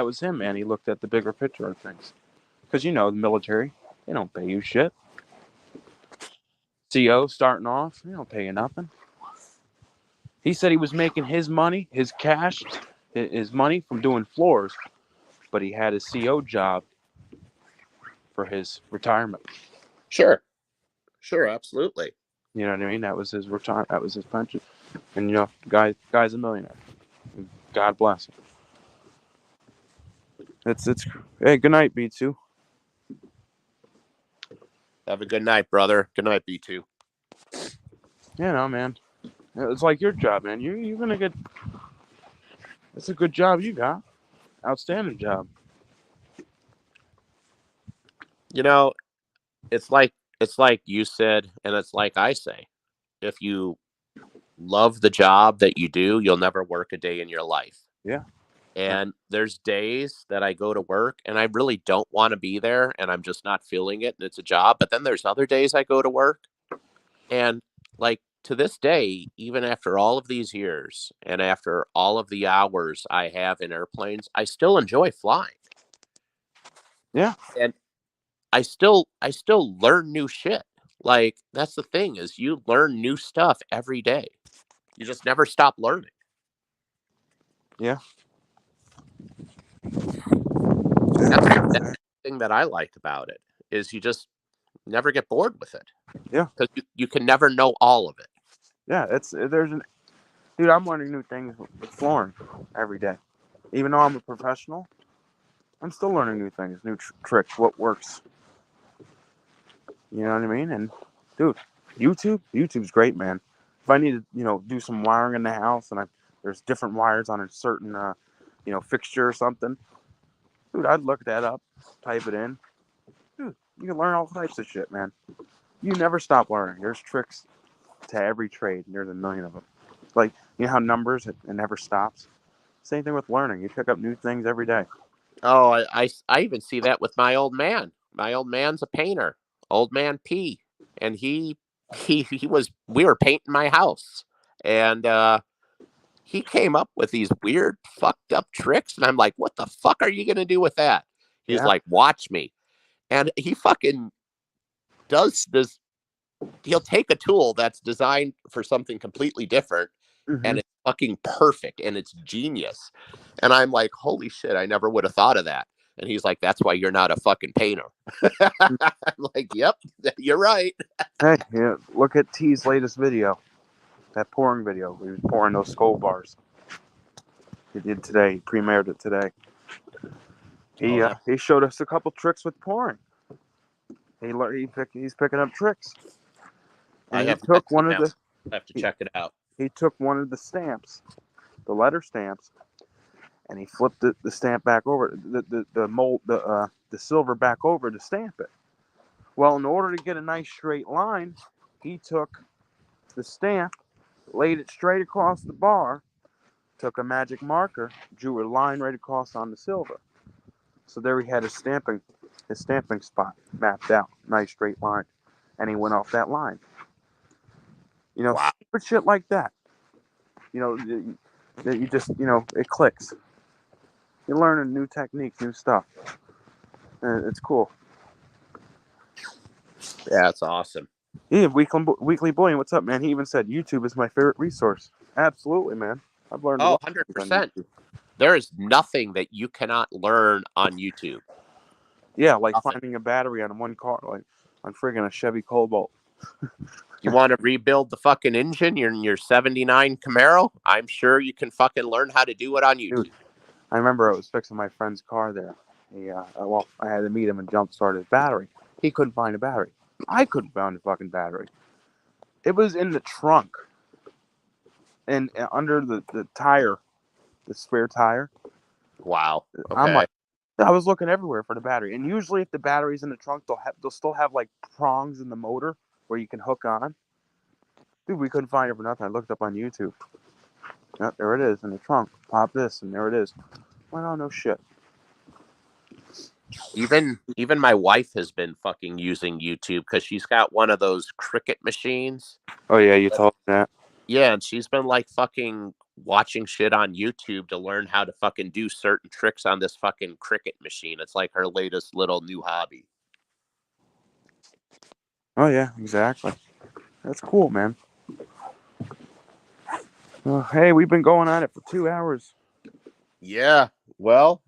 A: was him, man. He looked at the bigger picture of things. Because, the military, they don't pay you shit. CO starting off, they don't pay you nothing. He said he was making his money, his cash, his money from doing floors, but he had his CO job for his retirement.
B: Sure, absolutely.
A: You know what I mean? That was his retirement. That was his pension. And guy's a millionaire. God bless him. Hey, good night, B2.
B: Have a good night, brother. Good night, B2.
A: Man. It's like your job, man. You're gonna get. It's a good job you got. Outstanding job.
B: It's like you said, and it's like I say. If you love the job that you do, you'll never work a day in your life.
A: Yeah.
B: And there's days that I go to work and I really don't want to be there and I'm just not feeling it and it's a job. But then there's other days I go to work and like to this day, even after all of these years and after all of the hours I have in airplanes, I still enjoy flying.
A: Yeah.
B: And I still learn new shit. Like that's the thing is you learn new stuff every day. You just never stop learning.
A: Yeah.
B: That's the thing that I like about it is you just never get bored with it.
A: Yeah.
B: Because you can never know all of it.
A: Yeah. Dude, I'm learning new things with flooring every day. Even though I'm a professional, I'm still learning new things, new tricks, what works. You know what I mean? And dude, YouTube's great, man. If I need to, do some wiring in the house and there's different wires on a certain, fixture or something, dude, I'd look that up, type it in. Dude, you can learn all types of shit, man. You never stop learning. There's tricks to every trade. And there's a million of them. Like, you know how numbers, it never stops? Same thing with learning. You pick up new things every day.
B: Oh, I even see that with my old man. My old man's a painter, old man P, and we were painting my house, and he came up with these weird fucked up tricks, and I'm like, what the fuck are you gonna do with that? He's
A: Yeah.
B: like, watch me, and he fucking does this. He'll take a tool that's designed for something completely different,
A: Hmm.
B: and it's fucking perfect and it's genius. And I'm like, holy shit, I never would have thought of that. And he's like, that's why you're not a fucking painter. I'm like, yep, you're right.
A: Hey, yeah, look at T's latest video. That pouring video. He was pouring those skull bars. He did today. He premiered it today.
B: Oh, that
A: He showed us a couple tricks with pouring. He's picking up tricks.
B: I
A: And he
B: have not
A: took
B: seen
A: one of
B: that.
A: the
B: I have to
A: he,
B: check it out.
A: he took one of the stamps, the letter stamps, and he flipped the stamp back over the mold the silver back over to stamp it. Well, in order to get a nice straight line, he took the stamp, laid it straight across the bar, took a magic marker, drew a line right across on the silver. So there he had his stamping spot mapped out, nice straight line, and he went off that line.
B: Wow.
A: Stupid shit like that. That you just, it clicks. You're learning new techniques, new stuff. And it's cool.
B: Yeah, that's awesome.
A: Yeah, Weekly Bullion, what's up, man? He even said YouTube is my favorite resource. Absolutely, man. I've learned a
B: Oh,
A: lot of things on
B: 100%.
A: YouTube.
B: There is nothing that you cannot learn on YouTube.
A: Yeah, like
B: Nothing.
A: finding a battery on one car, like on friggin' a Chevy Cobalt.
B: You want to rebuild the fucking engine, your 79 Camaro? I'm sure you can fucking learn how to do it on
A: Dude,
B: YouTube.
A: I remember I was fixing my friend's car there. I had to meet him and jump start his battery. He couldn't find a battery. I couldn't find a fucking battery. It was in the trunk and under the tire, the spare tire.
B: Wow.
A: I'm
B: Okay.
A: like, I was looking everywhere for the battery. And usually, if the battery's in the trunk, they'll still have like prongs in the motor where you can hook on. Dude, we couldn't find it for nothing. I looked up on YouTube. Yep, there it is in the trunk. Pop this, and there it is. Well, oh, no shit.
B: Even my wife has been fucking using YouTube because she's got one of those cricket machines.
A: Oh yeah, you told me that.
B: Yeah, and she's been like fucking watching shit on YouTube to learn how to fucking do certain tricks on this fucking cricket machine. It's like her latest little new hobby.
A: Oh yeah, exactly. That's cool, man. Hey, we've been going on it for 2 hours.
B: Yeah. Well,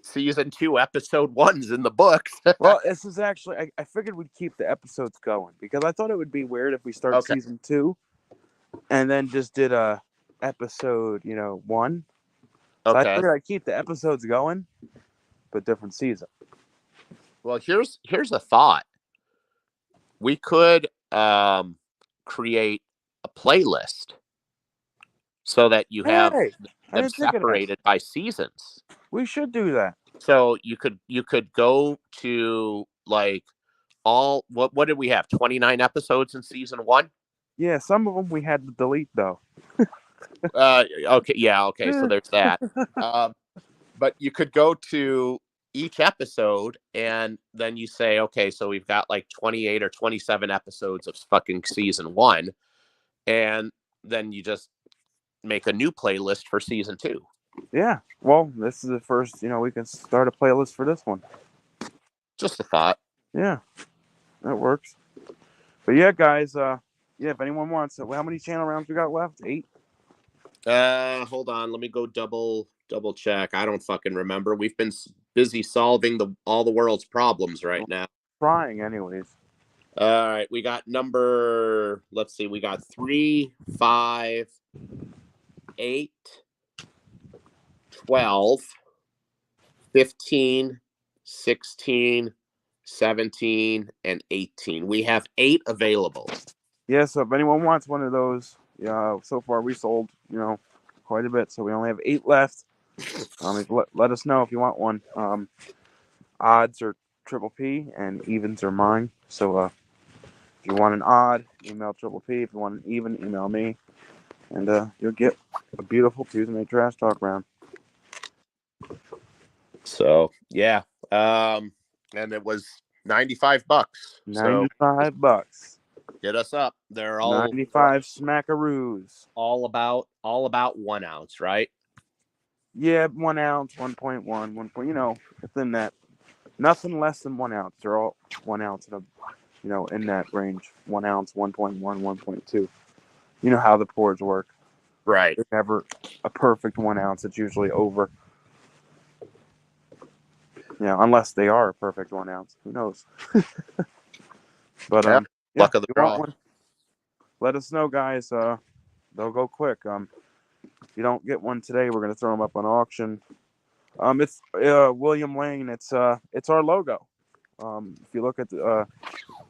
B: season 2, episode 1's in the books.
A: Well, this is actually I figured we'd keep the episodes going because I thought it would be weird if we start
B: Okay.
A: season 2 and then just did a episode, 1. So I
B: Okay.
A: figured I'd keep the episodes going, but different season.
B: Well, here's a thought. We could create a playlist so that you have
A: Hey, I
B: them
A: didn't think of that.
B: separated by seasons.
A: We should do that.
B: So you could go to like all what did we have? 29 episodes in season 1?
A: Yeah, some of them we had to delete though.
B: Okay, yeah, okay, so there's that. But you could go to each episode and then you say, okay, so we've got like 28 or 27 episodes of fucking season 1, and then you just make a new playlist for season 2.
A: Yeah. Well, this is the first. We can start a playlist for this one.
B: Just a thought.
A: Yeah, that works. But yeah, guys. Yeah, if anyone wants it, how many channel rounds we got left? 8.
B: Hold on. Let me go double check. I don't fucking remember. We've been busy solving all the world's problems right now.
A: Trying, anyways.
B: All right, we got number. Let's see. We got 3, 5, 8, 12, 15, 16, 17, and 18. We have 8 available.
A: Yeah, so if anyone wants one of those, yeah, so far we sold, quite a bit. So we only have 8 left. Let us know if you want one. Odds are Triple P and evens are mine. So if you want an odd, email Triple P. If you want an even, email me. And you'll get a beautiful Tuesday Night Trash Talk round.
B: So yeah. And it was $95.
A: $95.
B: Hit us up. They're all
A: 95 smackaroos.
B: all about 1 ounce, right?
A: Yeah, 1 ounce, 1.1, 1 point, within that. Nothing less than 1 ounce. They're all 1 ounce in that range. 1 ounce, 1.1, 1.2. You know how the pours work.
B: Right.
A: It's never a perfect 1 ounce. It's usually over. Unless they are a perfect 1 ounce. Who knows? But
B: luck of the
A: you
B: draw.
A: want one? Let us know, guys. They'll go quick. If you don't get one today, we're gonna throw them up on auction. It's William Lane. It's our logo. If you look at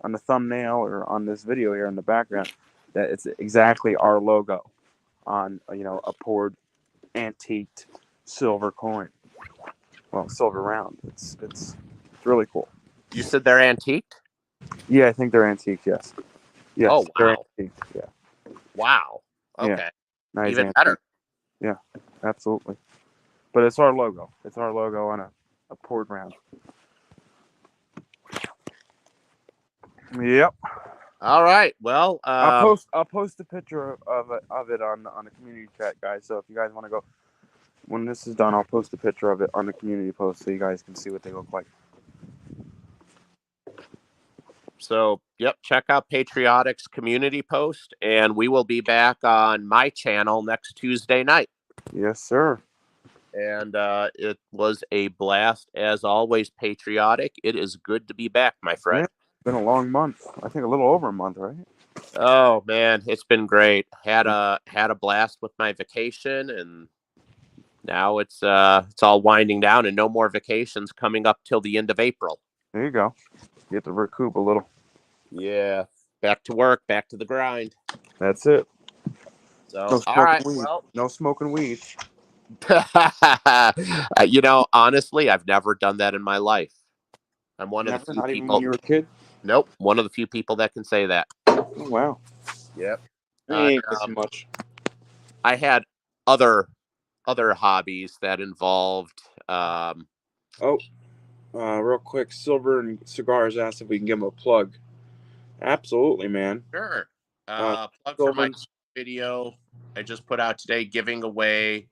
A: on the thumbnail or on this video here in the background, that it's exactly our logo on a poured antiqued silver coin. Well, silver round. It's really cool.
B: You said they're antiqued?
A: Yeah, I think they're antique. Yes. Yes.
B: Oh, wow.
A: They're antique. Yeah.
B: Wow. Okay.
A: Yeah. Nice.
B: Even
A: antique.
B: better.
A: Yeah, absolutely. But it's our logo. It's our logo on a poured round. Yep.
B: All right. Well,
A: I'll post a picture of it on the community chat, guys. So if you guys want to go, when this is done, I'll post a picture of it on the community post so you guys can see what they look like.
B: So, yep, check out Patriotic's community post, and we will be back on my channel next Tuesday night.
A: Yes, sir.
B: And it was a blast, as always, Patriotic. It is good to be back, my friend.
A: Yeah, it's been a long month. I think a little over a month, right?
B: Oh, man, it's been great. Had a blast with my vacation, and now it's all winding down, and no more vacations coming up till the end of April.
A: There you go. You have to recoup a little.
B: Yeah, back to work, back to the grind.
A: That's it.
B: So, all right, well,
A: no smoking weed.
B: Honestly, I've never done that in my life. I'm one of the few
A: Not
B: people.
A: Even when you were a kid?
B: Nope, one of the few people that can say that.
A: Oh, wow.
B: Yep.
A: I ain't missing much.
B: I had other hobbies that involved.
A: Real quick, Silver and Cigars asked if we can give them a plug. Absolutely, man.
B: Sure. Plug for my video I just put out today, giving away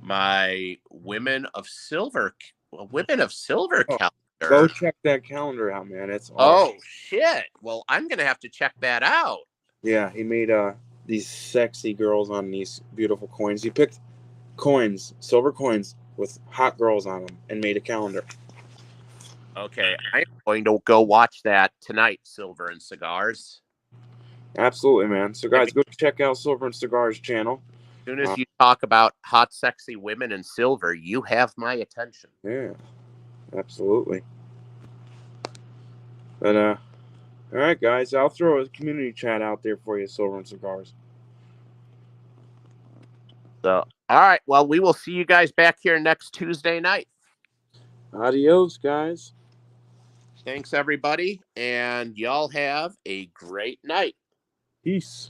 B: my Women of Silver calendar.
A: Go check that calendar out, man. It's
B: awesome. Oh shit! Well, I'm gonna have to check that out.
A: Yeah, he made these sexy girls on these beautiful coins. He picked coins, silver coins with hot girls on them, and made a calendar.
B: Okay, I'm going to go watch that tonight, Silver and Cigars.
A: Absolutely, man. So, guys, go check out Silver and Cigars channel.
B: As soon as you talk about hot, sexy women and silver, you have my attention.
A: Yeah, absolutely. But, all right, guys, I'll throw a community chat out there for you, Silver and Cigars.
B: So, all right, well, we will see you guys back here next Tuesday night.
A: Adios, guys.
B: Thanks, everybody, and y'all have a great night.
A: Peace.